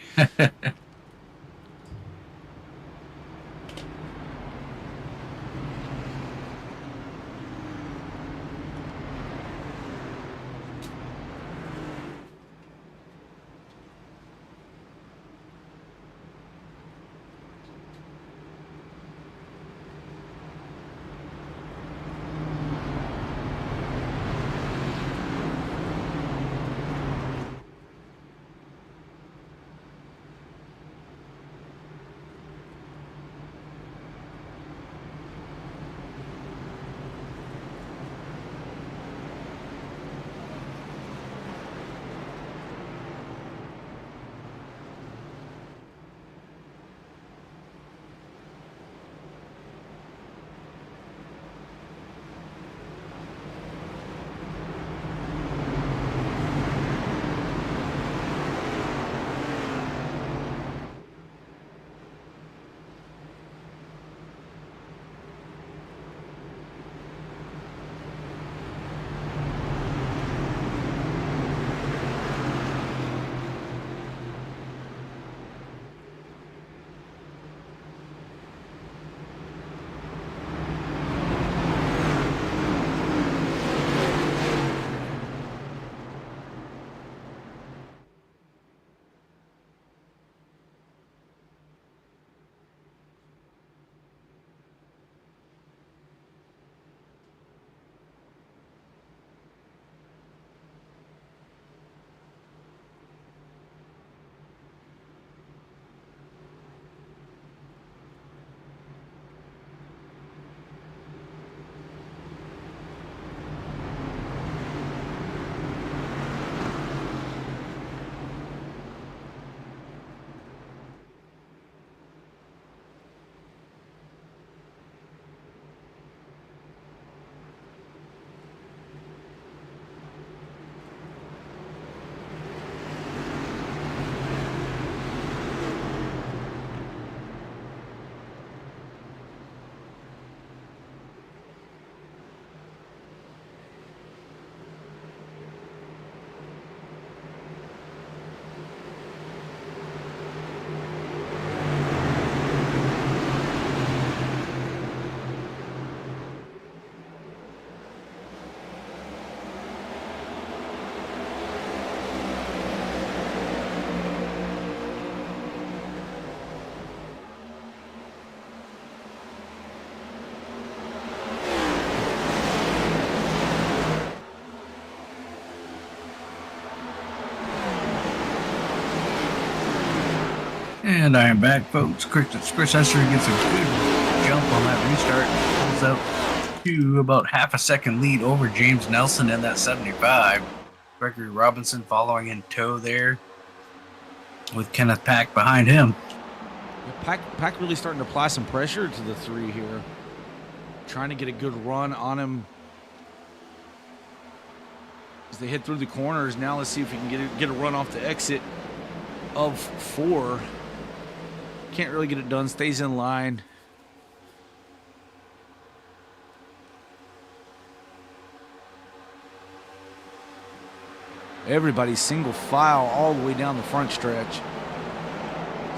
And I am back, folks. Chris Hester gets a good jump on that restart. Pulls out to about half a second lead over James Nelson in that 75. Gregory Robinson following in tow there with Kenneth Pack behind him. Pack really starting to apply some pressure to the three here. Trying to get a good run on him as they head through the corners. Now let's see if we can get a run off the exit of 4. Can't really get it done. Stays in line. Everybody's single file all the way down the front stretch.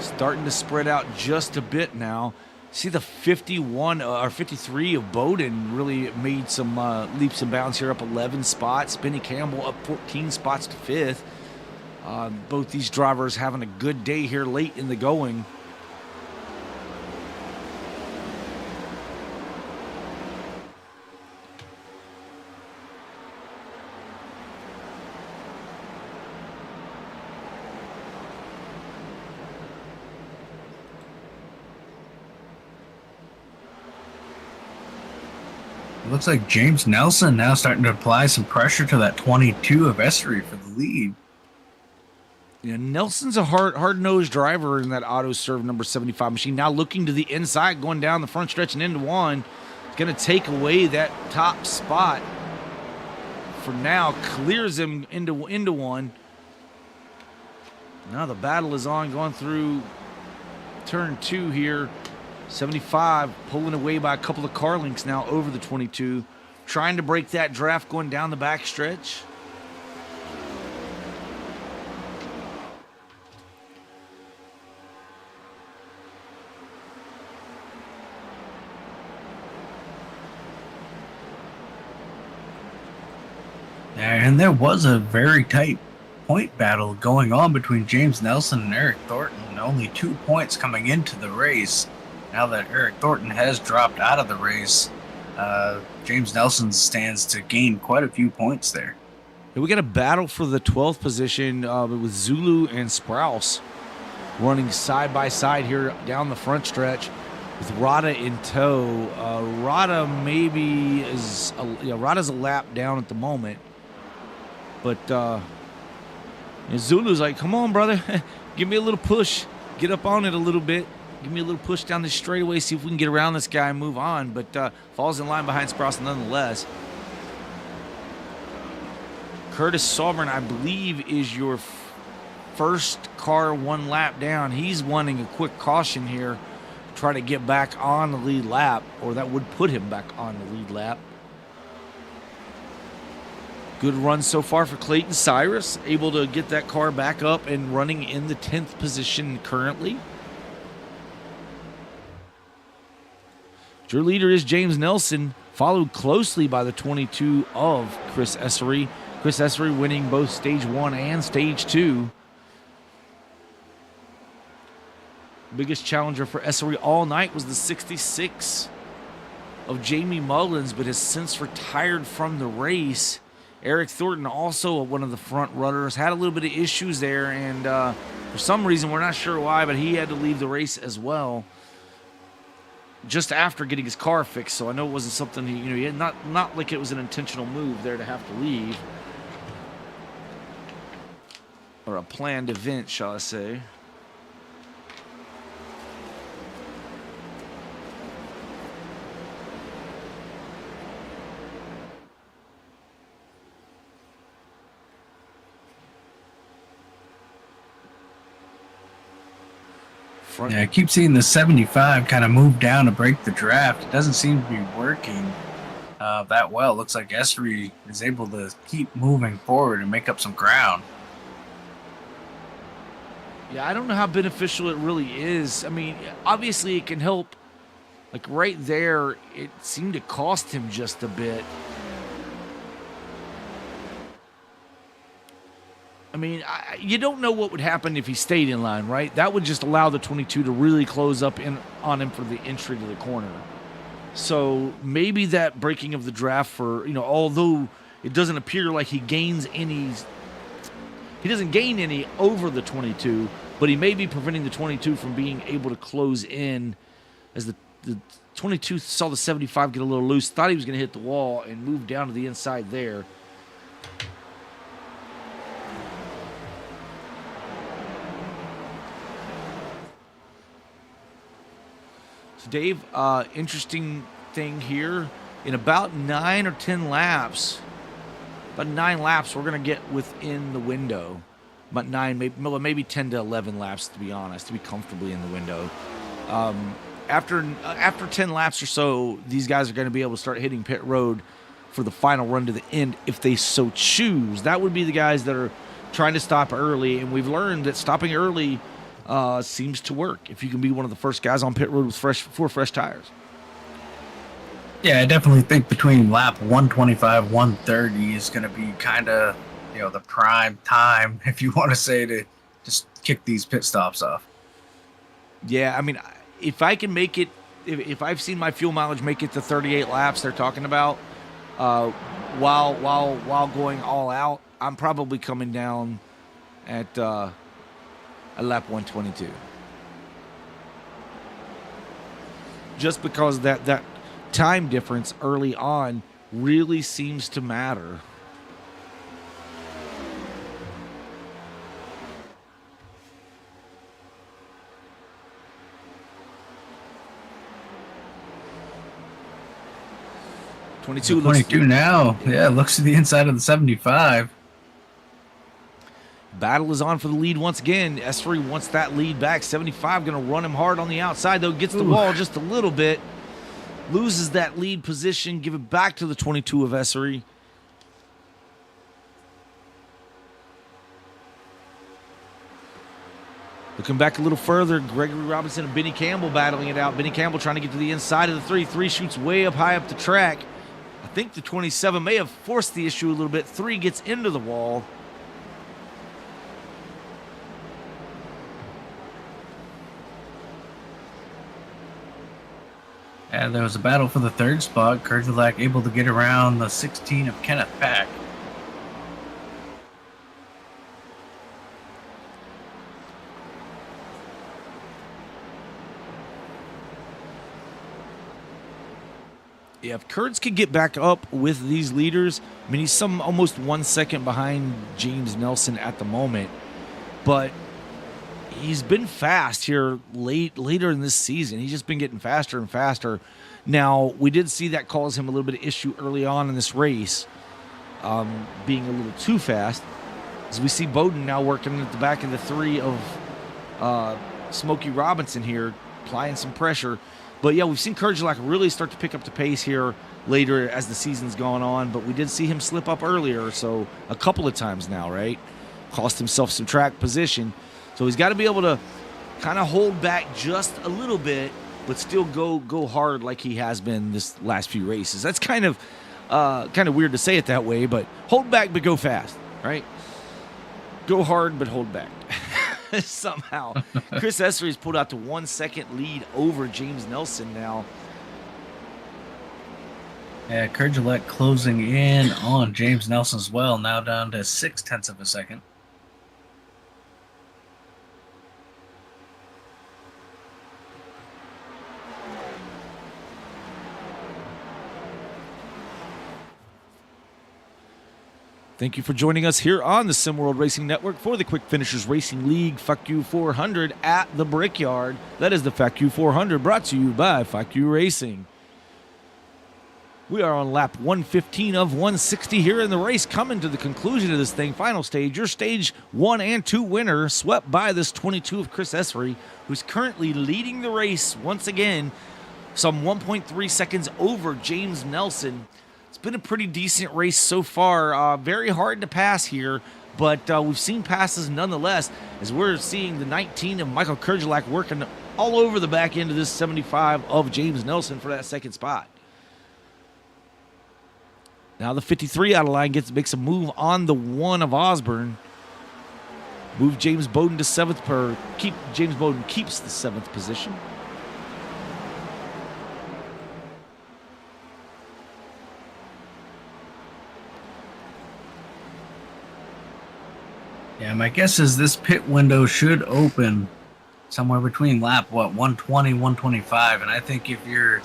Starting to spread out just a bit now. See the 51 or 53 of Bowden really made some leaps and bounds here, up 11 spots. Benny Campbell up 14 spots to 5th. Both these drivers having a good day here late in the going. It looks like James Nelson now starting to apply some pressure to that 22 of Essery for the lead. Yeah, Nelson's a hard-nosed driver in that auto serve number 75 machine. Now looking to the inside, going down the front stretch and into one. It's going to take away that top spot for now. Clears him into one. Now the battle is on, going through turn 2 here. 75 pulling away by a couple of car lengths now over the 22. Trying to break that draft going down the back stretch. And there was a very tight point battle going on between James Nelson and Eric Thornton. Only 2 points coming into the race. Now that Eric Thornton has dropped out of the race, James Nelson stands to gain quite a few points there. And we got a battle for the 12th position with Zulu and Sprouse running side by side here down the front stretch with Rada in tow. Rada maybe is Rada's a lap down at the moment, but Zulu's like, "Come on, brother, give me a little push, get up on it a little bit." Give me a little push down this straightaway, see if we can get around this guy and move on. But falls in line behind Sprouse nonetheless. Curtis Sovereign, I believe, is your first car 1 lap down. He's wanting a quick caution here. Try to get back on the lead lap, or that would put him back on the lead lap. Good run so far for Clayton Cyrus. Able to get that car back up and running in the 10th position currently. Your leader is James Nelson, followed closely by the 22 of Chris Essery. Chris Essery winning both Stage 1 and Stage 2. Biggest challenger for Essery all night was the 66 of Jamie Mullins, but has since retired from the race. Eric Thornton, also one of the front runners, had a little bit of issues there, and for some reason, we're not sure why, but he had to leave the race as well. Just after getting his car fixed, so I know it wasn't something he had not like it was an intentional move there to have to leave, or a planned event, shall I say. Yeah, I keep seeing the 75 kind of move down to break the draft. It doesn't seem to be working that well. It looks like Essery is able to keep moving forward and make up some ground. Yeah, I don't know how beneficial it really is. I mean, obviously it can help. Like right there, it seemed to cost him just a bit. I mean, you don't know what would happen if he stayed in line, right? That would just allow the 22 to really close up on him for the entry to the corner. So maybe that breaking of the draft for, although it doesn't appear like he gains any, he doesn't gain any over the 22, but he may be preventing the 22 from being able to close in, as the 22 saw the 75 get a little loose, thought he was going to hit the wall and move down to the inside there. Dave, interesting thing here. In about 9 or 10 laps, we're going to get within the window. About 9, maybe 10 to 11 laps, to be honest, to be comfortably in the window. After 10 laps or so, these guys are going to be able to start hitting pit road for the final run to the end if they so choose. That would be the guys that are trying to stop early, and we've learned that stopping early seems to work if you can be one of the first guys on pit road with four fresh tires. Yeah, I definitely think between lap 125, 130 is going to be kind of, the prime time, if you want to say, to just kick these pit stops off. Yeah, I mean, if I can make it, if I've seen my fuel mileage make it to 38 laps they're talking about, while going all out, I'm probably coming down at lap 122. Just because that time difference early on really seems to matter. So 22 now. Yeah, looks to the inside of the 75. Battle is on for the lead once again. S3 wants that lead back. 75 going to run him hard on the outside, though. Gets the wall just a little bit. Loses that lead position. Give it back to the 22 of S3. Looking back a little further, Gregory Robinson and Benny Campbell battling it out. Benny Campbell trying to get to the inside of the 3. 3 shoots way up high up the track. I think the 27 may have forced the issue a little bit. 3 gets into the wall. Yeah, there was a battle for the 3rd spot. Kurgelak able to get around the 16 of Kenneth Pack. Yeah, if Kurtz could get back up with these leaders, I mean, he's almost 1 second behind James Nelson at the moment, but he's been fast here later in this season. He's just been getting faster and faster. Now, we did see that cause him a little bit of issue early on in this race, being a little too fast. As we see Bowden now working at the back of the 3 of Smokey Robinson here, applying some pressure. But yeah, we've seen Kurgelak really start to pick up the pace here later as the season's gone on. But we did see him slip up earlier, so a couple of times now, right? Cost himself some track position. So he's got to be able to kind of hold back just a little bit, but still go hard like he has been this last few races. That's kind of weird to say it that way, but hold back but go fast, right? Go hard but hold back. Somehow. Chris Essery has pulled out to 1 second lead over James Nelson now. Yeah, Kurgelak closing in on James Nelson as well, now down to 0.6 of a second. Thank you for joining us here on the SimWorld Racing Network for the Quick Finishers Racing League PhaQ 400 at the Brickyard. That is the PhaQ 400 brought to you by PhaQ Racing. We are on lap 115 of 160 here in the race, coming to the conclusion of this thing. Final stage, your stage 1 and 2 winner, swept by this 22 of Chris Essery, who's currently leading the race once again, some 1.3 seconds over James Nelson. It's been a pretty decent race so far. Very hard to pass here, but we've seen passes nonetheless, as we're seeing the 19 of Michael Kurgelak working all over the back end of this 75 of James Nelson for that second spot. Now the 53 out of line makes a move on the 1 of Osborne. Move James Bowden to 7th, James Bowden keeps the 7th position. Yeah, my guess is this pit window should open somewhere between lap, 120, 125. And I think if you're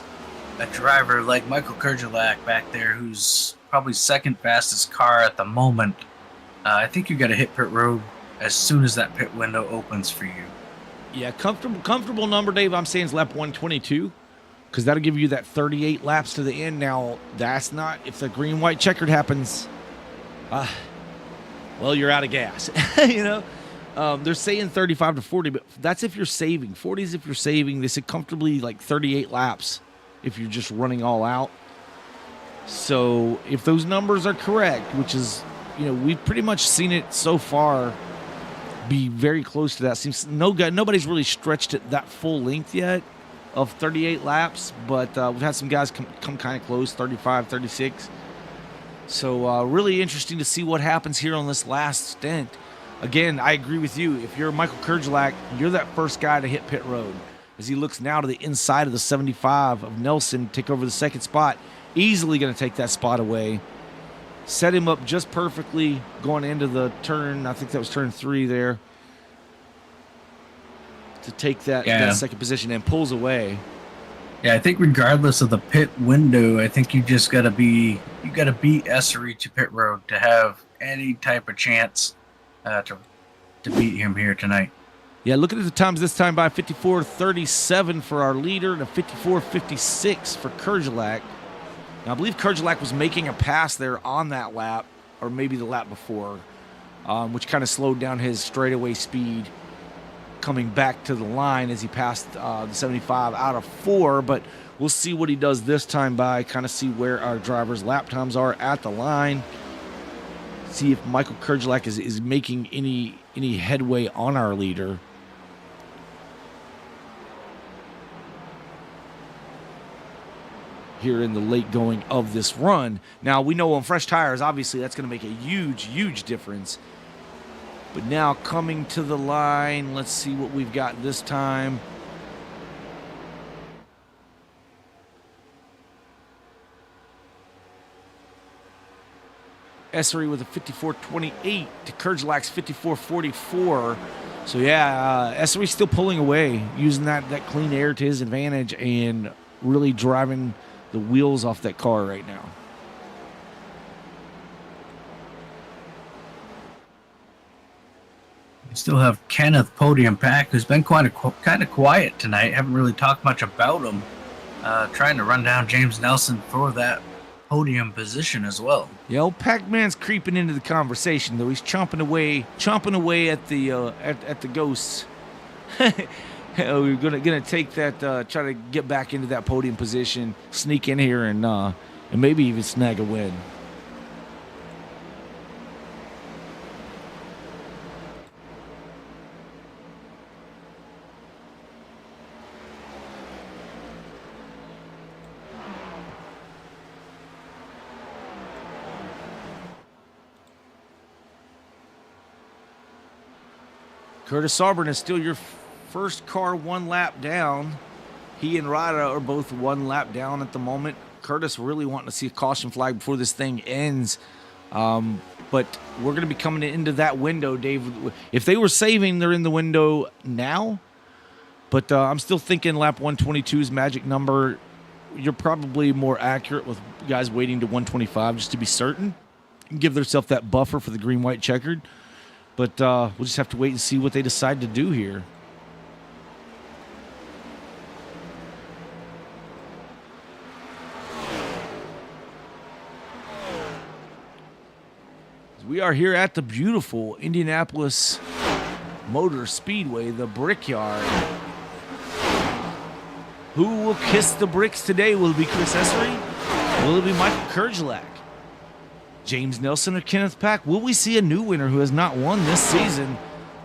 a driver like Michael Kurgelak back there, who's probably 2nd fastest car at the moment, I think you got to hit pit road as soon as that pit window opens for you. Yeah, comfortable number, Dave, I'm saying is lap 122, because that'll give you that 38 laps to the end. Now, that's not, if the green-white checkered happens, well, you're out of gas. You know, they're saying 35 to 40, but that's if you're saving. 40 is if you're saving. They said comfortably like 38 laps if you're just running all out. So if those numbers are correct, which is, you know, we've pretty much seen it so far be very close to that. Seems nobody's really stretched it that full length yet of 38 laps, but we've had some guys come kind of close, 35, 36. So really interesting to see what happens here on this last stint. Again, I agree with you. If you're Michael Kurgelak, you're that first guy to hit pit road. As he looks now to the inside of the 75 of Nelson, take over the 2nd spot. Easily going to take that spot away. Set him up just perfectly going into the turn. I think that was turn 3 there. To take that 2nd position and pulls away. Yeah, I think regardless of the pit window, I think you gotta beat Essery to pit road to have any type of chance to beat him here tonight. Yeah, looking at the times this time by 54:37 for our leader and a 54:56 for Kerjelak. Now, I believe Kerjelak was making a pass there on that lap, or maybe the lap before, which kind of slowed down his straightaway speed coming back to the line as he passed the 75 out of 4. But we'll see what he does this time by, kind of see where our drivers' lap times are at the line. See if Michael Kerjelak is making any headway on our leader. Here in the late going of this run. Now, we know on fresh tires, obviously, that's going to make a huge, huge difference. But now coming to the line, let's see what we've got this time. Essery with a 54.28 to Kerjelak's 54.44. So, yeah, Essery's still pulling away, using that clean air to his advantage and really driving the wheels off that car right now. We still have Kenneth Podium Pack, who's been kind of quiet tonight. Haven't really talked much about him. Trying to run down James Nelson for that podium position as well. Yeah, old Pac-Man's creeping into the conversation, though. He's chomping away at the ghosts. We're gonna take that, try to get back into that podium position, sneak in here, and maybe even snag a win. Curtis Auburn is still your first car one lap down. He and Rada are both one lap down at the moment. Curtis really wanting to see a caution flag before this thing ends. But we're going to be coming into that window, Dave. If they were saving, they're in the window now. But I'm still thinking lap 122's magic number. You're probably more accurate with guys waiting to 125 just to be certain. Give themselves that buffer for the green-white checkered. But we'll just have to wait and see what they decide to do here. We are here at the beautiful Indianapolis Motor Speedway, the Brickyard. Who will kiss the bricks today? Will it be Chris Essery? Will it be Michael Kerjelak? James Nelson or Kenneth Pack? Will we see a new winner who has not won this season?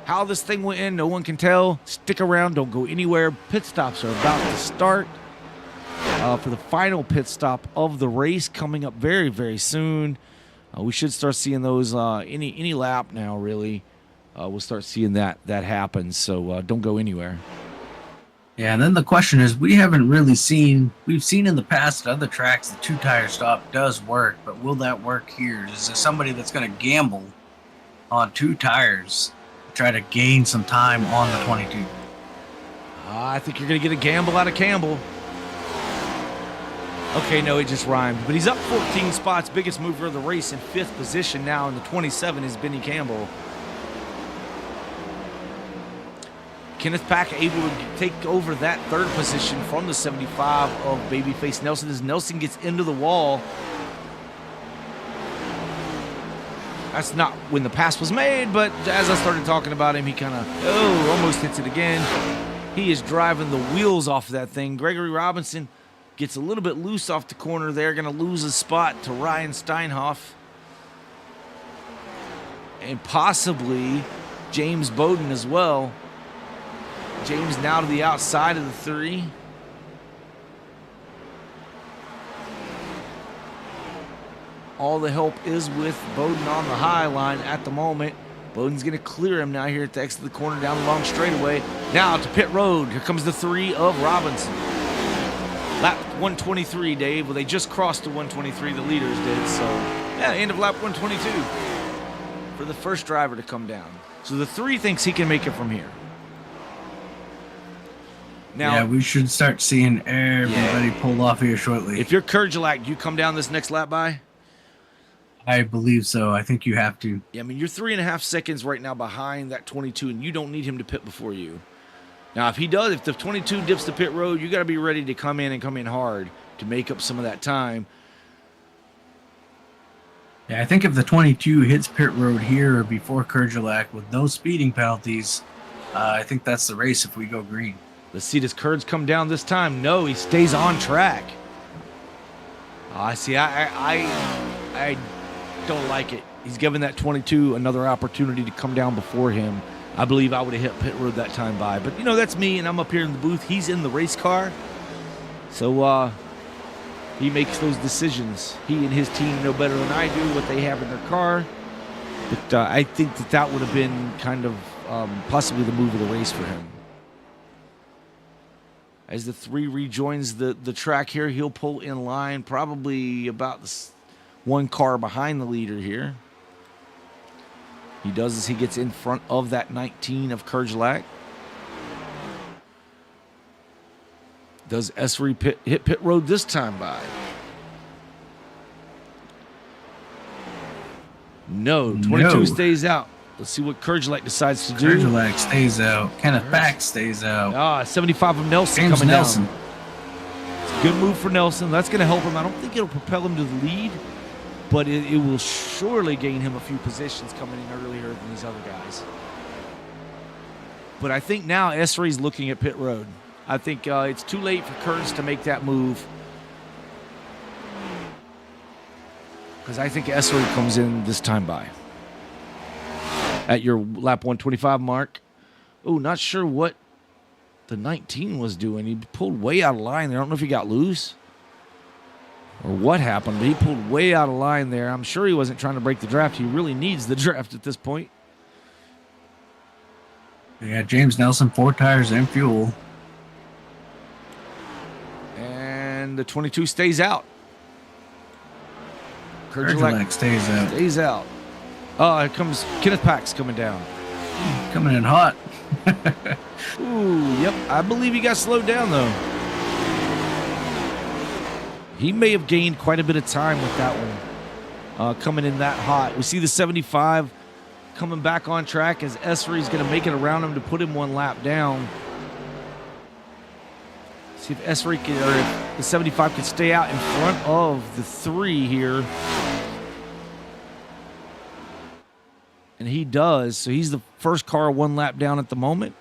How this thing will end, no one can tell. Stick around, don't go anywhere. Pit stops are about to start for the final pit stop of the race coming up very, very soon. We should start seeing those any lap now, really. We'll start seeing that happen, so don't go anywhere. Yeah, and then the question is, we've seen in the past at other tracks the two-tire stop does work, but will that work here? Is there somebody that's going to gamble on two tires to try to gain some time on the 22? I think you're going to get a gamble out of Campbell. Okay, no, it just rhymed. But he's up 14 spots, biggest mover of the race in 5th position now, and the 27 is Benny Campbell. Kenneth Pack able to take over that 3rd position from the 75 of Babyface Nelson as Nelson gets into the wall. That's not when the pass was made, but as I started talking about him, he kind of, almost hits it again. He is driving the wheels off of that thing. Gregory Robinson gets a little bit loose off the corner there, going to lose his spot to Ryan Steinhoff. And possibly James Bowden as well. James now to the outside of the 3. All the help is with Bowden on the high line at the moment. Bowden's going to clear him now here at the exit of the corner down the long straightaway. Now to pit road. Here comes the 3 of Robinson. Lap 123, Dave. Well, they just crossed the 123, the leaders did. So, yeah, end of lap 122 for the first driver to come down. So the 3 thinks he can make it from here. Now, yeah, we should start seeing everybody pull off here shortly. if you're Kurgelak, you come down this next lap by? I believe so. I think you have to. Yeah, I mean, you're 3.5 seconds right now behind that 22, and you don't need him to pit before you. Now, if the 22 dips the pit road, you got to be ready to come in hard to make up some of that time. Yeah, I think if the 22 hits pit road here before Kurgelak with no speeding penalties, I think that's the race if we go green. Let's see, does Kurds come down this time? No, he stays on track. I see. I don't like it. He's giving that 22 another opportunity to come down before him. I believe I would have hit pit road that time by. But, that's me, and I'm up here in the booth. He's in the race car. So he makes those decisions. He and his team know better than I do what they have in their car. But I think that would have been kind of possibly the move of the race for him. As the 3 rejoins the track here, he'll pull in line probably about one car behind the leader here. He does as he gets in front of that 19 of Kurgelak. Does Esri hit pit road this time by? No, 22 stays out. Let's see what Kurgelak decides to do. Kurgelak stays out. Kenneth PhaQ stays out. 75 of Nelson James coming Nelson. down. It's a good move for Nelson. That's going to help him. I don't think it'll propel him to the lead, but it will surely gain him a few positions coming in earlier than these other guys. But I think now Esri's looking at pit road. I think it's too late for Kurtz to make that move, because I think Esri comes in this time by at your lap 125 mark. Oh, not sure what the 19 was doing. He pulled way out of line there. I don't know if he got loose or what happened, but he pulled way out of line there. I'm sure he wasn't trying to break the draft. He really needs the draft at this point. Yeah, James Nelson, 4 tires and fuel. And the 22 stays out. Kurgelak stays out. Stays out. Here comes Kenneth PhaQ's coming down. Coming in hot. Ooh, yep. I believe he got slowed down, though. He may have gained quite a bit of time with that one, coming in that hot. We see the 75 coming back on track as Esri's going to make it around him to put him one lap down. See if Esri or if the 75 could stay out in front of the 3 here. And he does. So he's the first car one lap down at the moment.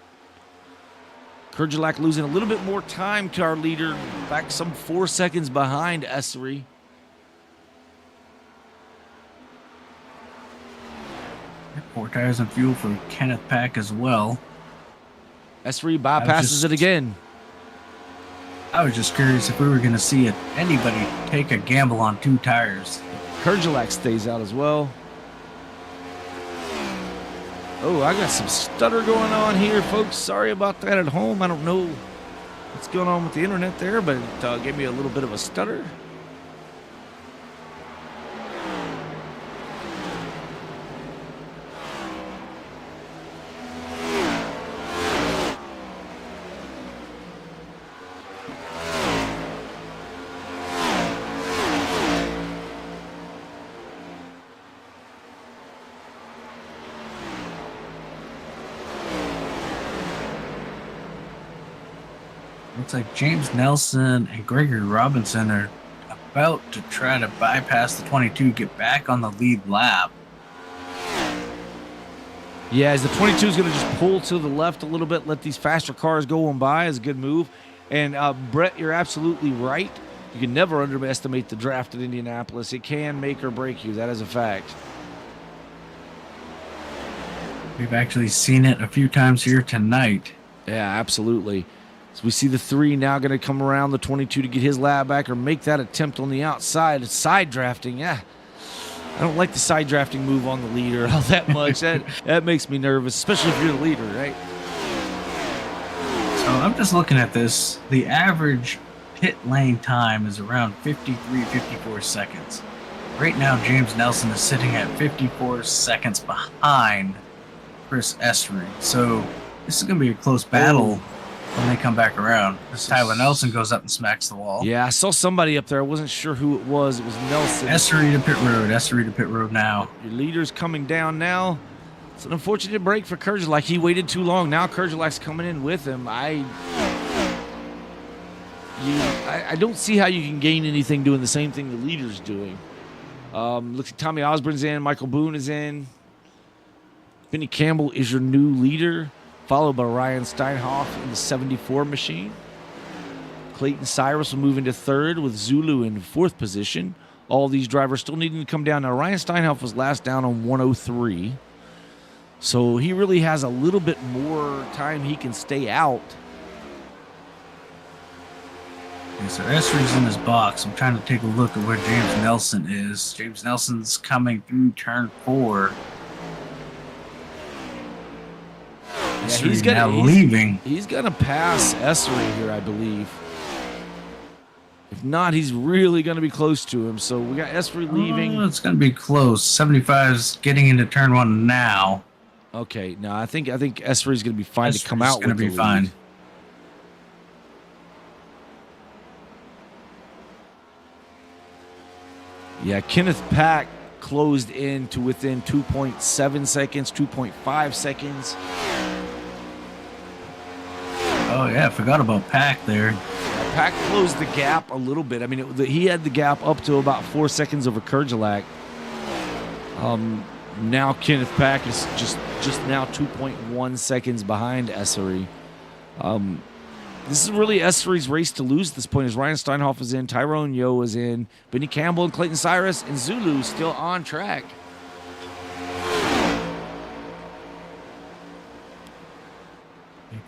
Kurgelak losing a little bit more time to our leader, back some 4 seconds behind Esri. Four tires and fuel for Kenneth PhaQ as well. Esri bypasses it again. I was just curious if we were going to see anybody take a gamble on 2 tires. Kurgelak stays out as well. Oh, I got some stutter going on here, folks. Sorry about that at home. I don't know what's going on with the internet there, but it gave me a little bit of a stutter. Looks like James Nelson and Gregory Robinson are about to try to bypass the 22, get back on the lead lap. Yeah, as the 22 is going to just pull to the left a little bit, let these faster cars go on by is a good move. And Brett, you're absolutely right. You can never underestimate the draft at Indianapolis. It can make or break you. That is a fact. We've actually seen it a few times here tonight. Yeah, absolutely. So we see the 3 now going to come around the 22 to get his lap back or make that attempt on the outside. It's side drafting. Yeah, I don't like the side drafting move on the leader all that much. that makes me nervous, especially if you're the leader, right? So I'm just looking at this. The average pit lane time is around 53, 54 seconds. Right now, James Nelson is sitting at 54 seconds behind Chris Esri. So this is going to be a close battle. when they come back around. Tyler Nelson goes up and smacks the wall. Yeah, I saw somebody up there. I wasn't sure who it was. It was Nelson. Essery to pit road. Essery to pit road now. Your leader's coming down now. It's an unfortunate break for Kerjelak. He waited too long. Now Kerjelak's coming in with him. I don't see how you can gain anything doing the same thing the leader's doing. Looks like Tommy Osborne's in. Michael Boone is in. Benny Campbell is your new leader, followed by Ryan Steinhoff in the 74 machine. Clayton Cyrus will move into third with Zulu in fourth position. All these drivers still needing to come down. Now, Ryan Steinhoff was last down on 103. So he really has a little bit more time he can stay out. Okay, so Essery's in his box. I'm trying to take a look at where James Nelson is. James Nelson's coming through turn 4. Yeah, leaving. He's going to pass Essery here, I believe. If not, he's really going to be close to him. So we got Essery leaving. Oh, it's going to be close. 75's getting into turn 1 now. Okay, no, I think Essery's going to be fine to come out with going to be the fine. lead. Yeah, Kenneth Pack closed in to within 2.7 seconds, 2.5 seconds. Oh, yeah, I forgot about Pack there. Pack closed the gap a little bit. I mean, he had the gap up to about 4 seconds over Kerjelak. Now Kenneth Pack is just now 2.1 seconds behind Essery. This is really Essery's race to lose at this point, as Ryan Steinhoff is in, Tyrone Yo is in, Benny Campbell and Clayton Cyrus, and Zulu still on track.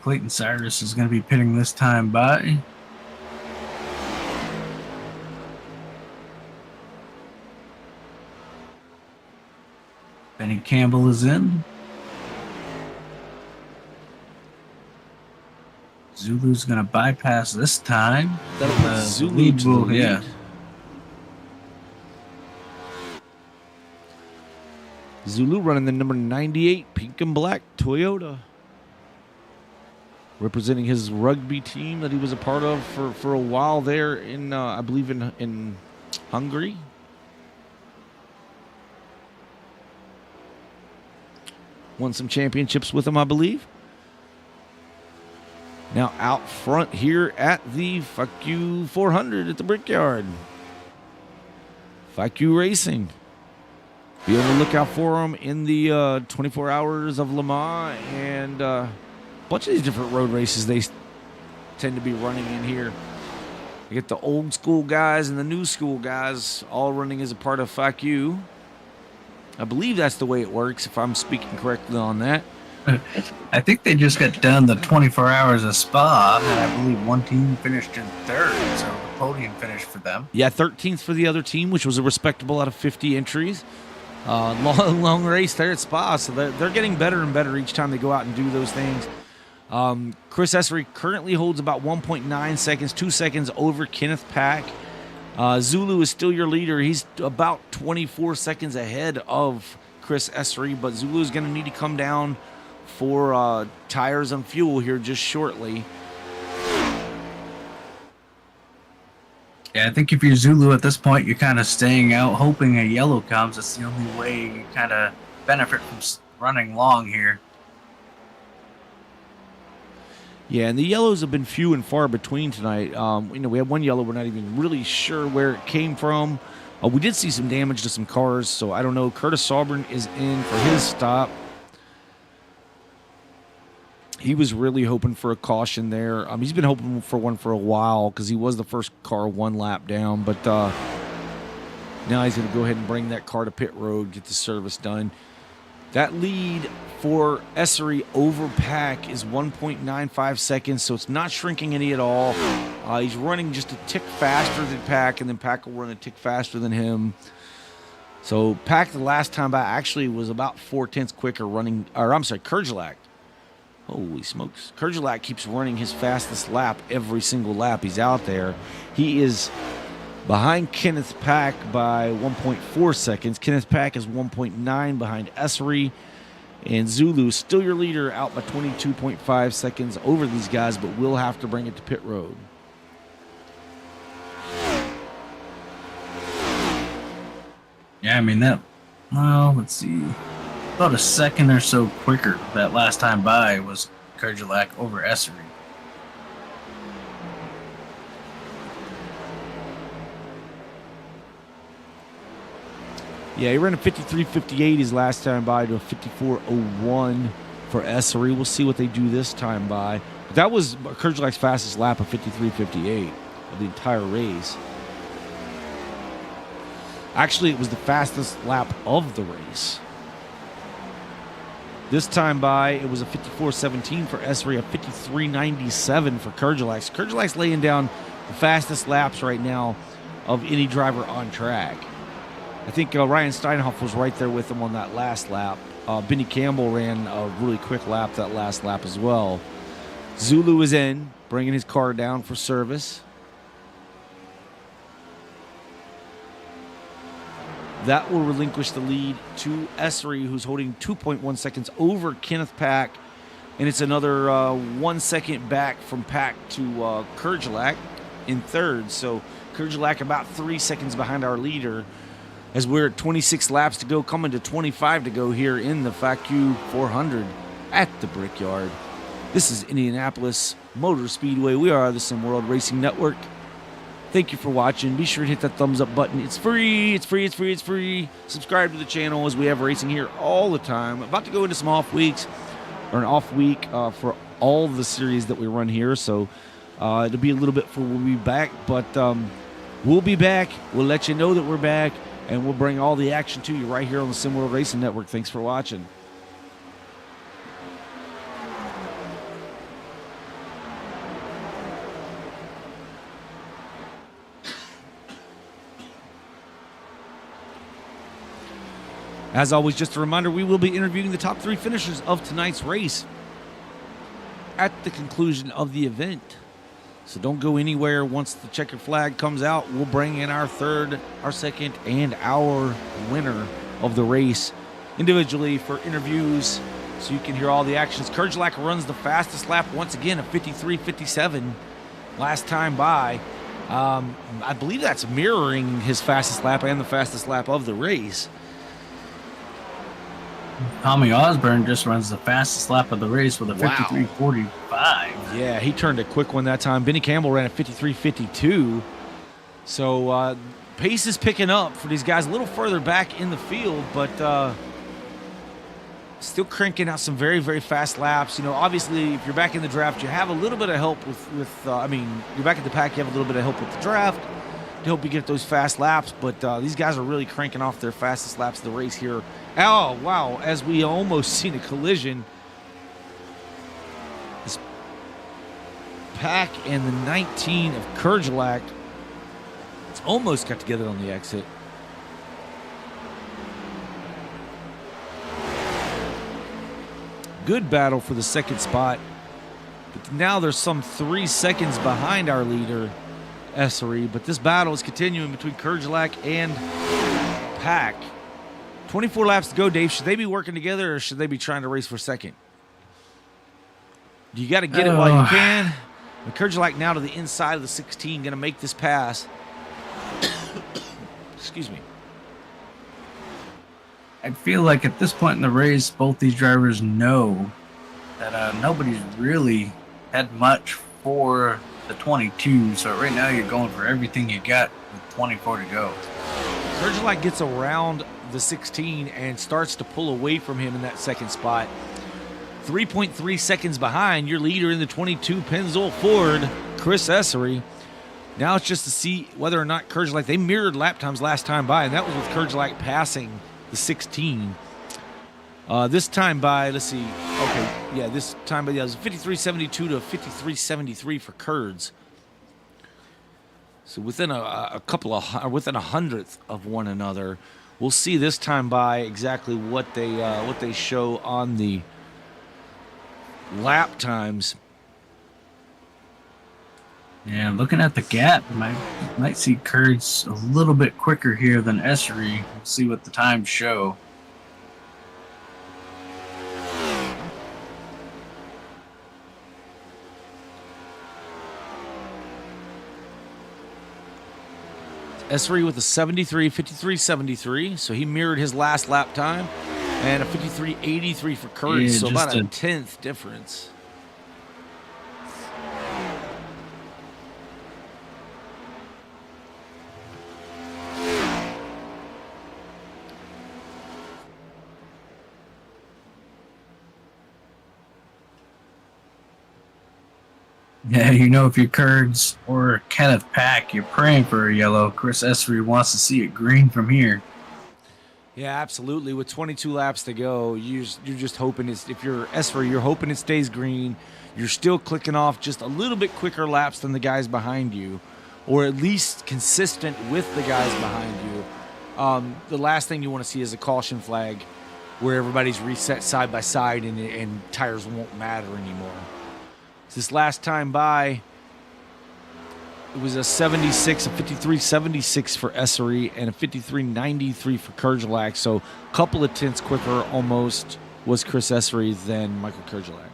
Clayton Cyrus is going to be pitting this time by. Benny Campbell is in. Zulu's going to bypass this time. That'll put Zulu to the lead. Yeah. Zulu running the number 98 pink and black Toyota. Representing his rugby team that he was a part of for a while there in, I believe, in Hungary. Won some championships with him, I believe. Now out front here at the PhaQ 400 at the Brickyard. PhaQ Racing. Be on the lookout for them in the 24 Hours of Le Mans and a bunch of these different road races they tend to be running in here. You get the old school guys and the new school guys all running as a part of PhaQ. I believe that's the way it works, if I'm speaking correctly on that. I think they just got done the 24 Hours of Spa, and I believe one team finished in third, so the podium finished for them. Yeah, 13th for the other team, which was a respectable out of 50 entries. Long race there at Spa, so they're getting better and better each time they go out and do those things. Chris Essery currently holds about 1.9 seconds, 2 seconds over Kenneth Pack. Zulu is still your leader. He's about 24 seconds ahead of Chris Essery, but Zulu is going to need to come down for tires and fuel here just shortly. Yeah, I think if you're Zulu at this point, you're kind of staying out, hoping a yellow comes. That's the only way you kind of benefit from running long here. Yeah, and the yellows have been few and far between tonight. We had one yellow we're not even really sure where it came from. We did see some damage to some cars, so I don't know. Curtis Sauburn is in for his stop. He was really hoping for a caution there. He's been hoping for one for a while because he was the first car one lap down. But now he's going to go ahead and bring that car to pit road, get the service done. That lead for Essery over Pack is 1.95 seconds, so it's not shrinking any at all. He's running just a tick faster than Pack, and then Pack will run a tick faster than him. So Pack the last time by actually was about 4/10 quicker running, or I'm sorry, Kerjelak. Holy smokes. Kerjelak keeps running his fastest lap every single lap he's out there. He is behind Kenneth Pack by 1.4 seconds. Kenneth Pack is 1.9 behind Essery. And Zulu is still your leader, out by 22.5 seconds over these guys, but will have to bring it to pit road. Yeah, I mean that. Well, let's see. About a second or so quicker that last time by was Kerjelak over Essery. Yeah, he ran a 53.58 his last time by to a 54.01 for Essery. We'll see what they do this time by. But that was Kerjelak's fastest lap of 53.58 of the entire race. Actually, it was the fastest lap of the race. This time by, it was a 54.17 for Essery, a 53.97 for Kerjelak. Kerjelak's laying down the fastest laps right now of any driver on track. I think Ryan Steinhoff was right there with him on that last lap. Benny Campbell ran a really quick lap that last lap as well. Zulu is in, bringing his car down for service. That will relinquish the lead to Essery, who's holding 2.1 seconds over Kenneth PhaQ. And it's another 1 second back from PhaQ to Kerjelak in third. So Kerjelak about 3 seconds behind our leader, as we're at 26 laps to go, coming to 25 to go here in the PhaQ 400 at the Brickyard. This is Indianapolis Motor Speedway. We are the Sim World Racing Network. Thank you for watching. Be sure to hit that thumbs up button. It's free. It's free. It's free. It's free. Subscribe to the channel, as we have racing here all the time. About to go into some off weeks, or an off week for all the series that we run here. So it'll be a little bit for we'll be back, but we'll be back. We'll let you know that we're back, and we'll bring all the action to you right here on the Sim World Racing Network. Thanks for watching. As always, just a reminder, we will be interviewing the top 3 finishers of tonight's race at the conclusion of the event. So don't go anywhere. Once the checkered flag comes out, we'll bring in our third, our second, and our winner of the race individually for interviews, so you can hear all the actions. Kerjelak runs the fastest lap once again, a 53.57 last time by. I believe that's mirroring his fastest lap and the fastest lap of the race. Tommy Osborne just runs the fastest lap of the race with a 53.45. Yeah, he turned a quick one that time. Benny Campbell ran a 53.52. So pace is picking up for these guys a little further back in the field, but still cranking out some very, very fast laps. You know, obviously, if you're back in the draft, you have a little bit of help with I mean, you're back at the PhaQ, you have a little bit of help with the draft to help you get those fast laps, but these guys are really cranking off their fastest laps of the race here. Oh, wow, as we almost seen a collision. This PhaQ and the 19 of Kerjelak almost got together on the exit. Good battle for the second spot, but now there's some 3 seconds behind our leader, Essery, but this battle is continuing between Kerjelak and PhaQ. 24 laps to go, Dave. Should they be working together, or should they be trying to race for second? You got to get it while you can. And Kerjelak now to the inside of the 16, going to make this pass. Excuse me. I feel like at this point in the race, both these drivers know that nobody's really had much for the 22. So right now you're going for everything you got with 24 to go. Kerjelak gets around the 16 and starts to pull away from him in that second spot. 3.3 seconds behind your leader in the 22 Pennzoil Ford, Chris Essery. Now it's just to see whether or not Kerjelak, they mirrored lap times last time by, and that was with Kerjelak passing the 16. This time by, let's see, okay, yeah, this time by, yeah, it was 53.72 to 53.73 for Kurds. So within within a hundredth of one another. We'll see this time by exactly what they show on the lap times. Yeah, looking at the gap, you might see Kurds a little bit quicker here than Essery. We'll see what the times show. Esri with a 73, 53.73, so he mirrored his last lap time, and a 53.83 for Kurt, Yeah, so about just a a- 10th difference. Yeah, you know, if you're Kurds or Kenneth Pack, you're praying for a yellow. Chris Esri wants to see it green from here. Yeah, absolutely. With 22 laps to go, you're just hoping if you're Esri, you're hoping it stays green. You're still clicking off just a little bit quicker laps than the guys behind you, or at least consistent with the guys behind you. The last thing you want to see is a caution flag where everybody's reset side by side and tires won't matter anymore. This last time by, it was a 76, a 53.76 for Esri, and a 53.93 for Kerjelak. So a couple of tenths quicker almost was Chris Esri than Michael Kerjelak.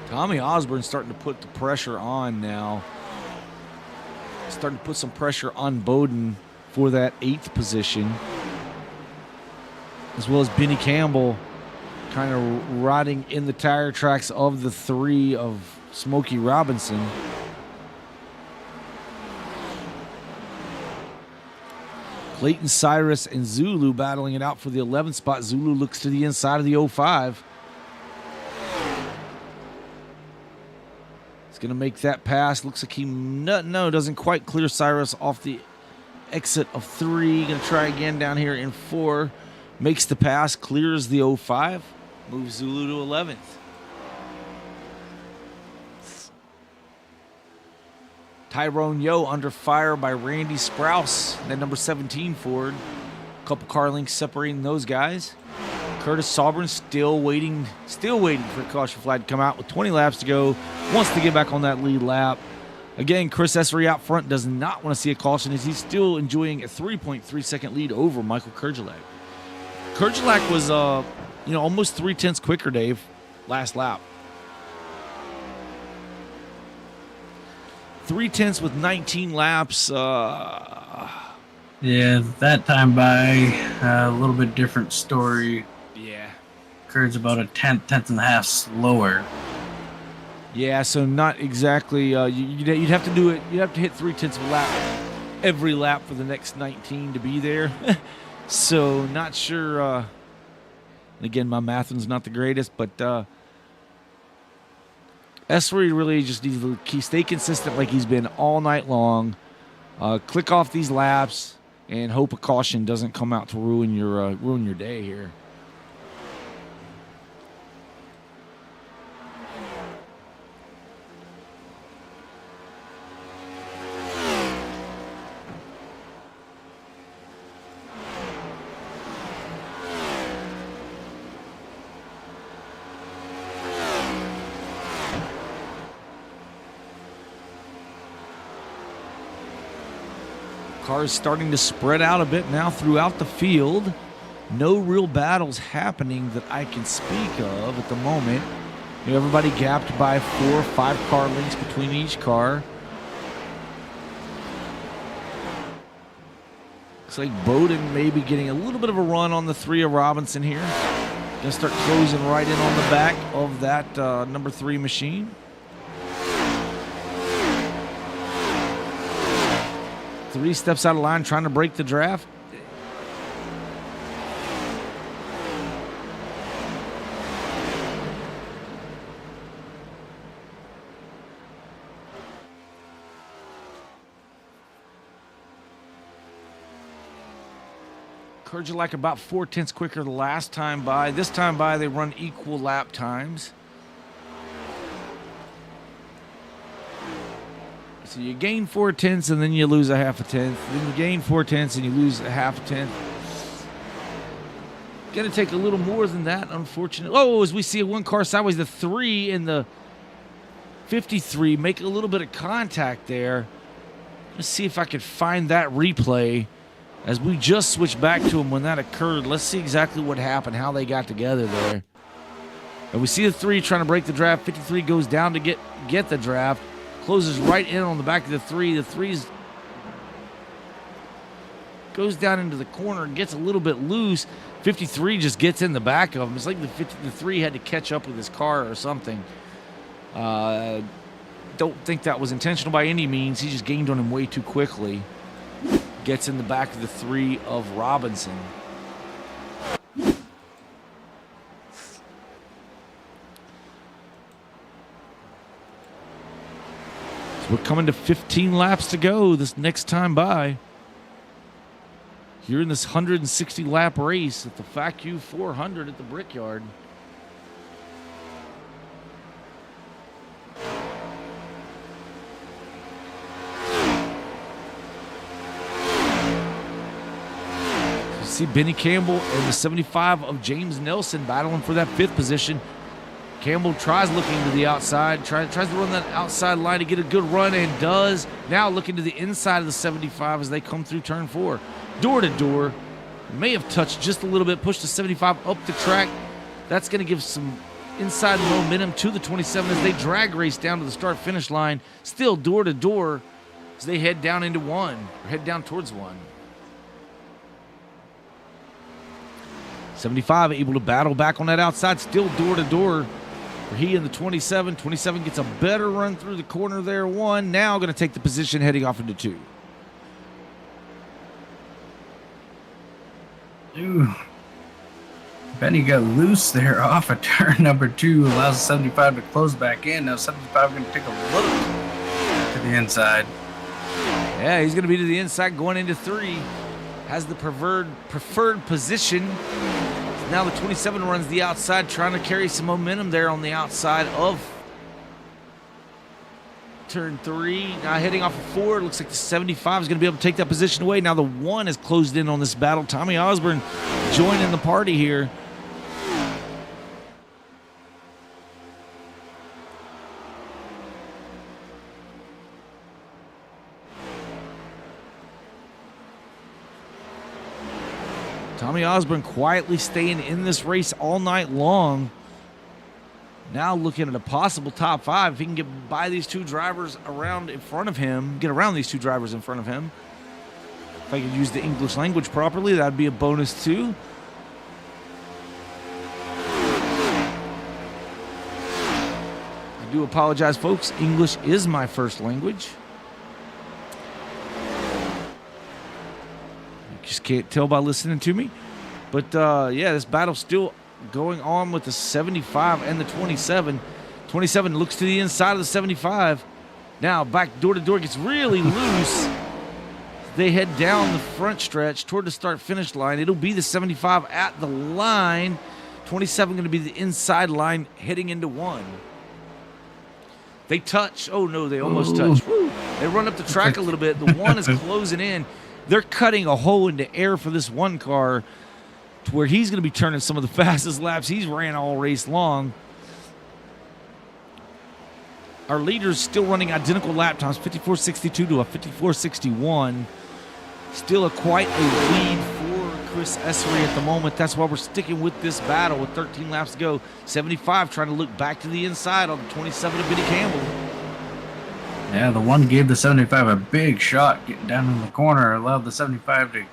Tommy Osborne's starting to put the pressure on now. Starting to put some pressure on Bowden for that 8th position. As well as Benny Campbell kind of riding in the tire tracks of the 3 of Smokey Robinson. Clayton Cyrus and Zulu battling it out for the 11th spot. Zulu looks to the inside of the 05. Going to make that pass. Looks like he doesn't quite clear Cyrus off the exit of 3. Going to try again down here in 4. Makes the pass, clears the 05, moves Zulu to 11th. Tyrone Yo under fire by Randy Sprouse, that number 17 Ford. A couple car links separating those guys. Curtis Sovereign still waiting for a caution flag to come out with 20 laps to go. Wants to get back on that lead lap. Again, Chris Esri out front does not want to see a caution as he's still enjoying a 3.3 second lead over Michael Kerjelak. Kerjelak was almost 3 tenths quicker, Dave, last lap. 3 tenths with 19 laps. Yeah, that time by a little bit different story. Yeah. Kurds about a tenth and a half slower. Yeah, so not exactly. You'd have to do it. You'd have to hit 3 tenths of a lap every lap for the next 19 to be there. So not sure. Again, my math is not the greatest, but Esri really just needs to stay consistent like he's been all night long. Click off these laps and hope a caution doesn't come out to ruin your day here. Cars starting to spread out a bit now throughout the field. No real battles happening that I can speak of at the moment. Everybody gapped by 4 or 5 car lengths between each car. Looks like Bowden may be getting a little bit of a run on the 3 of Robinson here. Gonna start closing right in on the back of that number 3 machine. 3 steps out of line trying to break the draft. Kerjelak about 4 tenths quicker the last time by. This time by, they run equal lap times. So you gain 4 tenths and then you lose a half a tenth. Then you gain 4 tenths and you lose a half a tenth. Going to take a little more than that, unfortunately. Oh, as we see 1 car sideways, the 3 and the 53 make a little bit of contact there. Let's see if I can find that replay. As we just switched back to him when that occurred, let's see exactly what happened, how they got together there. And we see the 3 trying to break the draft. 53 goes down to get the draft. Closes right in on the back of the 3. The 3's goes down into the corner and gets a little bit loose. 53 just gets in the back of him. It's like the 3 had to catch up with his car or something. Don't think that was intentional by any means. He just gained on him way too quickly. Gets in the back of the 3 of Robinson. So we're coming to 15 laps to go this next time by. Here in this 160 lap race at the PhaQ 400 at the Brickyard. See Benny Campbell and the 75 of James Nelson battling for that 5th position. Campbell tries looking to the outside, tries to run that outside line to get a good run, and does. Now looking to the inside of the 75 as they come through turn 4. Door to door. May have touched just a little bit, pushed the 75 up the track. That's going to give some inside momentum to the 27 as they drag race down to the start-finish line. Still door to door as they head down into 1, or head down towards 1. 75 able to battle back on that outside, still door to door. He and the 27. 27 gets a better run through the corner there. 1 now going to take the position heading off into 2. Ooh. Benny got loose there off of turn number 2. Allows the 75 to close back in. Now 75 going to take a look to the inside. Yeah, he's going to be to the inside going into 3. Has the preferred position. Now the 27 runs the outside, trying to carry some momentum there on the outside of turn 3. Now heading off of 4. Looks like the 75 is going to be able to take that position away. Now the 1 is closed in on this battle. Tommy Osborne joining the party here. Tommy Osborne quietly staying in this race all night long. Now looking at a possible top 5. If he can get by these 2 drivers around in front of him, get around these 2 drivers in front of him. If I could use the English language properly, that'd be a bonus too. I do apologize, folks. English is my first language. Just can't tell by listening to me. But yeah, this battle's still going on with the 75 and the 27. 27 looks to the inside of the 75. Now back door to door, gets really loose. They head down the front stretch toward the start finish line. It'll be the 75 at the line. 27 going to be the inside line heading into 1. They touch. Oh no, they almost touch. Woo. They run up the track a little bit. The 1 is closing in. They're cutting a hole into air for this 1 car to where he's going to be turning some of the fastest laps he's ran all race long. Our leader's still running identical lap times, 54.62 to a 54.61. Still quite a lead for Chris Essery at the moment. That's why we're sticking with this battle with 13 laps to go. 75 trying to look back to the inside on the 27 of Benny Campbell. Yeah, the 1 gave the 75 a big shot getting down in the corner, allowed the 75 to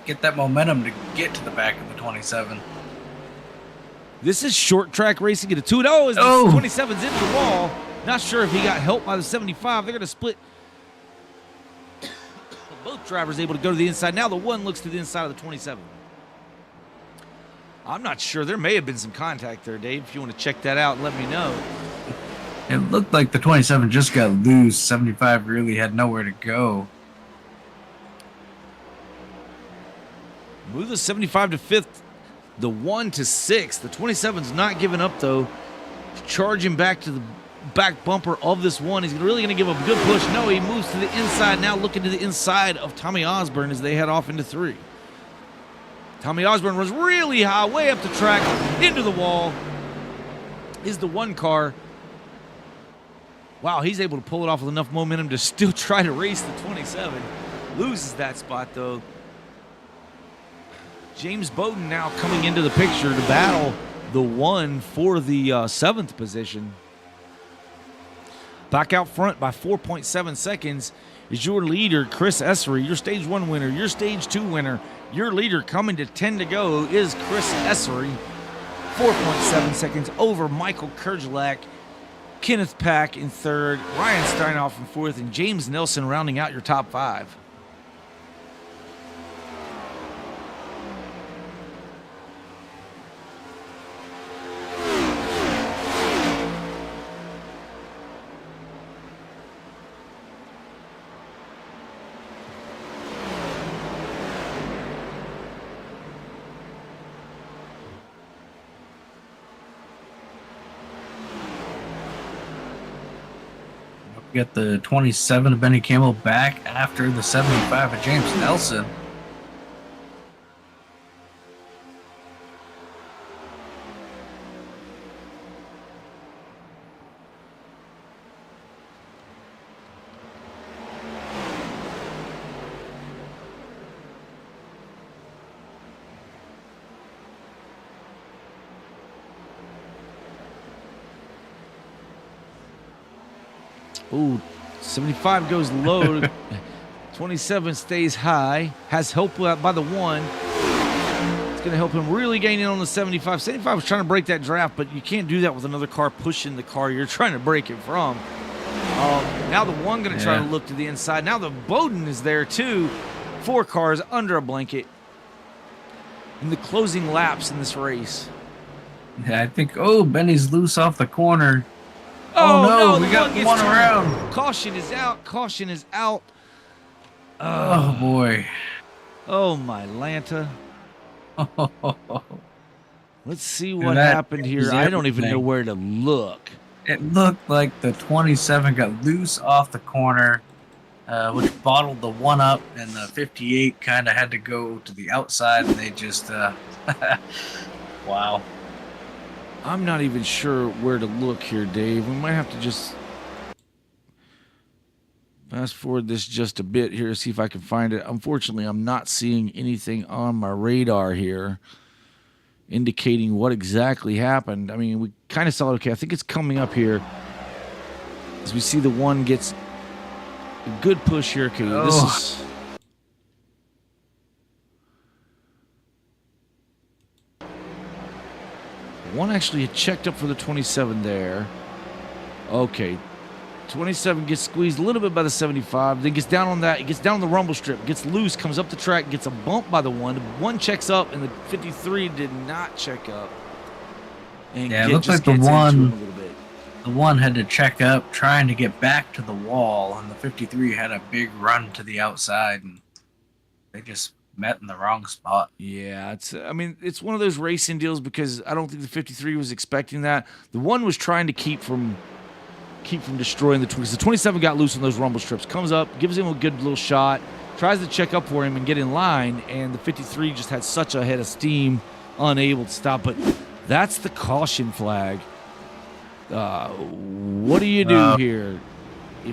get that momentum to get to the back of the 27. This is short track racing at a 2-0 as the 27's into the wall. Not sure if he got helped by the 75. They're going to split. Both drivers able to go to the inside. Now the 1 looks to the inside of the 27. I'm not sure. There may have been some contact there, Dave. If you want to check that out, let me know. It looked like the 27 just got loose. 75 really had nowhere to go. Move the 75 to 5th, the 1 to 6th. The 27's not giving up, though. Charging back to the back bumper of this 1. He's really going to give a good push. No, he moves to the inside. Now looking to the inside of Tommy Osborne as they head off into 3. Tommy Osborne runs really high, way up the track, into the wall. Is the 1 car. Wow, he's able to pull it off with enough momentum to still try to race the 27. Loses that spot, though. James Bowden now coming into the picture to battle the 1 for the 7th position. Back out front by 4.7 seconds is your leader, Chris Essery, your Stage 1 winner, your Stage 2 winner. Your leader coming to 10 to go is Chris Essery. 4.7 seconds over Michael Kerjelak, Kenneth Pack in 3rd, Ryan Steinhoff in 4th, and James Nelson rounding out your top 5. Get the 27 of Benny Campbell back after the 75 of James Nelson. Ooh, 75 goes low. 27 stays high. Has help by the 1. It's going to help him really gain in on the 75. 75 was trying to break that draft, but you can't do that with another car pushing the car you're trying to break it from. Now the 1 going to try to look to the inside. Now the Bowden is there too. 4 cars under a blanket in the closing laps in this race. Yeah, I think, Benny's loose off the corner. Oh, no, the we got one around. Caution is out. Caution is out. Oh, boy. Oh, my Lanta. Let's see what happened here. I don't even know where to look. It looked like the 27 got loose off the corner, which bottled the 1 up, and the 58 kind of had to go to the outside, and they just, wow. I'm not even sure where to look here, Dave. We might have to just fast forward this just a bit here to see if I can find it. Unfortunately, I'm not seeing anything on my radar here indicating what exactly happened. I mean, we kind of saw it. Okay, I think it's coming up here as we see the 1 gets a good push here. Okay, this is... One actually had checked up for the 27 there. Okay. 27 gets squeezed a little bit by the 75, then gets down on that. He gets down on the rumble strip, gets loose, comes up the track, gets a bump by the 1. The 1 checks up, and the 53 did not check up. And it looks like the 1 had to check up, trying to get back to the wall, and the 53 had a big run to the outside, and they just met in the wrong spot. Yeah, it's one of those racing deals because I don't think the 53 was expecting that. The 1 was trying to keep from destroying the 20. The 27 got loose on those rumble strips, comes up, gives him a good little shot, tries to check up for him and get in line, and the 53 just had such a head of steam, unable to stop. But that's the caution flag. What do you do here?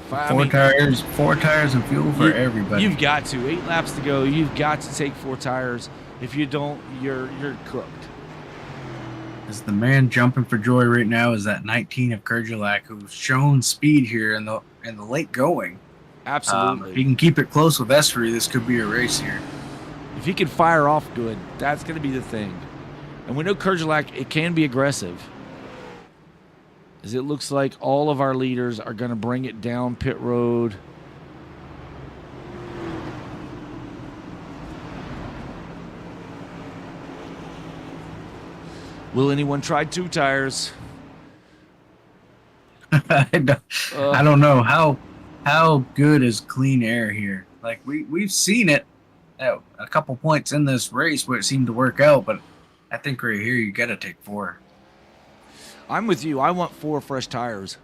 Four tires and fuel for everybody. You've got to. 8 laps to go. You've got to take 4 tires. If you don't, you're cooked. As the man jumping for joy right now is that 19 of Kerjelak, who's shown speed here in the late going. Absolutely. If he can keep it close with Essery, this could be a race here. If he can fire off good, that's going to be the thing. And we know Kerjelak, it can be aggressive. As it looks like all of our leaders are going to bring it down pit road. Will anyone try 2 tires? I don't know how good is clean air here. Like we've seen it at a couple points in this race where it seemed to work out, but I think right here you got to take 4. I'm with you. I want 4 fresh tires.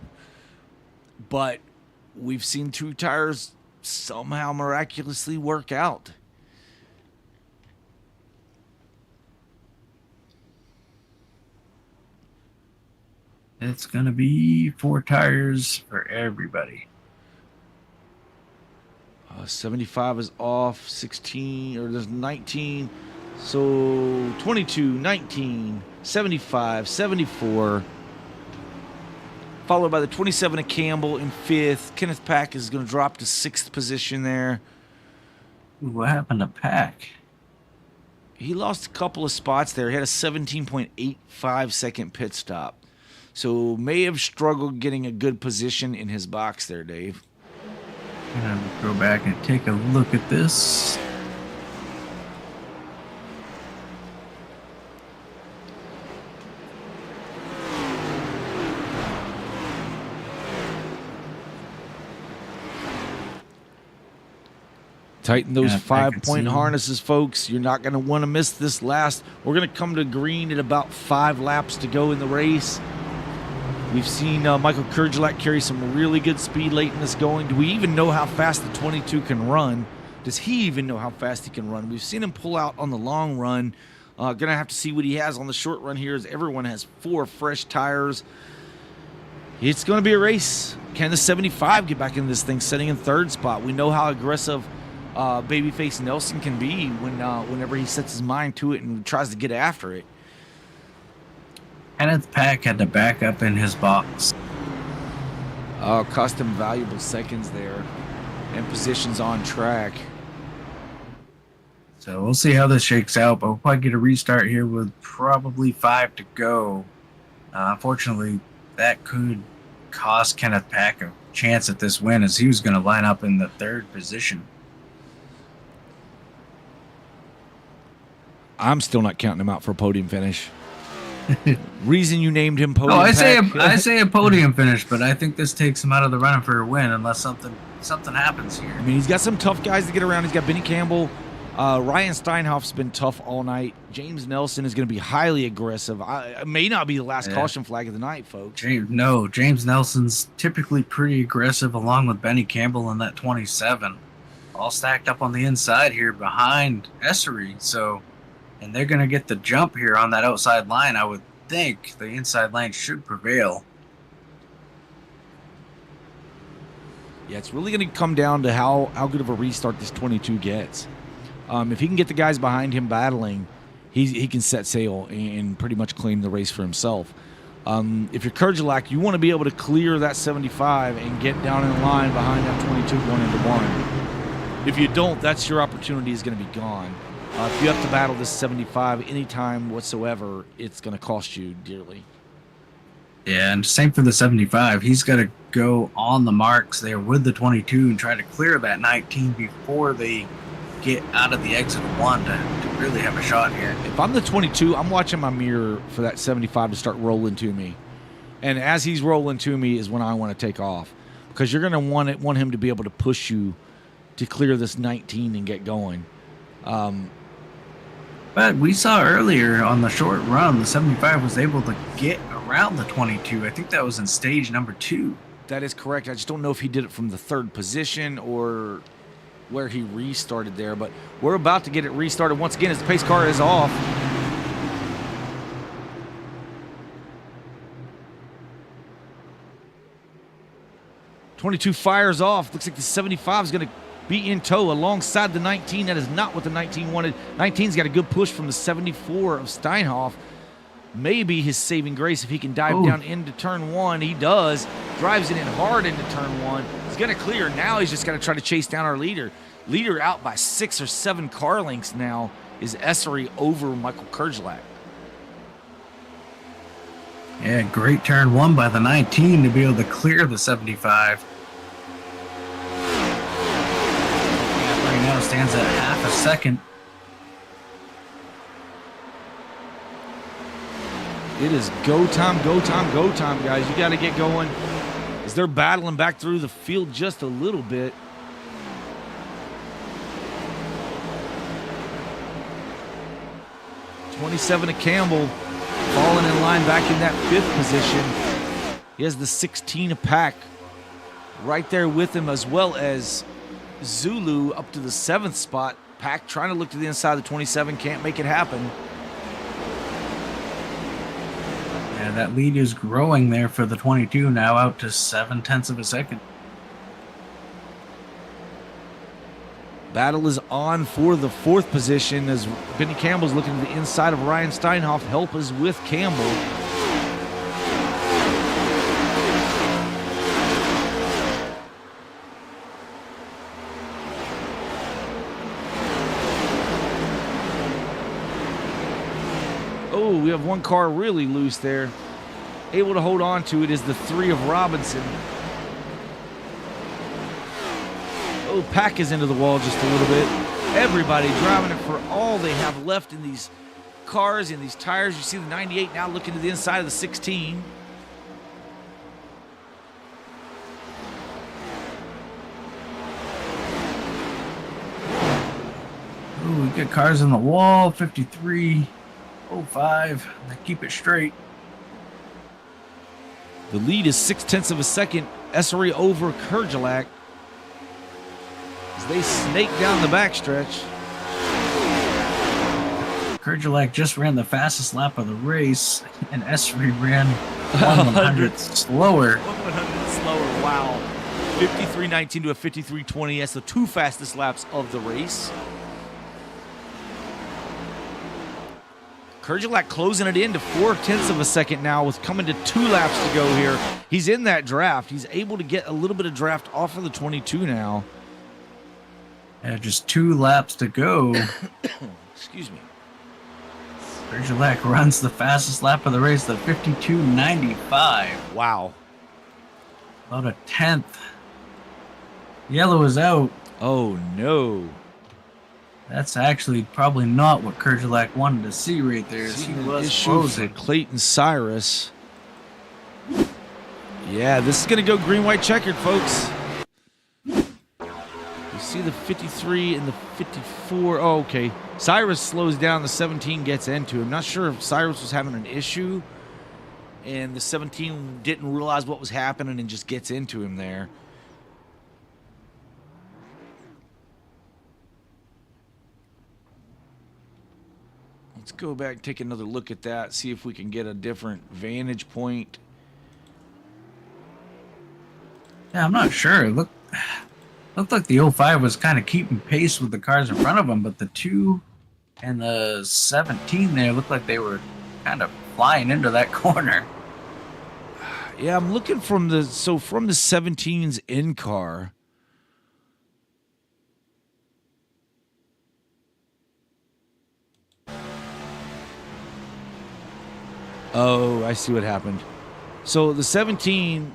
But we've seen 2 tires somehow miraculously work out. It's going to be 4 tires for everybody. 75 is off. 16, or there's 19. So 22, 19, 75, 74. Followed by the 27 of Campbell in 5th. Kenneth PhaQ is going to drop to 6th position there. What happened to PhaQ? He lost a couple of spots there. He had a 17.85 second pit stop. So may have struggled getting a good position in his box there, Dave. I'm going to go back and take a look at this. Tighten those Yeah, 5-point harnesses, folks. You're not going to want to miss this last. We're going to come to green at about 5 laps to go in the race. We've seen Michael Kurgelak carry some really good speed late in this going. Do we even know how fast the 22 can run? Does he even know how fast he can run? We've seen him pull out on the long run. Going to have to see what he has on the short run here as everyone has 4 fresh tires. It's going to be a race. Can the 75 get back in this thing, sitting in 3rd spot? We know how aggressive babyface Nelson can be whenever he sets his mind to it and tries to get after it. Kenneth PhaQ had to back up in his box. Cost him valuable seconds there and positions on track. So we'll see how this shakes out, but we'll probably get a restart here with probably 5 to go. Unfortunately, that could cost Kenneth PhaQ a chance at this win, as he was going to line up in the 3rd position. I'm still not counting him out for a podium finish. Reason you named him podium. Oh, I PhaQ. say a podium finish, but I think this takes him out of the running for a win unless something happens here. I mean, he's got some tough guys to get around. He's got Benny Campbell. Ryan Steinhoff's been tough all night. James Nelson is going to be highly aggressive. It may not be the last caution flag of the night, folks. James Nelson's typically pretty aggressive, along with Benny Campbell in that 27. All stacked up on the inside here behind Essery. And they're going to get the jump here on that outside line. I would think the inside line should prevail. Yeah, it's really going to come down to how good of a restart this 22 gets. If he can get the guys behind him battling, he can set sail and pretty much claim the race for himself. If you're Kurgelak, you want to be able to clear that 75 and get down in line behind that 22 going into 1. If you don't, that's your opportunity is going to be gone. If you have to battle this 75 anytime whatsoever, it's going to cost you dearly. Yeah, and same for the 75. He's got to go on the marks there with the 22 and try to clear that 19 before they get out of the exit of 1 to really have a shot here. If I'm the 22, I'm watching my mirror for that 75 to start rolling to me. And as he's rolling to me is when I want to take off. Because you're going to want him to be able to push you to clear this 19 and get going. But we saw earlier on the short run, the 75 was able to get around the 22. I think that was in stage number 2. That is correct. I just don't know if he did it from the 3rd position or where he restarted there. But we're about to get it restarted once again as the pace car is off. '22 fires off. Looks like the 75 is going to be in tow alongside the 19. That is not what the 19 wanted. 19's got a good push from the 74 of Steinhoff. Maybe his saving grace if he can dive down into turn 1. He does. Drives it in hard into turn 1. He's going to clear. Now he's just got to try to chase down our leader. Leader out by 6 or 7 car lengths now is Essery over Michael Kurgelak. Yeah, great turn 1 by the 19 to be able to clear the 75. Right now stands at half a second. It is go time, go time, go time, guys. You got to get going as they're battling back through the field just a little bit. '27 of Campbell falling in line back in that 5th position. He has the 16 of PhaQ right there with him, as well as Zulu up to the 7th spot. PhaQ trying to look to the inside of the 27, can't make it happen. Yeah, that lead is growing there for the 22, now out to 0.7 of a second. Battle is on for the 4th position as Benny Campbell's looking to the inside of Ryan Steinhoff. Help is with Campbell. Oh, we have one car really loose there. Able to hold on to it is the 3 of Robinson. Oh, Pack is into the wall just a little bit. Everybody driving it for all they have left in these cars, in these tires. You see the 98 now looking to the inside of the 16. Ooh, we get cars on the wall. 53.05. They keep it straight. The lead is 0.6 of a second. Essery over Kerjelak as they snake down the backstretch. Kerjelak just ran the fastest lap of the race, and Essery ran 1/100th slower. 1/100th slower, wow. 53.19 to a 53.20. That's the 2 fastest laps of the race. Kerjelak closing it in to 0.4 of a second now with coming to 2 laps to go here. He's in that draft. He's able to get a little bit of draft off of the 22 now. Yeah, just 2 laps to go. Excuse me. Kerjelak runs the fastest lap of the race, the 52.95. Wow. About a 10th. Yellow is out. Oh, no. That's actually probably not what Kerjelak wanted to see right there. He was Issue closing. for Clayton Cyrus. Yeah, this is going to go green-white checkered, folks. You see the 53 and the 54. Oh, okay. Cyrus slows down. The 17 gets into him. Not sure if Cyrus was having an issue and the 17 didn't realize what was happening and just gets into him there. Let's go back and take another look at that, see if we can get a different vantage point. Yeah, I'm not sure. It looked like the 05 was kind of keeping pace with the cars in front of him, but the 2 and the 17 there looked like they were kind of flying into that corner. Yeah, I'm looking from the 17's in car. Oh, I see what happened. So the 17,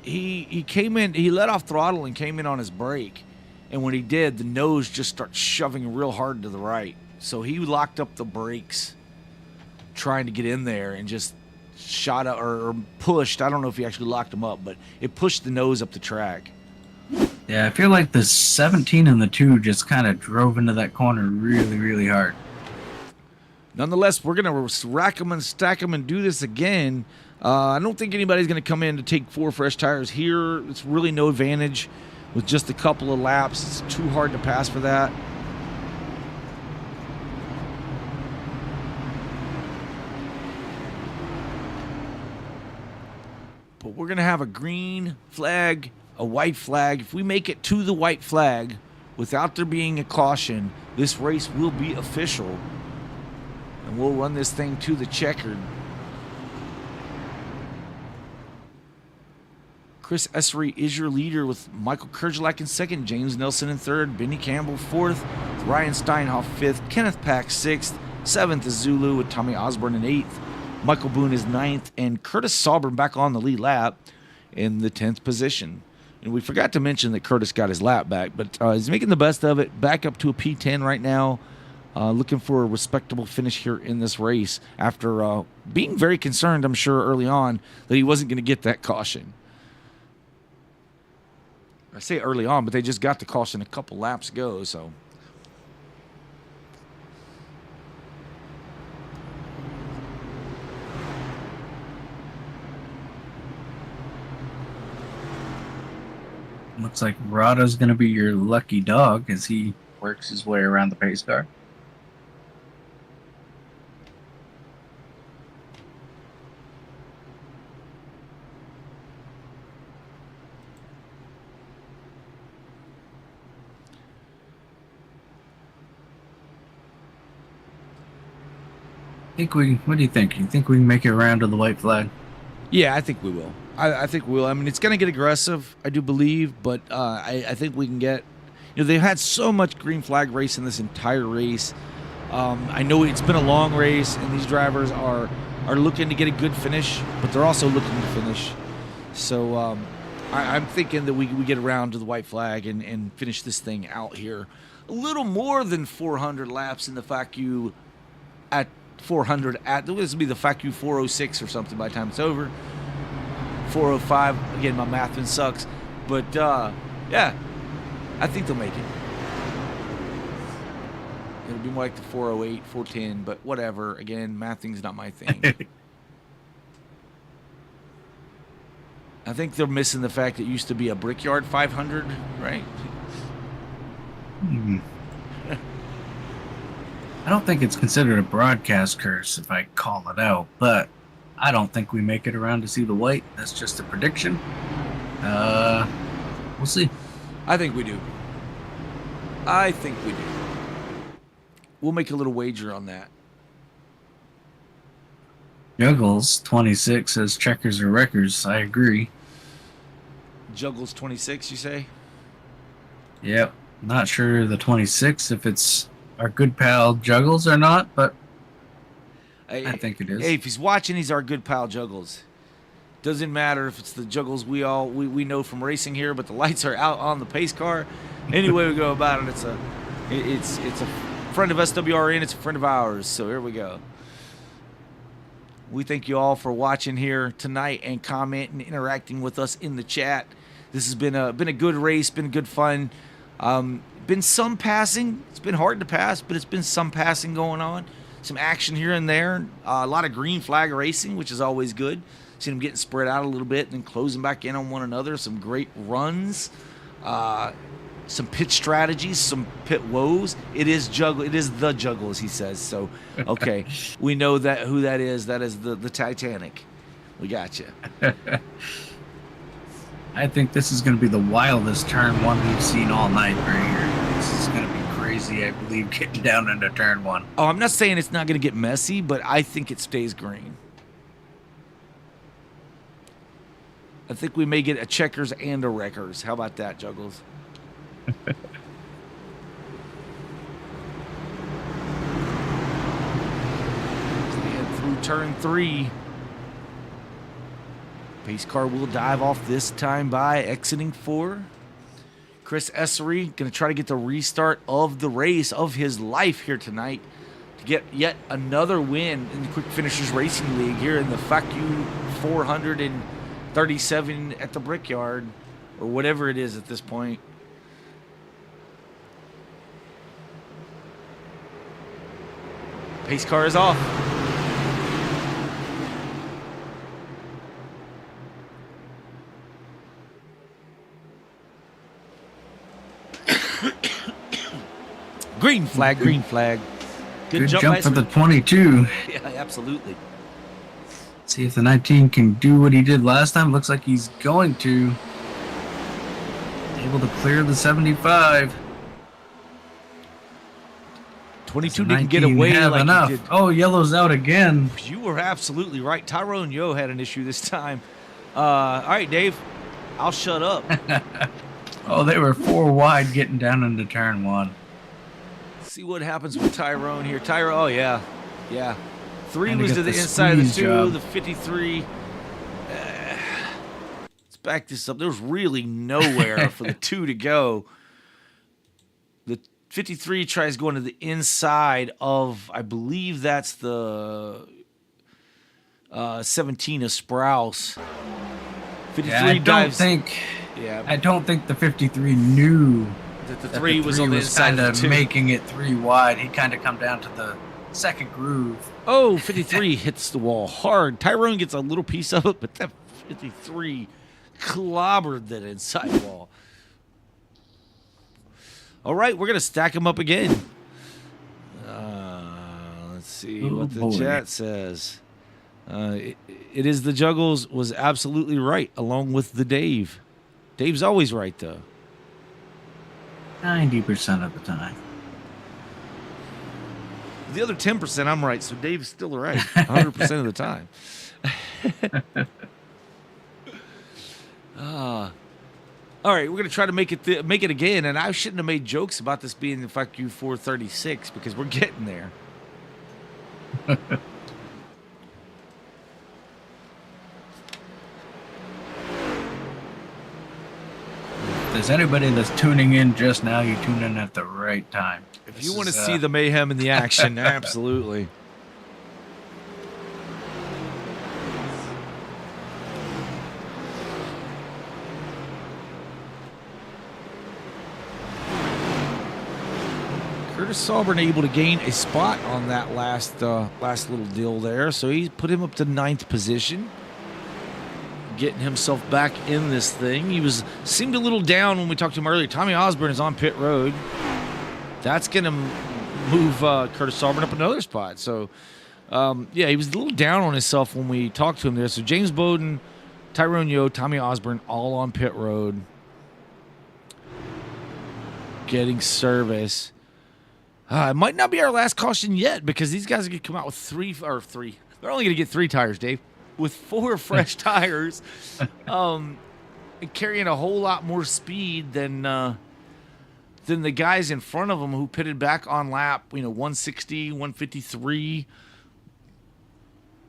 he came in, he let off throttle and came in on his brake. And when he did, the nose just starts shoving real hard to the right. So he locked up the brakes trying to get in there and just shot up or pushed. I don't know if he actually locked them up, but it pushed the nose up the track. Yeah, I feel like the 17 and the 2 just kind of drove into that corner really, really hard. Nonetheless, we're going to rack them and stack them and do this again. I don't think anybody's going to come in to take 4 fresh tires here. It's really no advantage with just a couple of laps. It's too hard to pass for that. But we're going to have a green flag, a white flag. If we make it to the white flag without there being a caution, this race will be official. And we'll run this thing to the checkered. Chris Essery is your leader with Michael Kerjelak in second, James Nelson in third, Benny Campbell fourth, Ryan Steinhoff fifth, Kenneth Pack sixth, seventh is Zulu with Tommy Osborne in eighth, Michael Boone is ninth, and Curtis Sauber back on the lead lap in the 10th position. And we forgot to mention that Curtis got his lap back, but he's making the best of it, back up to a P10 right now. Looking for a respectable finish here in this race after being very concerned, I'm sure, early on that he wasn't going to get that caution. I say early on, but they just got the caution a couple laps ago, so. Looks like Rada's going to be your lucky dog as he works his way around the pace car. What do you think? You think we can make it around to the white flag? Yeah, I think we will. I think we will. I mean, it's going to get aggressive, I do believe, but I think we can get. They've had so much green flag racing this entire race. I know it's been a long race, and these drivers are looking to get a good finish, but they're also looking to finish. So I'm thinking that we get around to the white flag and finish this thing out here. A little more than 400 laps in the PhaQ at 400 at this will be the PhaQ 406 or something by the time it's over. 405. Again, my math sucks, but yeah, I think they'll make it. It'll be more like the 408, 410, but whatever. Again, mathing's not my thing. I think they're missing the fact that it used to be a Brickyard 500, right? I don't think it's considered a broadcast curse if I call it out, but I don't think we make it around to see the white. That's just a prediction. We'll see. I think we do. We'll make a little wager on that. Juggles 26 says checkers or wreckers. I agree. Juggles 26, you say? Yep. Not sure the 26 if it's our good pal Juggles or not, but I think it is. Hey, if he's watching, he's our good pal Juggles. Doesn't matter if it's the Juggles we know from racing here, but the lights are out on the pace car. Any way we go about it, it's a friend of SWRN, it's a friend of ours. So here we go. We thank you all for watching here tonight and commenting, interacting with us in the chat. This has been a good race, been good fun. Been some passing. It's been hard to pass, but it's been some passing going on. Some action here and there. A lot of green flag racing, which is always good. Seen them getting spread out a little bit and then closing back in on one another. Some great runs. Some pit strategies, some pit woes. It is the Juggles, he says. So, okay, we know who that is. That is the Titanic. We got you. I think this is going to be the wildest turn one we've seen all night right here. This is going to be crazy, I believe, getting down into turn one. Oh, I'm not saying it's not going to get messy, but I think it stays green. I think we may get a checkers and a wreckers. How about that, Juggles? Through turn 3. Pace car will dive off this time by exiting 4. Chris Essery going to try to get the restart of the race of his life here tonight to get yet another win in the Quick Finishers Racing League here in the PhaQ 437 at the Brickyard, or whatever it is at this point. Pace car is off. Green flag, green flag. Good jump for the 22. Yeah, absolutely. See if the 19 can do what he did last time. Looks like he's going to. Able to clear the 75. 22 didn't get away like enough. He did. Oh, yellow's out again. You were absolutely right. Tyrone Yo had an issue this time. All right, Dave. I'll shut up. Oh, they were 4 wide getting down into turn 1. See what happens with Tyrone here. Tyrone, oh, yeah. Yeah. 3 And was to the inside of the 2, job. the 53. Let's back this up. There was really nowhere for the 2 to go. The 53 tries going to the inside of, I believe that's the 17 of Sprouse. 53 dives. I don't think the 53 knew that the 3 was on the inside of the 2. Making it 3 wide. He kind of come down to the second groove. Oh, 53 hits the wall hard. Tyrone gets a little piece of it, but that 53 clobbered that inside wall. All right, we're going to stack them up again. Let's see what the chat says. It is the Juggles was absolutely right, along with the Dave. Dave's always right, though. 90% of the time. The other 10%, I'm right. So Dave's still right 100% of the time. All right, we're going to try to make it again. And I shouldn't have made jokes about this being the PhaQ 436 because we're getting there. If there's anybody that's tuning in just now, you tune in at the right time. If you want to see the mayhem and the action, absolutely. Curtis Sauber able to gain a spot on that last little deal there, so he put him up to 9th position, getting himself back in this thing. He seemed a little down when we talked to him earlier. Tommy Osborne is on pit road. That's going to move Curtis Sauber up another spot. So, yeah, he was a little down on himself when we talked to him there. So James Bowden, Tyrone Yo, Tommy Osborne, all on pit road, getting service. It might not be our last caution yet because these guys are going to come out with three. They're only going to get 3 tires, Dave, with 4 fresh tires, and carrying a whole lot more speed than the guys in front of them who pitted back on lap, 160, 153.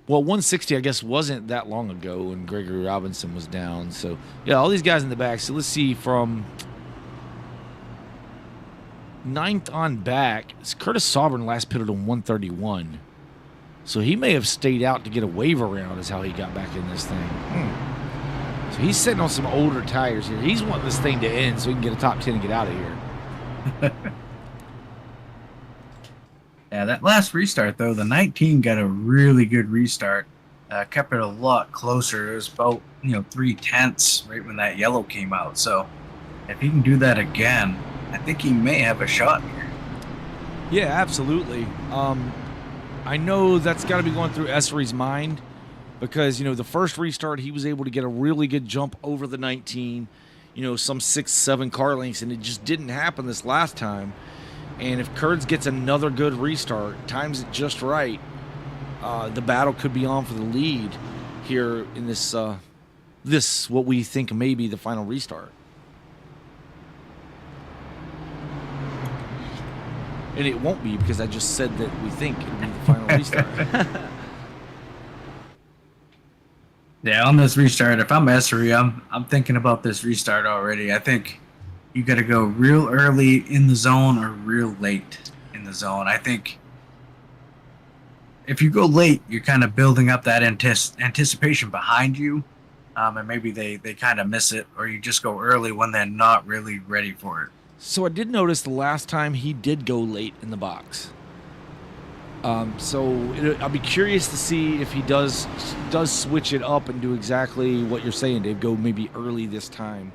Well, 160, I guess, wasn't that long ago when Gregory Robinson was down. So, yeah, all these guys in the back. So let's see from 9th on back. Curtis Sauber last pitted on 131. So he may have stayed out to get a wave around is how he got back in this thing. So he's sitting on some older tires here. He's wanting this thing to end so he can get a top 10 and get out of here. Yeah, that last restart, though, the 19 got a really good restart. Kept it a lot closer. It was about, 3/10 right when that yellow came out. So if he can do that again, I think he may have a shot here. Yeah, absolutely. I know that's got to be going through Essery's mind because, the first restart, he was able to get a really good jump over the 19, some 6-7 car lengths, and it just didn't happen this last time. And if Kurds gets another good restart, times it just right, the battle could be on for the lead here in this what we think may be the final restart. And it won't be because I just said that we think it'll be the final restart. Yeah, on this restart, if I'm Essery, I'm thinking about this restart already. I think you got to go real early in the zone or real late in the zone. I think if you go late, you're kind of building up that anticipation behind you, and maybe they kind of miss it, or you just go early when they're not really ready for it. So I did notice the last time he did go late in the box. I'll be curious to see if he does switch it up and do exactly what you're saying, Dave. Go maybe early this time.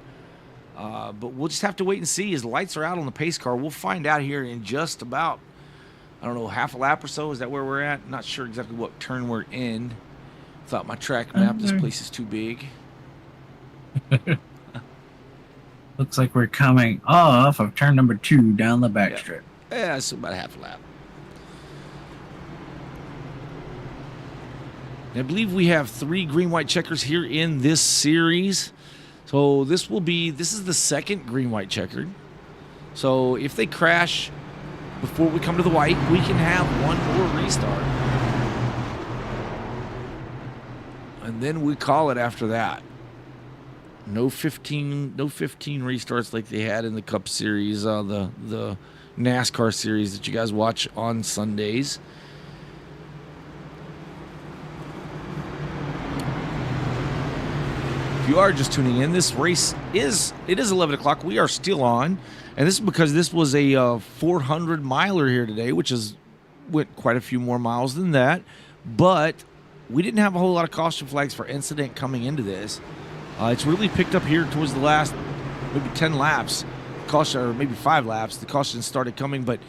But we'll just have to wait and see. His lights are out on the pace car. We'll find out here in just about, half a lap or so. Is that where we're at? Not sure exactly what turn we're in. Thought my track map. This place is too big. Looks like we're coming off of turn number 2 down the backstrip. Yeah, so about a half a lap. I believe we have 3 green-white checkers here in this series. So this is the second green-white checkered. So if they crash before we come to the white, we can have one more restart. And then we call it after that. No 15 restarts like they had in the Cup Series, the NASCAR series that you guys watch on Sundays. If you are just tuning in, this race is 11 o'clock. We are still on, and this is because this was a 400 miler here today, which went quite a few more miles than that. But we didn't have a whole lot of caution flags for incident coming into this. It's really picked up here towards the last maybe 10 laps, caution, or maybe 5 laps. The caution started coming, but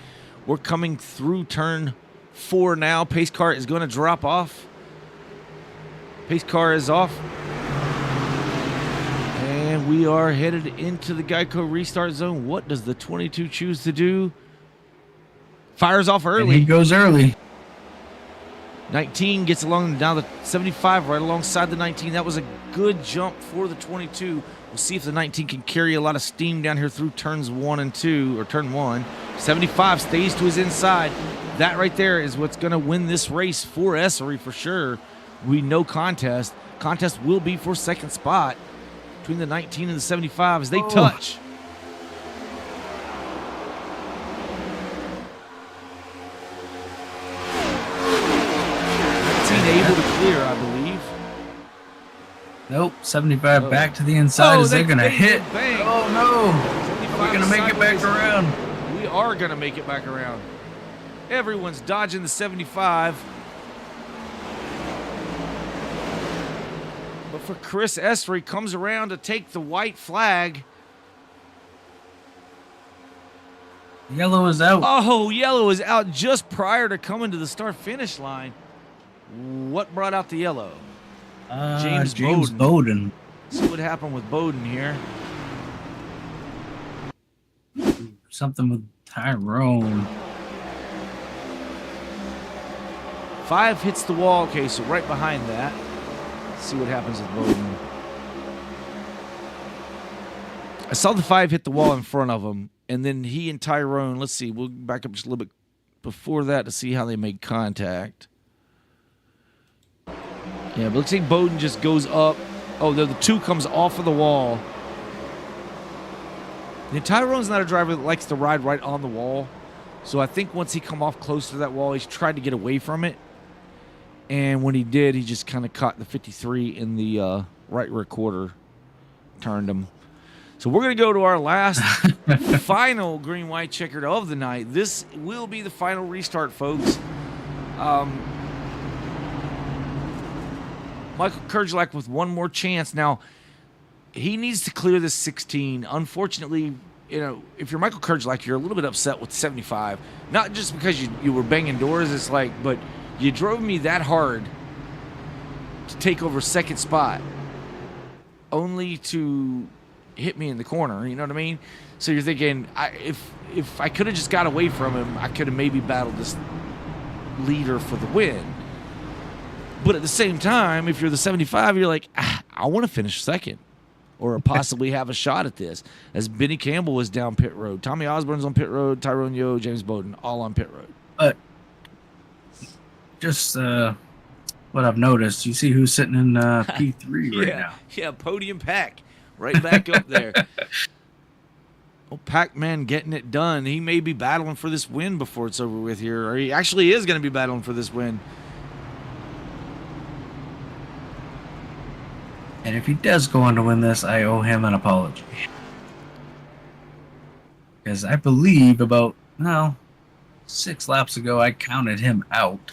we're coming through turn 4 now. Pace car is going to drop off. Pace car is off. And we are headed into the Geico restart zone. What does the 22 choose to do? Fires off And he early. goes early. 19 gets along down the 75 right alongside the 19. That was a good jump for the 22. We'll see if the 19 can carry a lot of steam down here through turns 1 and 2, or turn 1. 75 stays to his inside. That right there is what's going to win this race for Essery for sure. We know contest. Contest will be for second spot between the 19 and the 75 as they touch. Able to clear, I believe. Nope, 75 back to the inside as they're going to hit. Bang. Oh, no. We're going to make it back around. We are going to make it back around. Everyone's dodging the 75. But for Chris Essery, comes around to take the white flag. Yellow is out. Oh, yellow is out just prior to coming to the start-finish line. What brought out the yellow? James Bowden. See what happened with Bowden here. Something with Tyrone. 5 hits the wall. Okay, so right behind that. Let's see what happens with Bowden. I saw the 5 hit the wall in front of him, and then he and Tyrone, let's see, we'll back up just a little bit before that to see how they made contact. Yeah, but looks like Bowden just goes up. Oh, the 2 comes off of the wall. And Tyrone's not a driver that likes to ride right on the wall. So I think once he come off close to that wall, he's tried to get away from it. And when he did, he just kind of caught the 53 in the right rear quarter. Turned him. So we're going to go to our last final green-white checkered of the night. This will be the final restart, folks. Michael Kerjlak with one more chance. Now, he needs to clear this 16. Unfortunately, you know, if you're Michael Kerjlak, you're a little bit upset with 75. Not just because you were banging doors, it's like, but you drove me that hard to take over second spot, only to hit me in the corner, you know what I mean? So you're thinking, if I could have just got away from him, I could have maybe battled this leader for the win. But at the same time, if you're the 75, you're like, I want to finish second or possibly have a shot at this. As Benny Campbell was down pit road. Tommy Osborne's on pit road. Tyrone Yo, James Bowden, all on pit road. But just what I've noticed, you see who's sitting in P3 right now. Yeah, podium pack. Right back up there. Oh, Pac-Man getting it done. He may be battling for this win before it's over with here. Or he actually is going to be battling for this win. And if he does go on to win this, I owe him an apology. Because I believe about, 6 laps ago, I counted him out.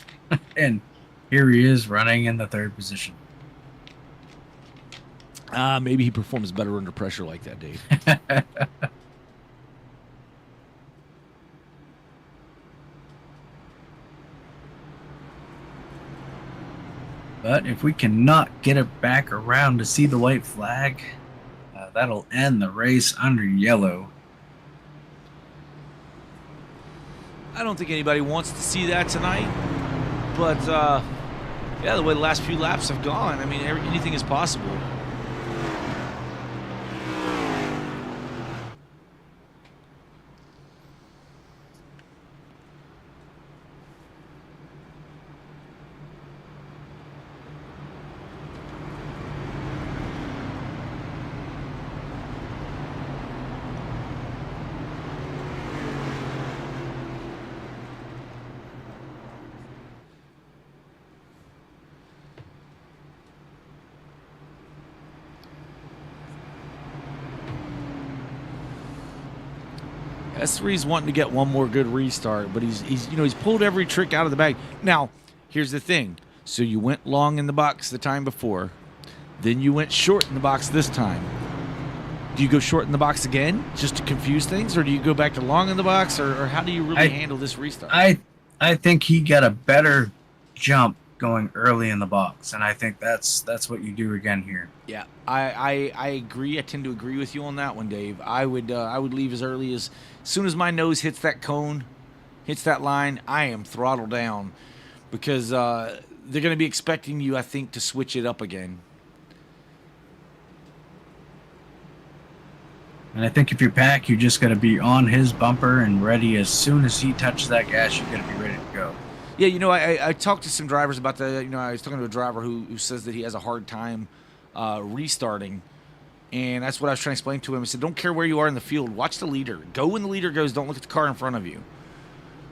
And here he is running in the 3rd position. Maybe he performs better under pressure like that, Dave. But if we cannot get it back around to see the white flag, that'll end the race under yellow. I don't think anybody wants to see that tonight. But, yeah, the way the last few laps have gone, I mean, anything is possible. S3's wanting to get one more good restart, but he's pulled every trick out of the bag. Now, here's the thing. So you went long in the box the time before. Then you went short in the box this time. Do you go short in the box again just to confuse things, or do you go back to long in the box, or how do you really handle this restart? I think he got a better jump going early in the box, and I think that's what you do again here. Yeah, I agree. I tend to agree with you on that one, Dave. I would leave as early as soon as my nose hits that cone, hits that line, I am throttled down because they're going to be expecting you, I think, to switch it up again. And I think if you're Pack, you just got to be on his bumper and ready as soon as he touches that gas. You got to be ready to go. Yeah, I talked to some drivers about that. I was talking to a driver who says that he has a hard time restarting. And that's what I was trying to explain to him. I said, don't care where you are in the field. Watch the leader. Go when the leader goes. Don't look at the car in front of you.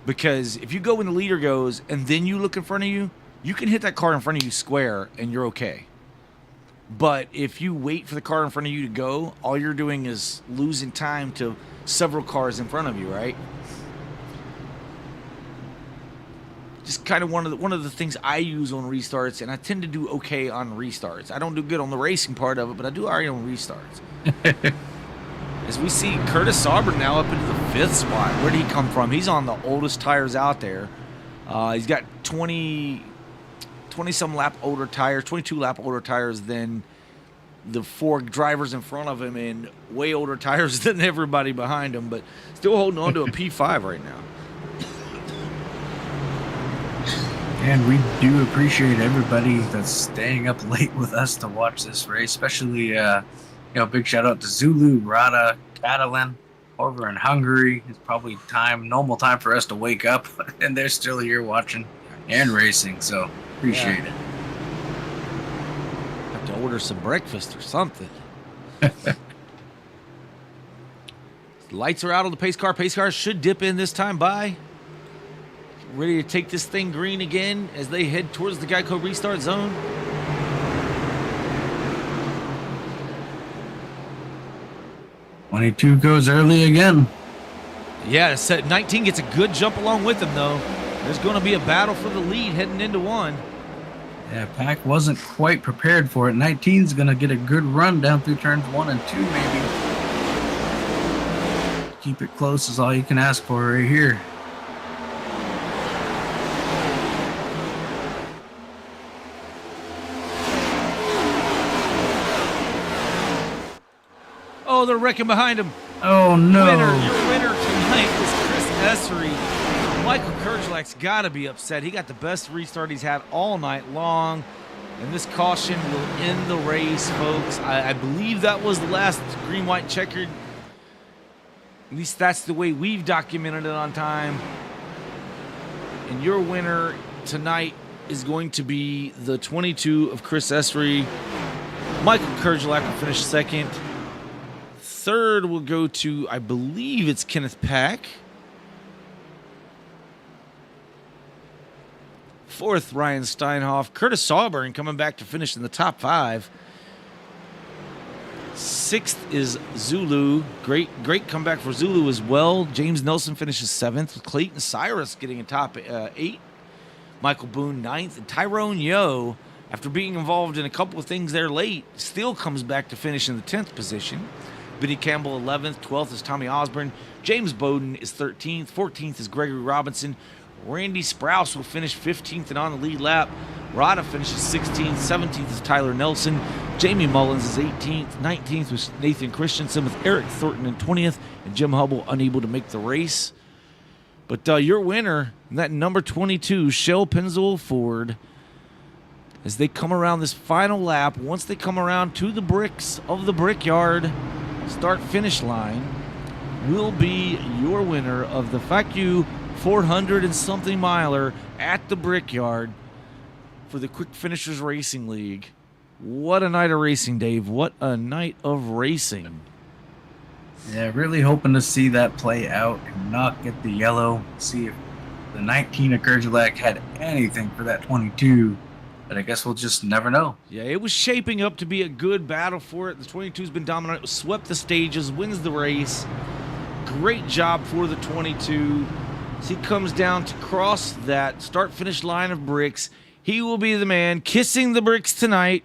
Because if you go when the leader goes and then you look in front of you, you can hit that car in front of you square and you're okay. But if you wait for the car in front of you to go, all you're doing is losing time to several cars in front of you, right? Just kind of one of the things I use on restarts, and I tend to do okay on restarts. I don't do good on the racing part of it, but I do all right on restarts. As we see Curtis Sauber now up into the 5th spot. Where did he come from? He's on the oldest tires out there. He's got 20-some lap older tires, 22 lap older tires than the 4 drivers in front of him, and way older tires than everybody behind him, but still holding on to a P5 right now. And we do appreciate everybody that's staying up late with us to watch this race, especially, big shout out to Zulu, Rada, Catalan over in Hungary. It's probably normal time for us to wake up, and they're still here watching and racing, so appreciate it. Have to order some breakfast or something. Lights are out on the pace car. Pace car should dip in this time by. Ready to take this thing green again as they head towards the Geico restart zone. '22 goes early again. Yeah, 19 gets a good jump along with him, though. There's going to be a battle for the lead heading into 1. Yeah, Pack wasn't quite prepared for it. 19's going to get a good run down through turns 1 and 2, maybe. Keep it close is all you can ask for right here. Oh, they're wrecking behind him. Oh, no. Your winner tonight is Chris Essery. Michael Kerchlak's got to be upset. He got the best restart he's had all night long. And this caution will end the race, folks. I believe that was the last green-white checkered. At least that's the way we've documented it on time. And your winner tonight is going to be the 22 of Chris Essery. Michael Kerchlak will finish second. Third will go to, I believe it's Kenneth Pack. Fourth, Ryan Steinhoff. Curtis Sauburn coming back to finish in the top 5. Sixth is Zulu. Great comeback for Zulu as well. James Nelson finishes 7th. Clayton Cyrus getting a top 8. Michael Boone 9th. And Tyrone Yo, after being involved in a couple of things there late, still comes back to finish in the 10th position. Benny Campbell 11th. 12th is Tommy Osborne. James Bowden is 13th. 14th is Gregory Robinson. Randy Sprouse will finish 15th and on the lead lap. Rada finishes 16th. 17th is Tyler Nelson. Jamie Mullins is 18th. 19th was Nathan Christensen with Eric Thornton in 20th. And Jim Hubble unable to make the race. But your winner, that number 22, Shell Pennzoil Ford, as they come around this final lap, once they come around to the bricks of the Brickyard start-finish line, will be your winner of the PhaQ 400 and something miler at the Brickyard for the Quick Finishers Racing League. What a night of racing, Dave. What a night of racing. Yeah, really hoping to see that play out and not get the yellow. See if the 19 of Kerchlak had anything for that 22. But I guess we'll just never know. Yeah, it was shaping up to be a good battle for it. The 22's been dominant, swept the stages, wins the race. Great job for the 22. As he comes down to cross that start-finish line of bricks, he will be the man kissing the bricks tonight.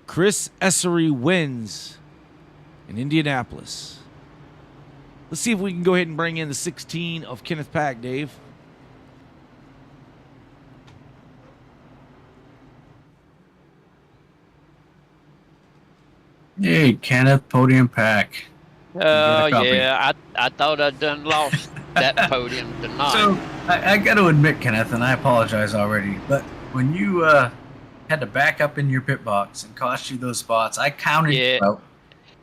Chris Essery wins in Indianapolis. Let's see if we can go ahead and bring in the 16 of Kenneth Pack, Dave. Hey, Kenneth, Podium Pack. a copy. Yeah, I thought I'd done lost that podium tonight. So I got to admit, Kenneth, and I apologize already, but when you had to back up in your pit box and cost you those spots, I counted you out.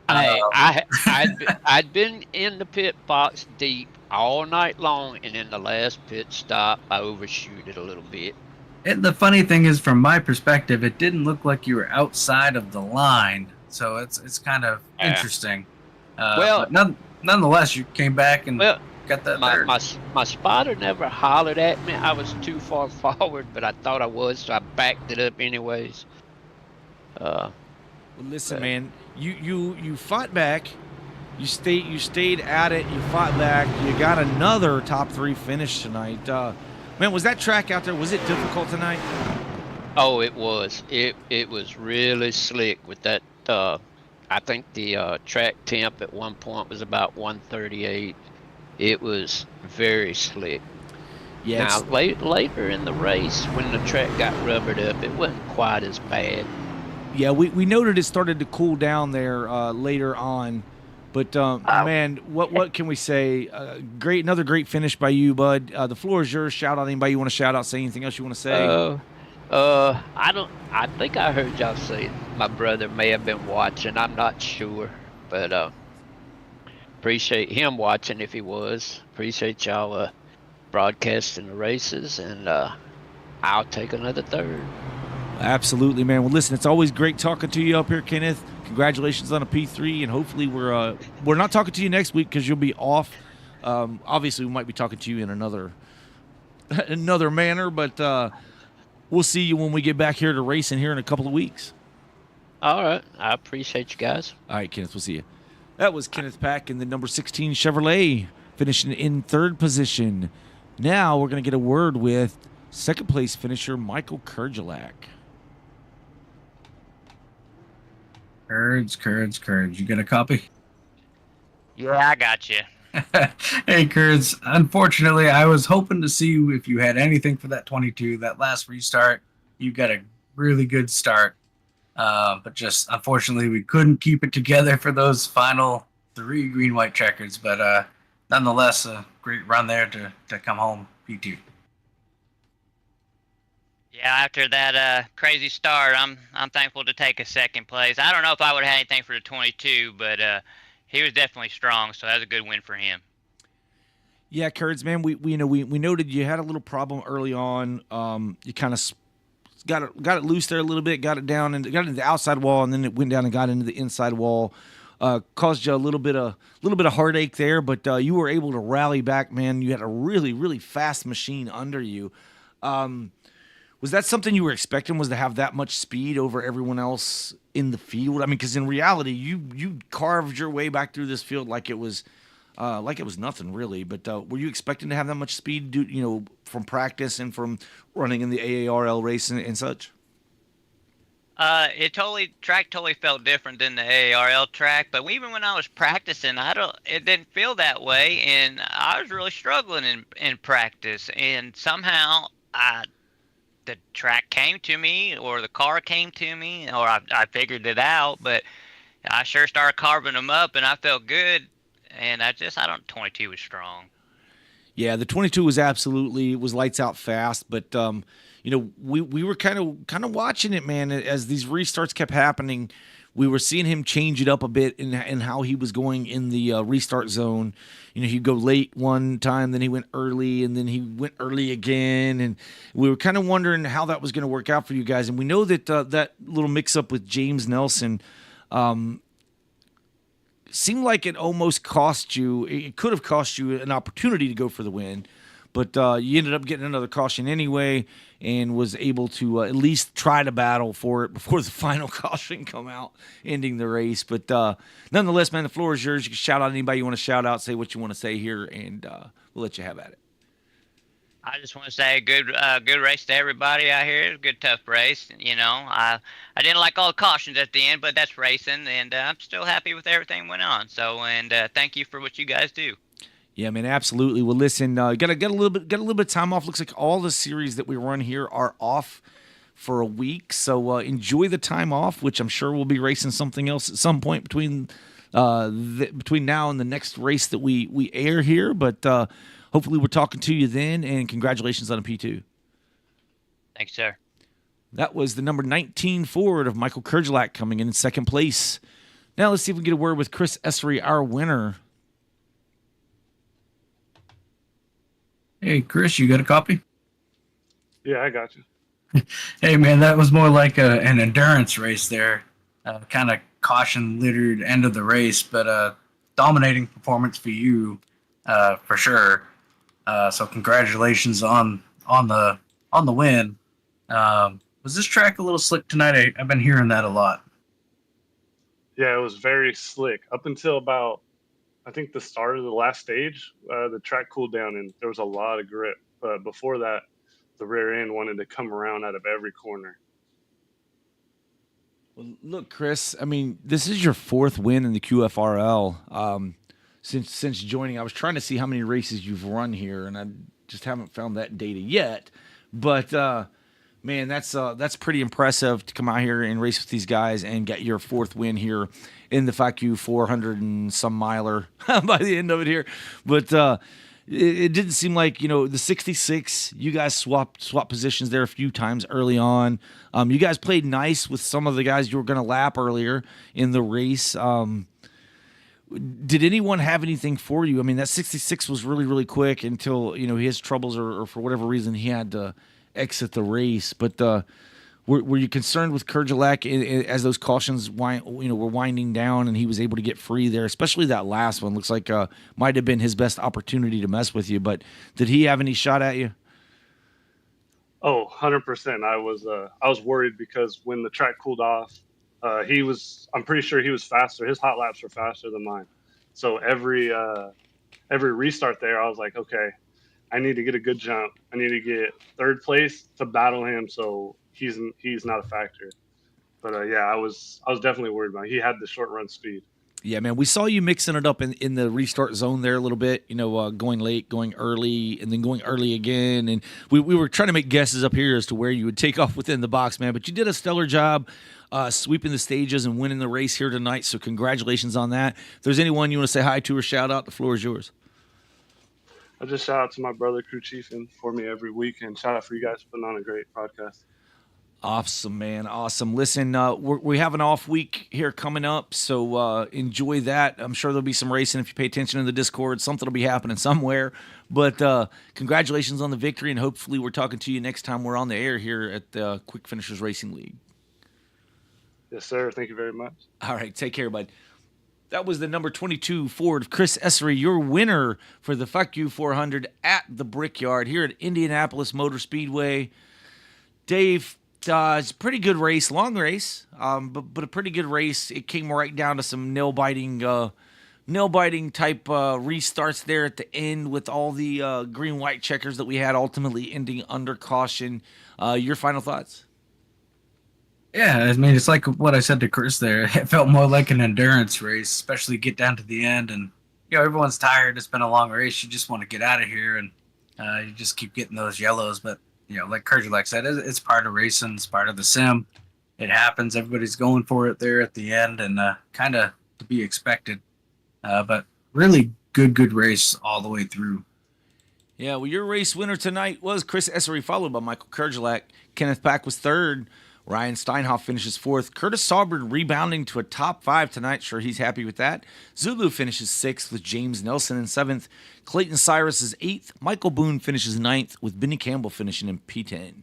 I'd been in the pit box deep all night long, and in the last pit stop, I overshoot it a little bit. And the funny thing is, from my perspective, it didn't look like you were outside of the line, so it's kind of interesting. But nonetheless, you came back and got that third. My spotter never hollered at me. I was too far forward, but I thought I was, so I backed it up anyways. Well, listen, man, you fought back. You stayed at it. You fought back. You got another top 3 finish tonight. Man, was that track out there? Was it difficult tonight? Oh, it was. It was really slick with that. I think the track temp at one point was about 138. It was very slick. Yeah. Now later in the race, when the track got rubbered up, it wasn't quite as bad. Yeah, we noted it started to cool down there later on. But man, what can we say? Another great finish by you, bud. The floor is yours. Shout out anybody you want to shout out. Say anything else you want to say? I think I heard y'all say my brother may have been watching. I'm not sure, but appreciate him watching if he was. Appreciate y'all broadcasting the races, and I'll take another third. Absolutely, man. Well, listen, it's always great talking to you up here, Kenneth. Congratulations on a P3, and hopefully we're not talking to you next week because you'll be off. Obviously, we might be talking to you in another manner, but we'll see you when we get back here to racing here in a couple of weeks. All right. I appreciate you guys. All right, Kenneth, we'll see you. That was Kenneth Pack in the number 16 Chevrolet, finishing in 3rd position. Now we're going to get a word with second place finisher Michael Kurgelak. Kurds. You got a copy? Yeah, I got you. Hey, Kurds. Unfortunately, I was hoping to see if you had anything for that 22. That last restart, you got a really good start. But just, unfortunately, we couldn't keep it together for those final 3 green-white checkers. But nonetheless, a great run there to come home P2. Yeah, after that crazy start, I'm thankful to take a second place. I don't know if I would have had anything for the 22, but he was definitely strong, so that was a good win for him. Yeah, Kurds, man, we noted you had a little problem early on. You kind of got it loose there a little bit, got it down and got into the outside wall, and then it went down and got into the inside wall. Caused you a little bit of heartache there, but you were able to rally back, man. You had a really, really fast machine under you. Was that something you were expecting, was to have that much speed over everyone else in the field? I mean, because in reality, you carved your way back through this field like it was nothing really. But were you expecting to have that much speed, from practice and from running in the AARL race and such? Track totally felt different than the AARL track, but even when I was practicing, it didn't feel that way, and I was really struggling in practice, and somehow the track came to me, or the car came to me, or I figured it out, but I sure started carving them up, and I felt good, and 22 was strong. Yeah, the 22 was lights out fast, but we were kind of watching it, man, as these restarts kept happening. We were seeing him change it up a bit in how he was going in the restart zone. He'd go late one time, then he went early, and then he went early again. And we were kind of wondering how that was going to work out for you guys. And we know that that little mix-up with James Nelson seemed like it almost cost you. It could have cost you an opportunity to go for the win. But you ended up getting another caution anyway and was able to at least try to battle for it before the final caution come out, ending the race. But nonetheless, man, the floor is yours. You can shout out anybody you want to shout out, say what you want to say here, and we'll let you have at it. I just want to say good race to everybody out here. It was a good, tough race. I didn't like all the cautions at the end, but that's racing, and I'm still happy with everything that went on. So, and thank you for what you guys do. Yeah, man, absolutely. Well, listen, got a little bit of time off. Looks like all the series that we run here are off for a week, so enjoy the time off, which I'm sure we'll be racing something else at some point between between now and the next race that we air here. But hopefully we're talking to you then, and congratulations on a P2. Thanks, sir. That was the number 19 Ford of Michael Kurgelak coming in second place. Now let's see if we can get a word with Chris Essery, our winner. Hey, Chris, you got a copy? Yeah, I got you. Hey, man, that was more like an endurance race there. Kind of caution-littered end of the race, but dominating performance for you, for sure. So congratulations on the win. Was this track a little slick tonight? I've been hearing that a lot. Yeah, it was very slick up until about, I think, the start of the last stage. The track cooled down and there was a lot of grip. But before that, the rear end wanted to come around out of every corner. Well, look, Chris, I mean, this is your fourth win in the QFRL. Since joining, I was trying to see how many races you've run here, and I just haven't found that data yet. But man, that's pretty impressive to come out here and race with these guys and get your fourth win here in the PhaQ 400 and some miler by the end of it here. But it didn't seem like, the 66, you guys swapped positions there a few times early on. You guys played nice with some of the guys you were going to lap earlier in the race. Did anyone have anything for you? I mean, that 66 was really, really quick until, he has troubles or for whatever reason he had to exit the race. But were you concerned with Kurgelak as those cautions were winding down and he was able to get free there, especially that last one? Looks like might have been his best opportunity to mess with you. But did he have any shot at you? Oh, 100%. I was worried because when the track cooled off, I'm pretty sure he was faster. His hot laps were faster than mine. So every restart there, I was like, okay, I need to get a good jump. I need to get third place to battle him, so he's not a factor. But yeah, I was definitely worried about it. He had the short run speed. Yeah, man, we saw you mixing it up in the restart zone there a little bit, going late, going early, and then going early again. And we were trying to make guesses up here as to where you would take off within the box, man. But you did a stellar job sweeping the stages and winning the race here tonight, so congratulations on that. If there's anyone you want to say hi to or shout out, the floor is yours. I just shout out to my brother, crew chief, and for me every week, and shout out for you guys for putting on a great podcast. Awesome, man. Awesome. Listen, we have an off week here coming up, so enjoy that. I'm sure there'll be some racing if you pay attention in the Discord. Something will be happening somewhere. But congratulations on the victory, and hopefully we're talking to you next time we're on the air here at the Quick Finishers Racing League. Yes, sir. Thank you very much. All right. Take care, bud. That was the number 22 Ford, Chris Essery, your winner for the PhaQ 400 at the Brickyard here at Indianapolis Motor Speedway. Dave, it's a pretty good race, long race, but a pretty good race. It came right down to some nail-biting type restarts there at the end with all the green-white checkers that we had, ultimately ending under caution. Your final thoughts? Yeah, I mean, it's like what I said to Chris there. It felt more like an endurance race, especially get down to the end. And, everyone's tired. It's been a long race. You just want to get out of here. And you just keep getting those yellows. But, like Kurgelak said, it's part of racing. It's part of the sim. It happens. Everybody's going for it there at the end. And kind of to be expected. But really good race all the way through. Yeah, well, your race winner tonight was Chris Essery, followed by Michael Kurgelak. Kenneth Pack was third. Ryan Steinhoff finishes fourth. Curtis Saubert rebounding to a top 5 tonight. Sure, he's happy with that. Zulu finishes 6th with James Nelson in 7th. Clayton Cyrus is 8th. Michael Boone finishes 9th with Benny Campbell finishing in P10.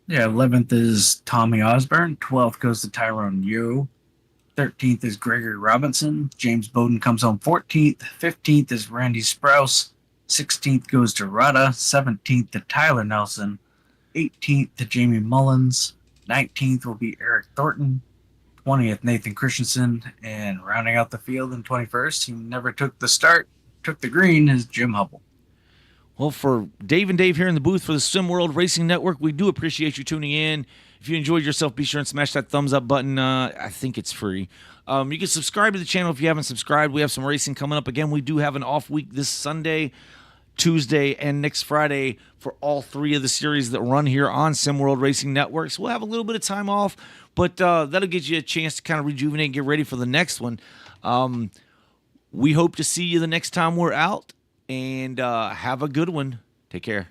Yeah, 11th is Tommy Osborne. 12th goes to Tyrone Yo. 13th is Gregory Robinson. James Bowden comes home 14th. 15th is Randy Sprouse. 16th goes to Rada. 17th to Tyler Nelson. 18th to Jamie Mullins. 19th will be Eric Thornton. 20th, Nathan Christensen. And rounding out the field in 21st, he never took the start, took the green, is Jim Hubble. Well, for Dave and Dave here in the booth for the Sim World Racing Network, we do appreciate you tuning in. If you enjoyed yourself, be sure and smash that thumbs up button. I think it's free. You can subscribe to the channel if you haven't subscribed. We have some racing coming up. Again, we do have an off week this Sunday. Tuesday and next Friday for all 3 of the series that run here on SimWorld Racing Network. So we'll have a little bit of time off, but that'll get you a chance to kind of rejuvenate and get ready for the next one. We hope to see you the next time we're out, and have a good one. Take care.